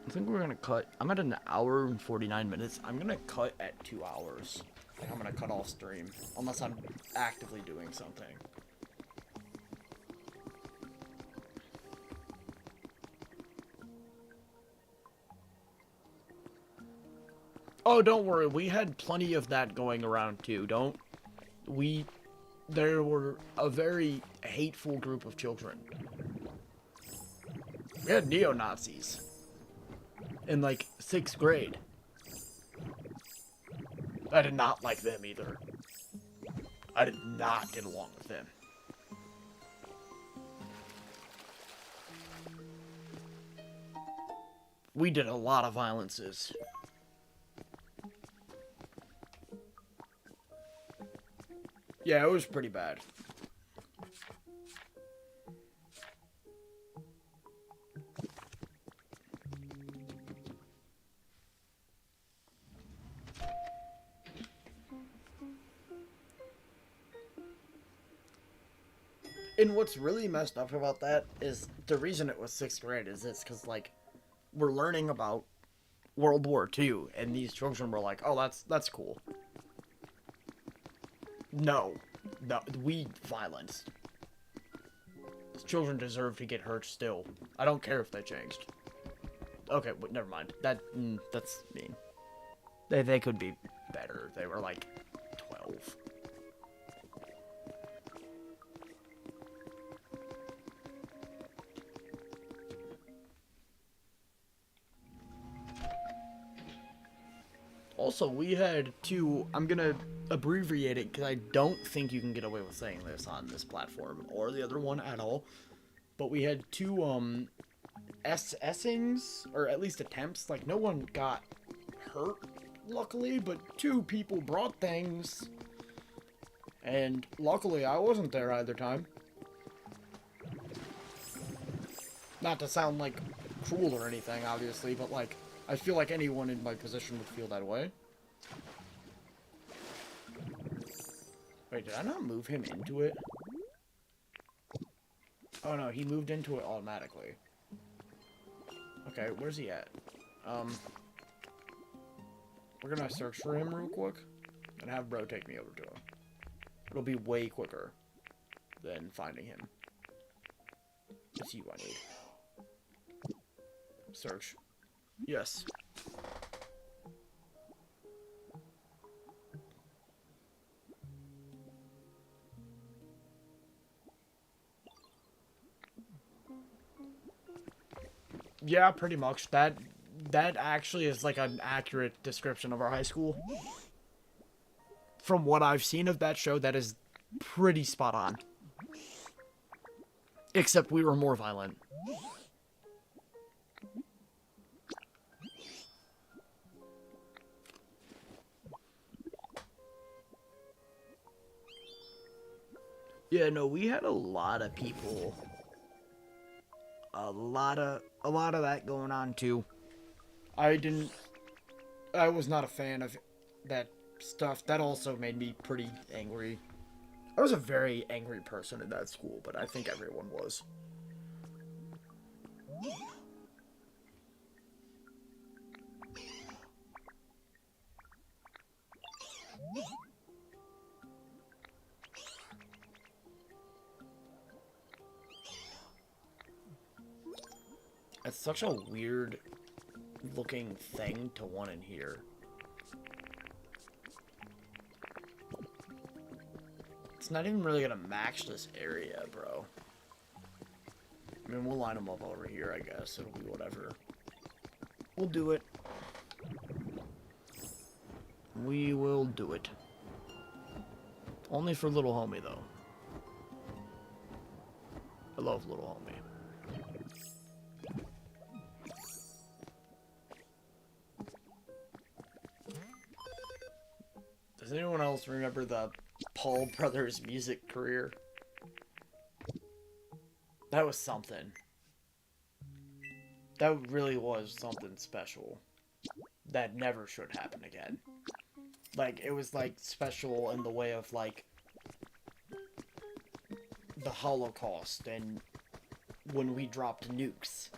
Speaker 1: I think we're gonna cut. I'm at an hour and 49 minutes. I'm gonna cut at 2 hours. Like, I'm gonna cut off stream, unless I'm actively doing something. Oh, don't worry. We had plenty of that going around, too. There were a very hateful group of children. We had neo-Nazis in, like, 6th grade. I did not like them, either. I did not get along with him. We did a lot of violences. Yeah, it was pretty bad. And what's really messed up about that is the reason it was 6th grade is it's because, like, we're learning about World War II, and these children were like, oh, that's cool. No, we violence. These children deserve to get hurt still. I don't care if they changed. Okay, but never mind. That's mean. They could be better. They were like 12. Also, we had two, I'm gonna abbreviate it because I don't think you can get away with saying this on this platform or the other one at all. But we had two, S-ings, or at least attempts. Like, no one got hurt, luckily, but two people brought things. And luckily, I wasn't there either time. Not to sound, like, cruel or anything, obviously, but, like, I feel like anyone in my position would feel that way. Wait, did I not move him into it? Oh no, he moved into it automatically. Okay, where's he at? We're gonna search for him real quick and have bro take me over to him. It'll be way quicker than finding him. It's you I need. Search. Yes. Yeah, pretty much. That actually is like an accurate description of our high school. From what I've seen of that show, that is pretty spot on. Except we were more violent. Yeah, no, we had a lot of people. A lot of that going on too. I was not a fan of that stuff. That also made me pretty angry. I was a very angry person in that school, but I think everyone was. It's such a weird looking thing to want in here. It's not even really gonna match this area, bro. I mean, we'll line them up over here, I guess. It'll be whatever. We'll do it. We will do it. Only for little homie, though. I love little homie. Does anyone else remember the Paul Brothers music career? That was something. That really was something special. That never should happen again. Like, it was, like, special in the way of, like, the Holocaust and when we dropped nukes.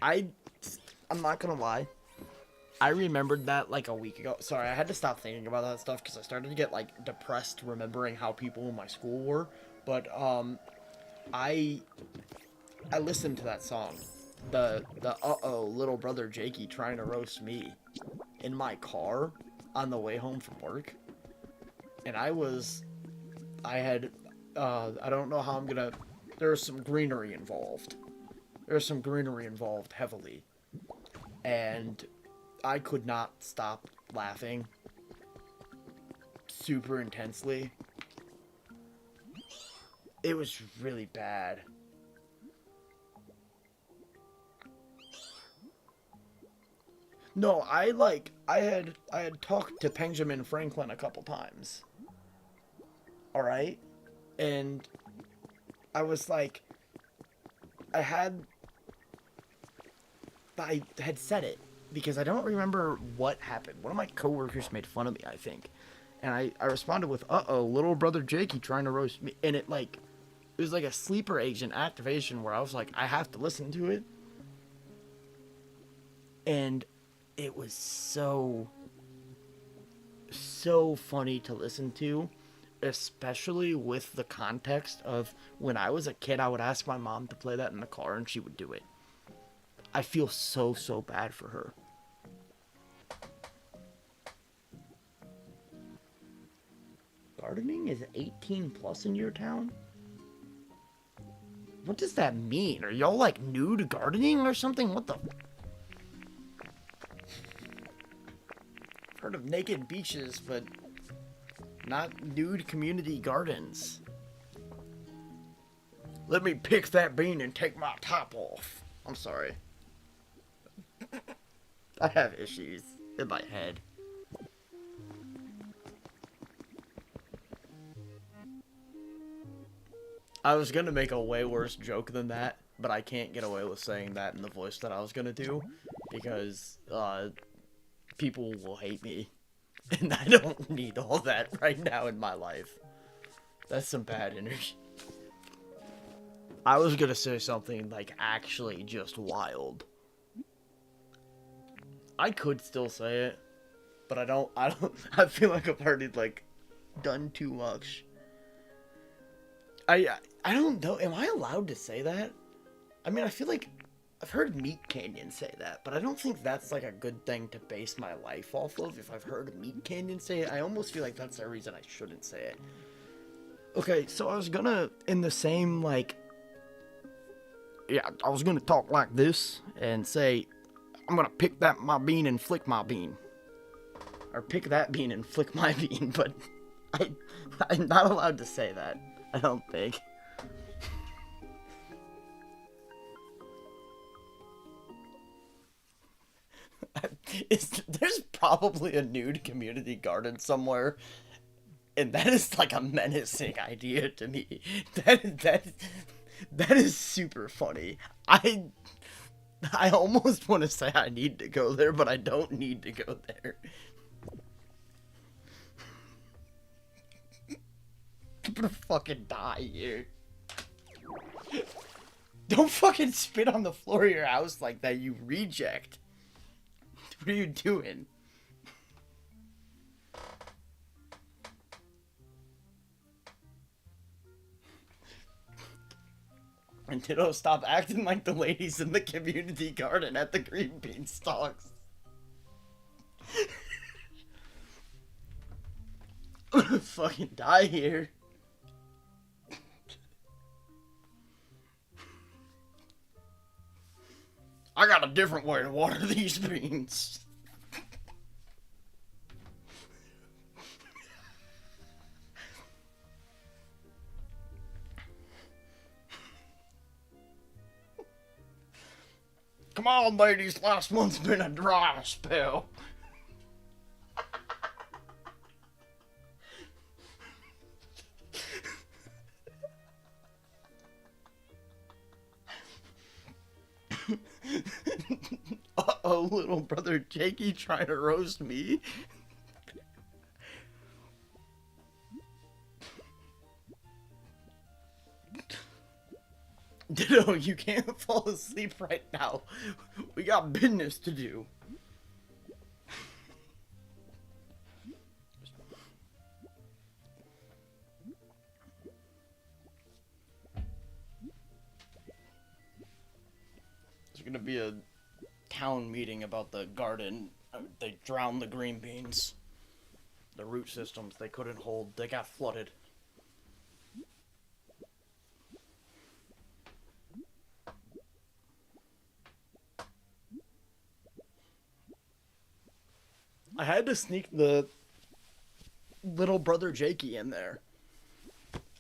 Speaker 1: I'm not gonna lie. I remembered that like a week ago. Sorry, I had to stop thinking about that stuff because I started to get like depressed remembering how people in my school were. But I listened to that song, the uh-oh little brother Jakey trying to roast me, in my car on the way home from work, and I don't know how I'm gonna there's some greenery involved. There's some greenery involved heavily. And I could not stop laughing super intensely. It was really bad. No, I had talked to Benjamin Franklin a couple times. All right? And I was like, I had said it because I don't remember what happened. One of my coworkers made fun of me, I think. And I responded with, "Uh-oh, little brother Jakey trying to roast me." And it was like a sleeper agent activation where I was like, I have to listen to it. And it was so funny to listen to, especially with the context of when I was a kid, I would ask my mom to play that in the car and she would do it. I feel so bad for her. Gardening is 18 plus in your town? What does that mean? Are y'all like new to gardening or something? What the? I've heard of naked beaches, but not nude community gardens. Let me pick that bean and take my top off. I'm sorry. I have issues in my head. I was gonna make a way worse joke than that, but I can't get away with saying that in the voice that I was gonna do, because, people will hate me, and I don't need all that right now in my life. That's some bad energy. I was gonna say something, like, actually just wild. I could still say it, but I feel like I've already, like, done too much. I don't know. Am I allowed to say that? I mean, I feel like I've heard Meat Canyon say that, but I don't think that's like a good thing to base my life off of. If I've heard Meat Canyon say it, I almost feel like that's the reason I shouldn't say it. Okay, so I was gonna, in the same, like, yeah, I was gonna talk like this and say, I'm gonna pick that my bean and flick my bean. Or pick that bean and flick my bean, but I'm not allowed to say that. I don't think. There's probably a nude community garden somewhere, and that is like a menacing idea to me. That is super funny. I almost want to say I need to go there, but I don't need to go there. I'm gonna fucking die here. Don't fucking spit on the floor of your house like that, you reject. What are you doing? And Ditto, stop acting like the ladies in the community garden at the green bean stalks. I'm gonna fucking die here. I got a different way to water these beans. Come on, ladies, last month's been a dry spell. Uh-oh, little brother Jakey trying to roast me. Ditto, you can't fall asleep right now. We got business to do. There's gonna be a town meeting about the garden. They drowned the green beans. The root systems they couldn't hold. They got flooded. I had to sneak the little brother Jakey in there.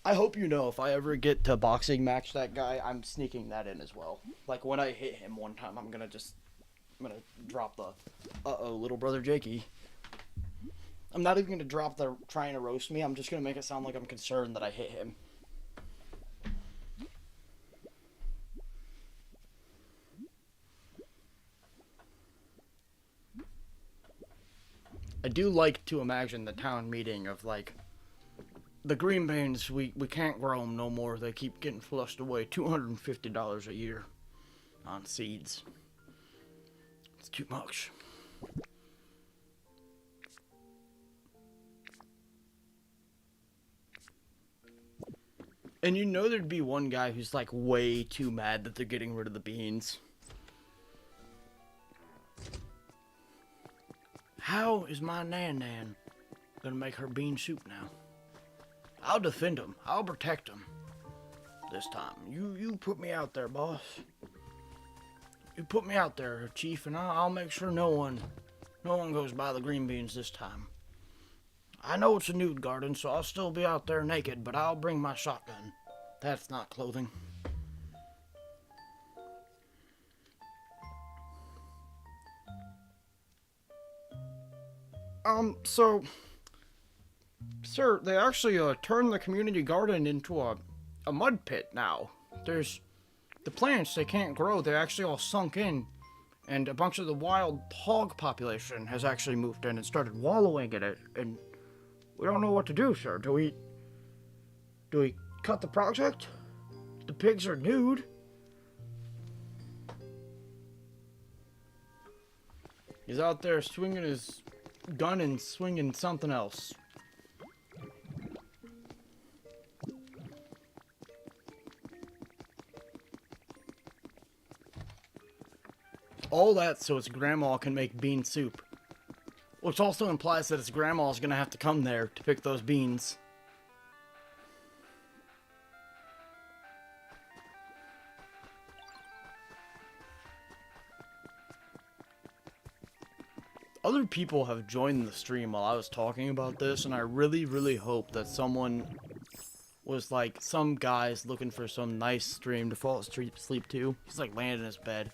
Speaker 1: I hope you know if I ever get to boxing match that guy, I'm sneaking that in as well. Like when I hit him one time, I'm gonna drop the little brother Jakey. I'm not even gonna drop the trying to roast me. I'm just gonna make it sound like I'm concerned that I hit him. I do like to imagine the town meeting of like, the green beans, we can't grow them no more. They keep getting flushed away. $250 a year on seeds. It's too much. And you know there'd be one guy who's like way too mad that they're getting rid of the beans. How is my Nan gonna make her bean soup now? I'll defend him. I'll protect him. This time. You put me out there, boss. You put me out there, Chief, and I'll make sure no one goes by the green beans this time. I know it's a nude garden, so I'll still be out there naked, but I'll bring my shotgun. That's not clothing. So, sir, they actually turned the community garden into a mud pit now. There's the plants, they can't grow. They actually all sunk in, and a bunch of the wild hog population has actually moved in and started wallowing in it. And we don't know what to do, sir. Do we cut the project? The pigs are nude. He's out there swinging his gun and swinging something else. All that so his grandma can make bean soup. Which also implies that his grandma's gonna have to come there to pick those beans. Other people have joined the stream while I was talking about this, and I really, really hope that someone was like, some guy's looking for some nice stream to fall asleep to. He's like laying in his bed,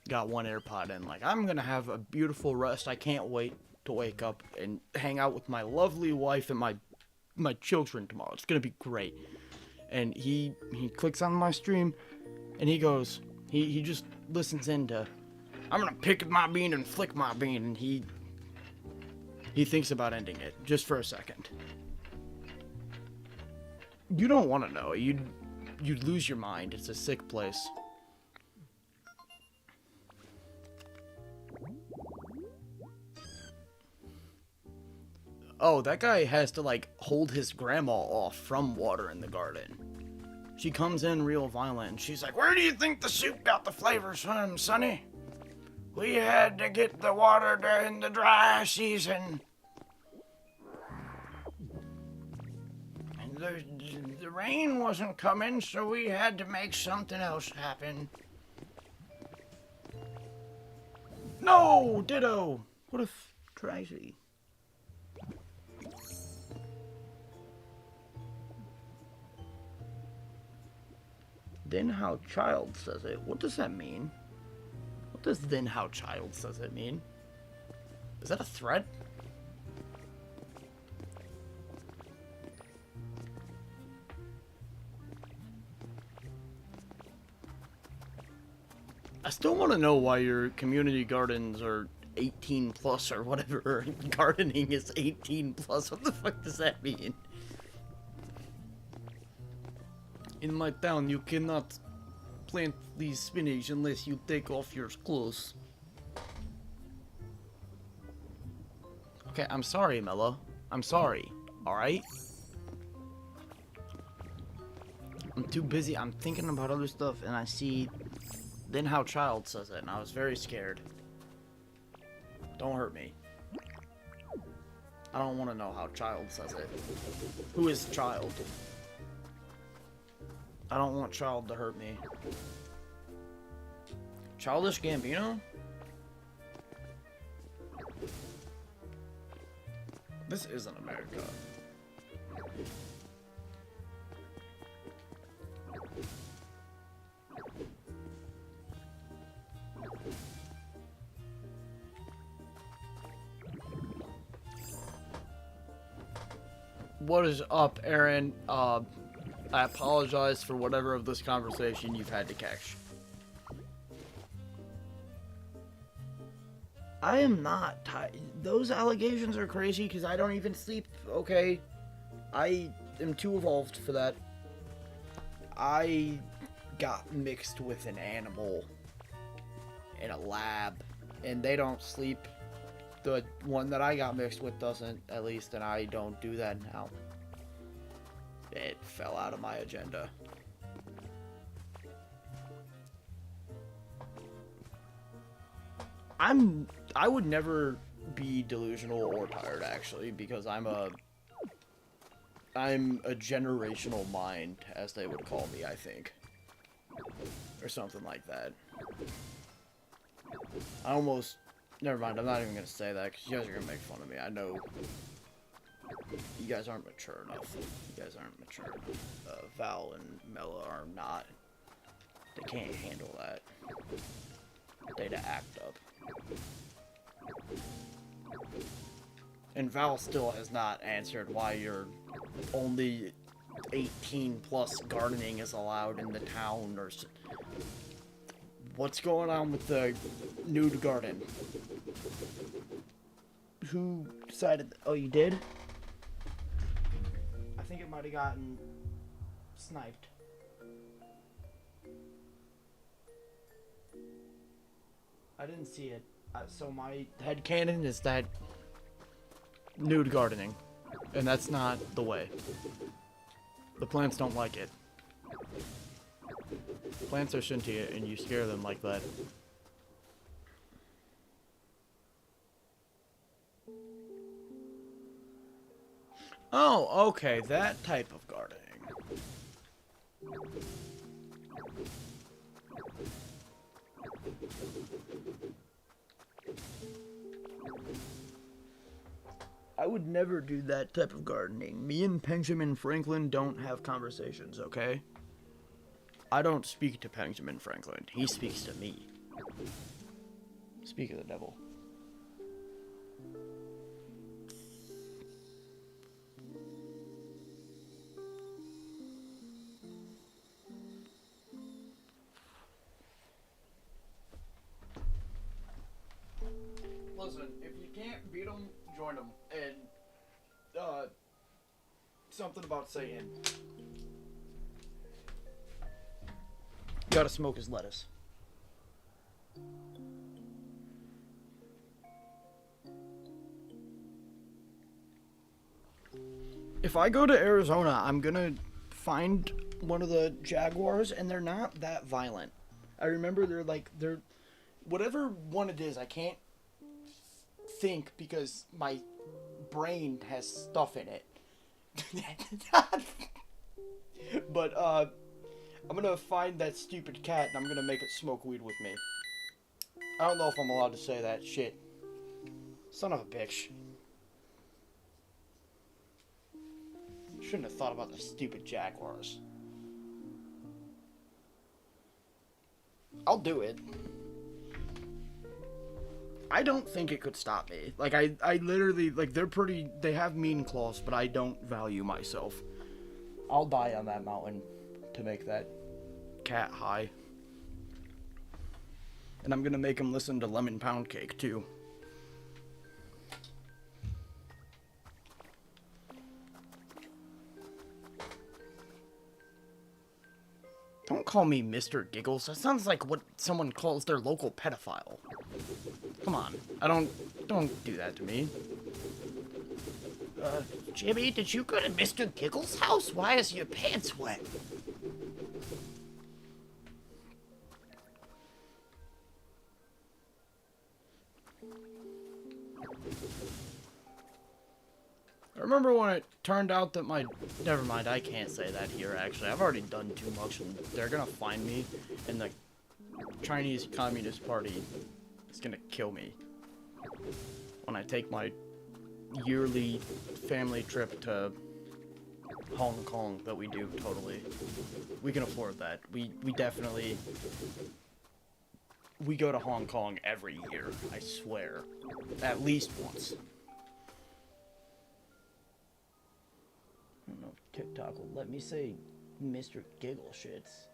Speaker 1: got one AirPod in, like, I'm gonna have a beautiful rest. I can't wait to wake up and hang out with my lovely wife and my children tomorrow. It's gonna be great. And he clicks on my stream, and he goes, he just listens into, I'm gonna pick my bean and flick my bean, and he thinks about ending it just for a second. You don't want to know. You'd lose your mind. It's a sick place. Oh, that guy has to like hold his grandma off from water in the garden. She comes in real violent, and she's like, "Where do you think the soup got the flavors from, Sonny? We had to get the water during the dry season. And the rain wasn't coming, so we had to make something else happen." No, ditto. What if Tracy? Then how child says it. What does that mean? What does then how child says it mean? Is that a threat? I still want to know why your community gardens are 18 plus or whatever. Gardening is 18 plus. What the fuck does that mean? In my town, you cannot plant these spinach unless you take off your clothes. Okay, I'm sorry, Mello. I'm sorry. Alright? I'm too busy. I'm thinking about other stuff, and I see then how child says it, and I was very scared. Don't hurt me. I don't want to know how child says it. Who is child? I don't want child to hurt me. Childish Gambino? This isn't America. What is up, Aaron? I apologize for whatever of this conversation you've had to catch. I am not tired. Those allegations are crazy because I don't even sleep, okay? I am too evolved for that. I got mixed with an animal in a lab, and they don't sleep. The one that I got mixed with doesn't, at least, and I don't do that now. It fell out of my agenda. I would never be delusional or tired, actually, because I'm a generational mind, as they would call me, I think. Or something like that. Never mind, I'm not even gonna say that, because you guys are gonna make fun of me. I know you guys aren't mature enough. You guys aren't mature enough. Val and Mela are not. They can't handle that. They'd act up. And Val still has not answered why you're only 18 plus gardening is allowed in the town, or what's going on with the nude garden? Who decided? Oh, you did? I think it might have gotten sniped. I didn't see it. So my headcanon is that nude gardening. And that's not the way. The plants don't like it. Plants are sentient and you scare them like that. Oh, okay, that type of gardening. I would never do that type of gardening. Me and Benjamin Franklin don't have conversations, okay? I don't speak to Benjamin Franklin. He speaks to me. Speak of the devil. Listen, if you can't beat them, join them. And, something about saying, you gotta smoke his lettuce. If I go to Arizona, I'm gonna find one of the jaguars, and they're not that violent. I remember they're whatever one it is, I can't think because my brain has stuff in it. But I'm gonna find that stupid cat and I'm gonna make it smoke weed with me. I don't know if I'm allowed to say that shit. Son of a bitch. Shouldn't have thought about the stupid jaguars. I'll do it. I don't think it could stop me. Like, I literally, like, they have mean claws, but I don't value myself. I'll die on that mountain to make that cat high. And I'm gonna make him listen to Lemon Pound Cake, too. Don't call me Mr. Giggles. That sounds like what someone calls their local pedophile. Come on. Don't do that to me. Jimmy, did you go to Mr. Giggles' house? Why is your pants wet? I remember when it turned out that never mind, I can't say that here, actually. I've already done too much, and they're gonna find me, and the Chinese Communist Party is gonna kill me when I take my yearly family trip to Hong Kong that we do, totally. We can afford that. We definitely... We go to Hong Kong every year, I swear. At least once. I don't know if TikTok will let me say Mr. Giggle Shits.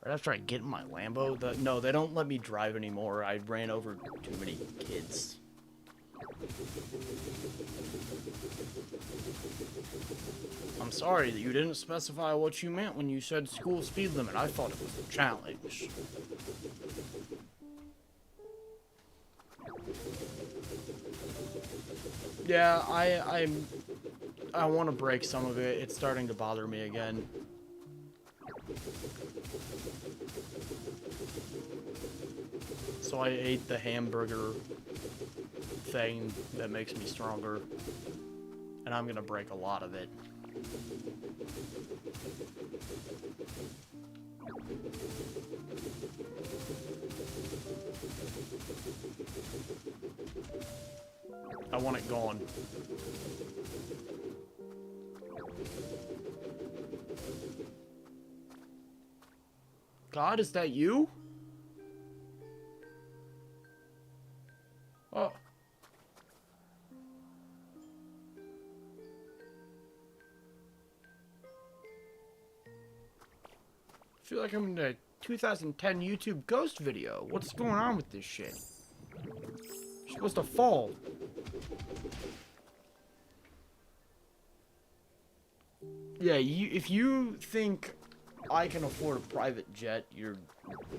Speaker 1: Right after I get in my Lambo, no, they don't let me drive anymore. I ran over too many kids. I'm sorry that you didn't specify what you meant when you said school speed limit. I thought it was a challenge. Yeah, I want to break some of it. It's starting to bother me again. So I ate the hamburger thing that makes me stronger, and I'm gonna break a lot of it. I want it gone. God, is that you? Oh. I feel like I'm in a 2010 YouTube ghost video. What's going on with this shit? You're supposed to fall. Yeah, if you think I can afford a private jet, you're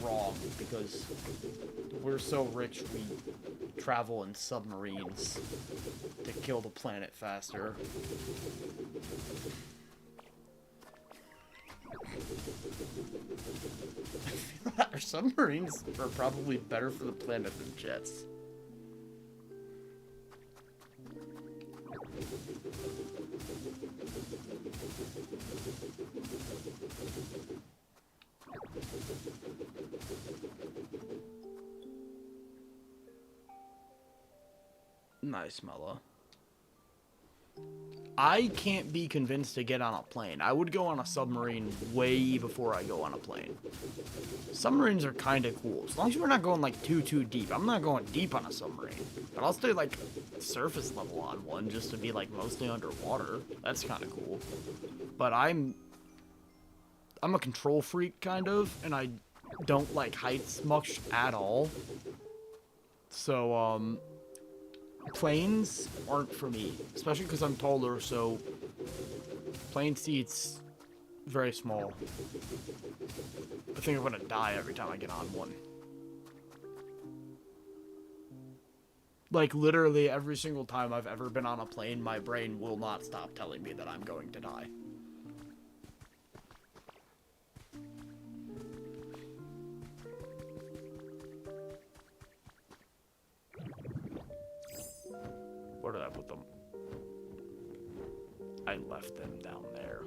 Speaker 1: wrong, because we're so rich we travel in submarines to kill the planet faster. Our submarines are probably better for the planet than jets. Nice, Mella. I can't be convinced to get on a plane. I would go on a submarine way before I go on a plane. Submarines are kind of cool. As long as we're not going, like, too deep. I'm not going deep on a submarine. But I'll stay, like, surface level on one just to be, like, mostly underwater. That's kind of cool. But I'm a control freak, kind of, and I don't like heights much at all. So, planes aren't for me, especially because I'm taller, so plane seats, very small. I think I'm gonna die every time I get on one. Like, literally every single time I've ever been on a plane, my brain will not stop telling me that I'm going to die. Where did I put them? I left them down there.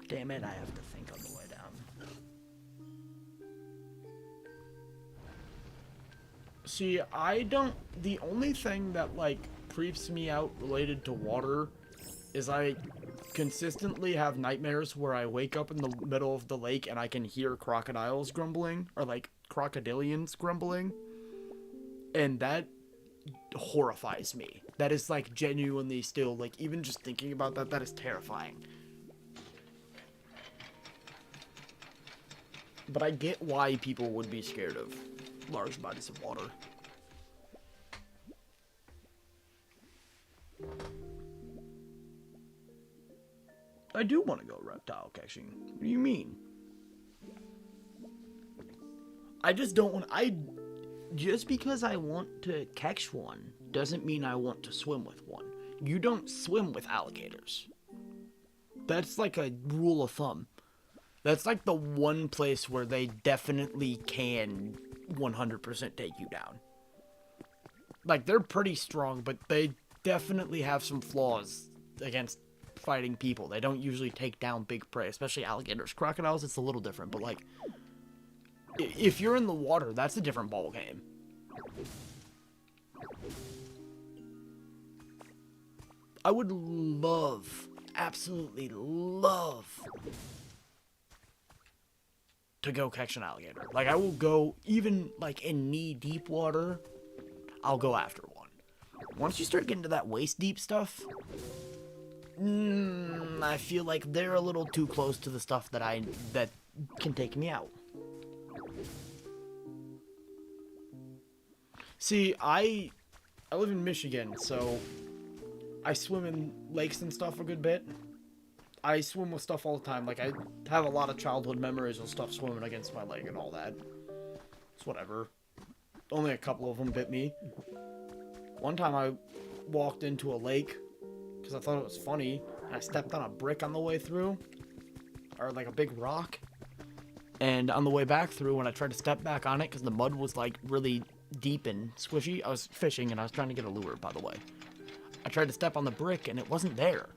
Speaker 1: Damn it, I have to think on the way down. See, the only thing that, like, creeps me out related to water is I consistently have nightmares where I wake up in the middle of the lake and I can hear crocodiles grumbling, or, like, crocodilians grumbling. And that horrifies me. That is, like, genuinely still, like, even just thinking about that, that is terrifying. But I get why people would be scared of large bodies of water. I do want to go reptile catching. What do you mean? I just don't want... Just because I want to catch one doesn't mean I want to swim with one. You don't swim with alligators. That's like a rule of thumb. That's like the one place where they definitely can 100% take you down. Like, they're pretty strong, but they definitely have some flaws against fighting people. They don't usually take down big prey, especially alligators. Crocodiles, it's a little different, but, like, if you're in the water, that's a different ball game. I would love, absolutely love, to go catch an alligator. Like, I will go, even, like, in knee-deep water, I'll go after one. Once you start getting to that waist-deep stuff, I feel like they're a little too close to the stuff that can take me out. See, I live in Michigan, so I swim in lakes and stuff a good bit. I swim with stuff all the time. Like, I have a lot of childhood memories of stuff swimming against my leg and all that. It's whatever. Only a couple of them bit me. One time I walked into a lake because I thought it was funny, and I stepped on a brick on the way through, or like a big rock. And on the way back through, when I tried to step back on it, because the mud was like really deep and squishy, I was fishing and I was trying to get a lure, by the way. I tried to step on the brick and it wasn't there.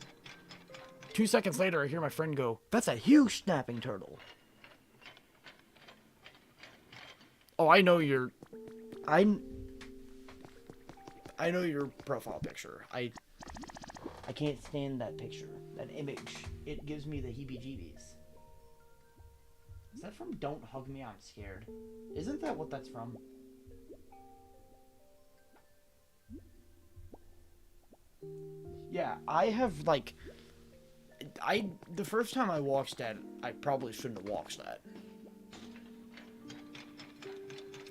Speaker 1: 2 seconds later, I hear my friend go, "That's a huge snapping turtle." Oh, I know your profile picture. I can't stand that picture, that image. It gives me the heebie-jeebies. Is that from Don't Hug Me, I'm Scared? Isn't that what that's from? Yeah, I have, like, the first time I watched that, I probably shouldn't have watched that.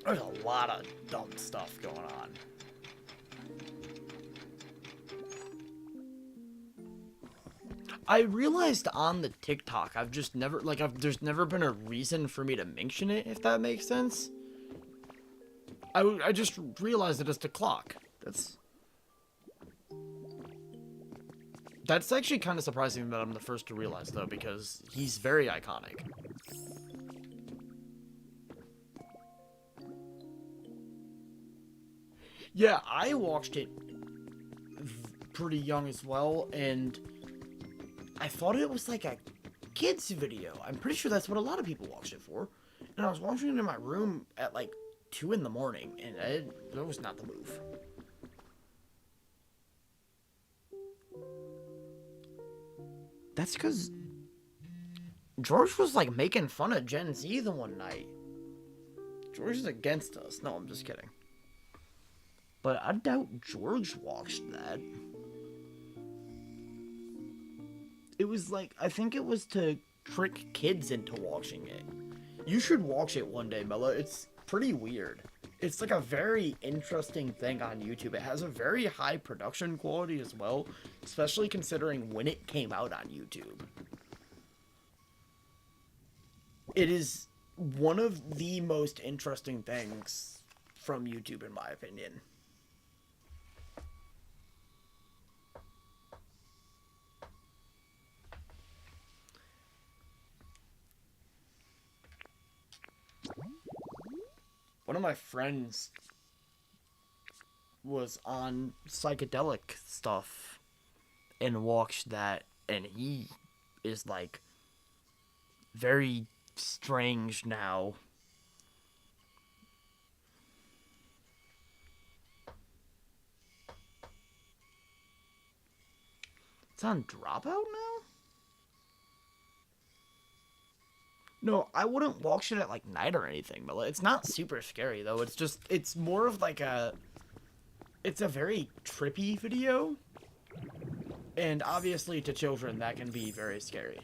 Speaker 1: There's a lot of dumb stuff going on. I realized on the TikTok, I've just never, like, there's never been a reason for me to mention it, if that makes sense. I just realized it as the clock. That's actually kind of surprising that I'm the first to realize, though, because he's very iconic. Yeah, I watched it pretty young as well, and I thought it was like a kid's video. I'm pretty sure that's what a lot of people watched it for. And I was watching it in my room at like 2 in the morning, and that was not the move. That's because George was like making fun of Gen Z the one night. George is against us. No, I'm just kidding. But I doubt George watched that. It was like, I think it was to trick kids into watching it. You should watch it one day, Mella. It's pretty weird. It's like a very interesting thing on YouTube. It has a very high production quality as well, especially considering when it came out on YouTube. It is one of the most interesting things from YouTube, in my opinion. One of my friends was on psychedelic stuff and watched that, and he is like very strange now. It's on Dropout now? No, I wouldn't watch it at like night or anything, but it's not super scary though. It's more of like it's a very trippy video. And obviously to children that can be very scary.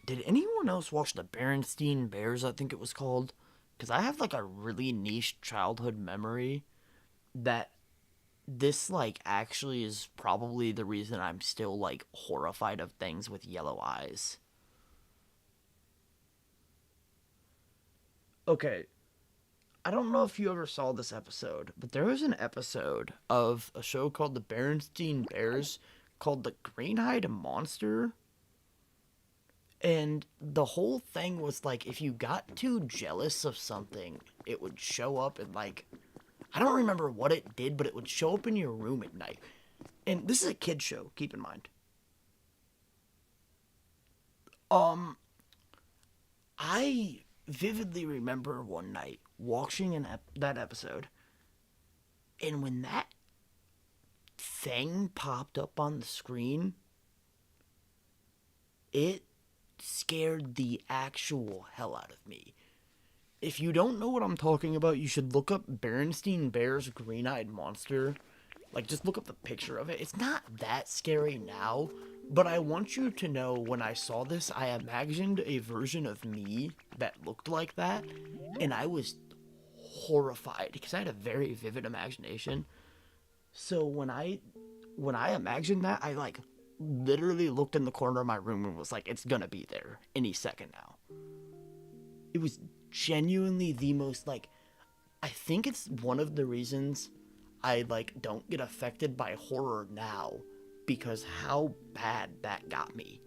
Speaker 1: Did anyone else watch the Berenstain Bears, I think it was called? Because I have like a really niche childhood memory that this like actually is probably the reason I'm still like horrified of things with yellow eyes. Okay, I don't know if you ever saw this episode, but there was an episode of a show called the Berenstain Bears called the Green-Eyed Monster. And the whole thing was like, if you got too jealous of something, it would show up and like, I don't remember what it did, but it would show up in your room at night. And this is a kid show, keep in mind. I vividly remember one night watching that episode, and when that thing popped up on the screen, it scared the actual hell out of me. If you don't know what I'm talking about, you should look up Berenstein Bear's Green-Eyed Monster. Like, just look up the picture of it. It's not that scary now, but I want you to know when I saw this, I imagined a version of me that looked like that, and I was horrified because I had a very vivid imagination. So when I imagined that, I like literally looked in the corner of my room and was like, it's gonna be there any second now. It was genuinely the most, like, I think it's one of the reasons I like don't get affected by horror now, because how bad that got me.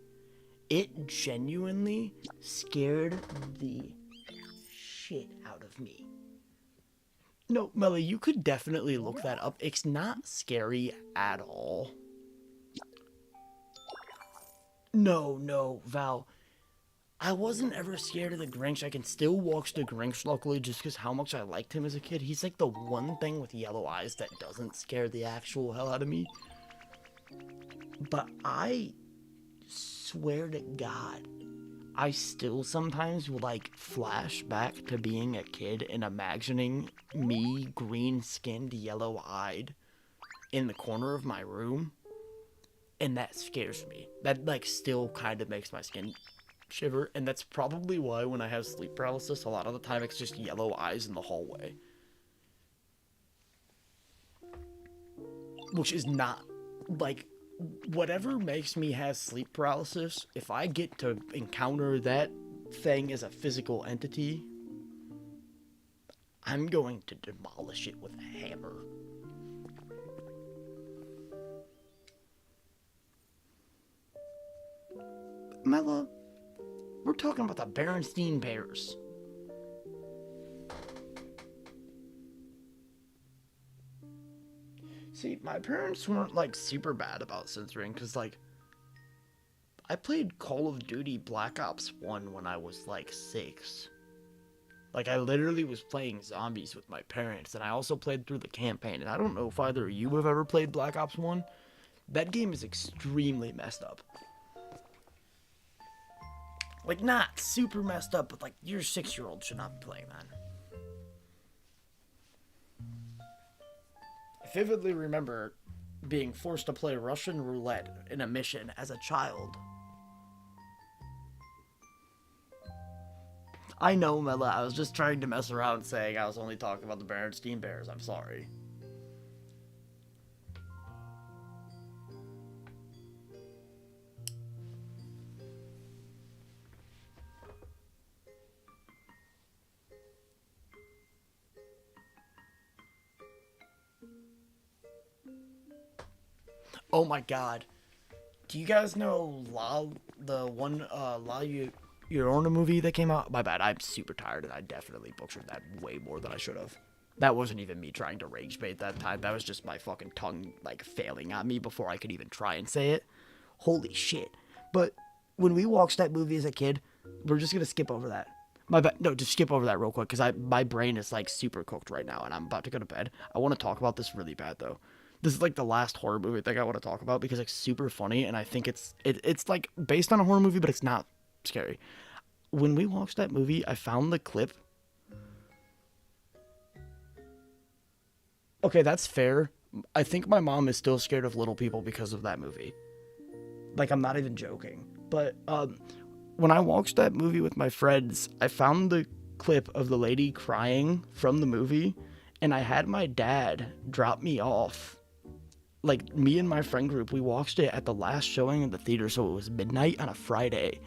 Speaker 1: It genuinely scared the shit out of me. No, Melly, you could definitely look that up. It's not scary at all. No, Val. I wasn't ever scared of the Grinch. I can still watch the Grinch, luckily, just because how much I liked him as a kid. He's like the one thing with yellow eyes that doesn't scare the actual hell out of me. But I swear to God, I still sometimes will like flash back to being a kid and imagining me green-skinned, yellow-eyed in the corner of my room, and that scares me. That like still kind of makes my skin shiver, and that's probably why when I have sleep paralysis, a lot of the time it's just yellow eyes in the hallway. Which is not, like, whatever makes me have sleep paralysis, if I get to encounter that thing as a physical entity, I'm going to demolish it with a hammer. Mela, we're talking about the Berenstein Bears. See, my parents weren't, like, super bad about censoring, because, like, I played Call of Duty Black Ops 1 when I was, like, 6. Like, I literally was playing zombies with my parents, and I also played through the campaign, and I don't know if either of you have ever played Black Ops 1. That game is extremely messed up. Like, not super messed up, but, like, your 6-year-old should not be playing that. I vividly remember being forced to play Russian roulette in a mission as a child. I know, Mela, I was just trying to mess around saying I was only talking about the Berenstein Bears. I'm sorry. Oh my god. Do you guys know the one La Llorona movie that came out? My bad, I'm super tired and I definitely butchered that way more than I should have. That wasn't even me trying to rage bait that time. That was just my fucking tongue, like, failing on me before I could even try and say it. Holy shit. But when we watched that movie as a kid, we're just gonna skip over that. My bad. No, just skip over that real quick, because my brain is, like, super cooked right now, and I'm about to go to bed. I want to talk about this really bad, though. This is, like, the last horror movie thing I want to talk about, because it's super funny, and I think it's like, based on a horror movie, but it's not scary. When we watched that movie, I found the clip. Okay, that's fair. I think my mom is still scared of little people because of that movie. Like, I'm not even joking. But, when I watched that movie with my friends, I found the clip of the lady crying from the movie, and I had my dad drop me off. Like, me and my friend group, we watched it at the last showing in the theater, so it was midnight on a Friday.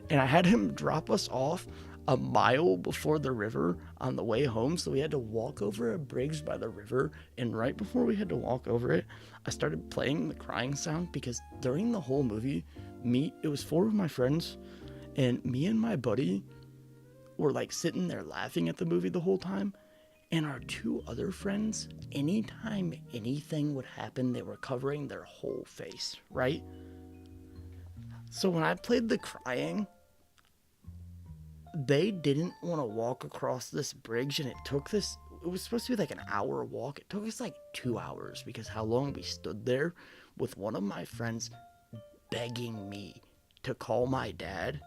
Speaker 1: And I had him drop us off a mile before the river on the way home, so we had to walk over a bridge by the river, and right before we had to walk over it, I started playing the crying sound, because during the whole movie, it was 4 of my friends, and me and my buddy were, like, sitting there laughing at the movie the whole time, and our 2 other friends, anytime anything would happen, they were covering their whole face, right? So when I played the crying, they didn't want to walk across this bridge, and it it was supposed to be like an hour walk. It took us like 2 hours because how long we stood there with one of my friends begging me to call my dad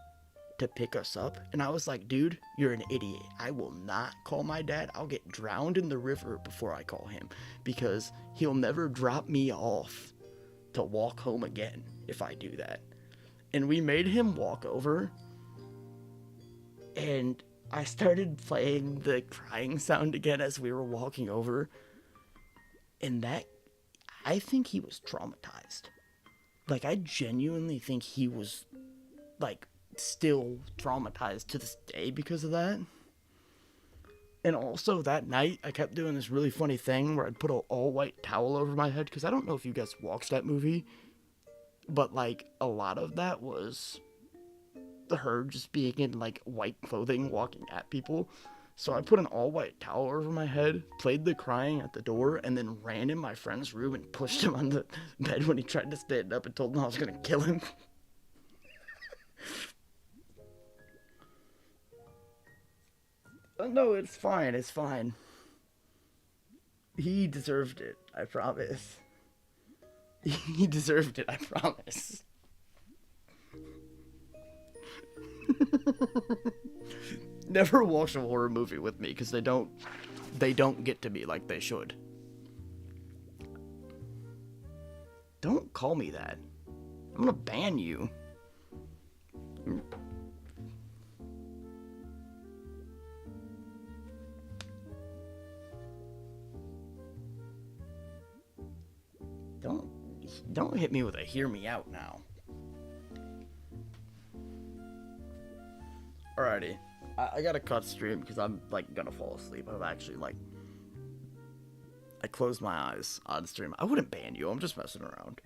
Speaker 1: to pick us up. And I was like, dude, you're an idiot. I will not call my dad. I'll get drowned in the river before I call him because he'll never drop me off to walk home again if I do that. And we made him walk over, and I started playing the crying sound again as we were walking over. And that, I think he was traumatized. Like, I genuinely think he was, like, still traumatized to this day because of that. And also that night I kept doing this really funny thing where I'd put an all-white towel over my head, because I don't know if you guys watched that movie, but like a lot of that was her just being in like white clothing walking at people. So I put an all-white towel over my head, played the crying at the door, and then ran in my friend's room and pushed him on the bed when he tried to stand up and told him I was gonna kill him. No, it's fine, it's fine. He deserved it, I promise. He deserved it, I promise. Never watch a horror movie with me, because they don't get to me like they should. Don't call me that. I'm gonna ban you. Don't hit me with a hear me out now. Alrighty. I gotta cut stream because I'm like gonna fall asleep. I'm actually like, I closed my eyes on stream. I wouldn't ban you. I'm just messing around.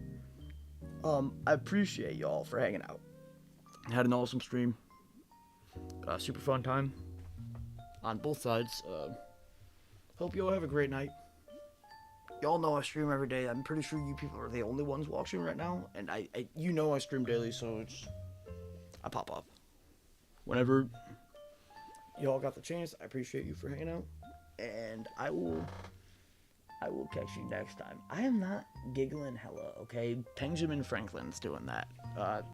Speaker 1: I appreciate y'all for hanging out. Had an awesome stream. Super fun time on both sides. Hope you all have a great night. Y'all know I stream every day. I'm pretty sure you people are the only ones watching right now, and I you know I stream daily, so I pop up whenever y'all got the chance. I appreciate you for hanging out, and I will catch you next time. I am not giggling hella, okay? Benjamin Franklin's doing that.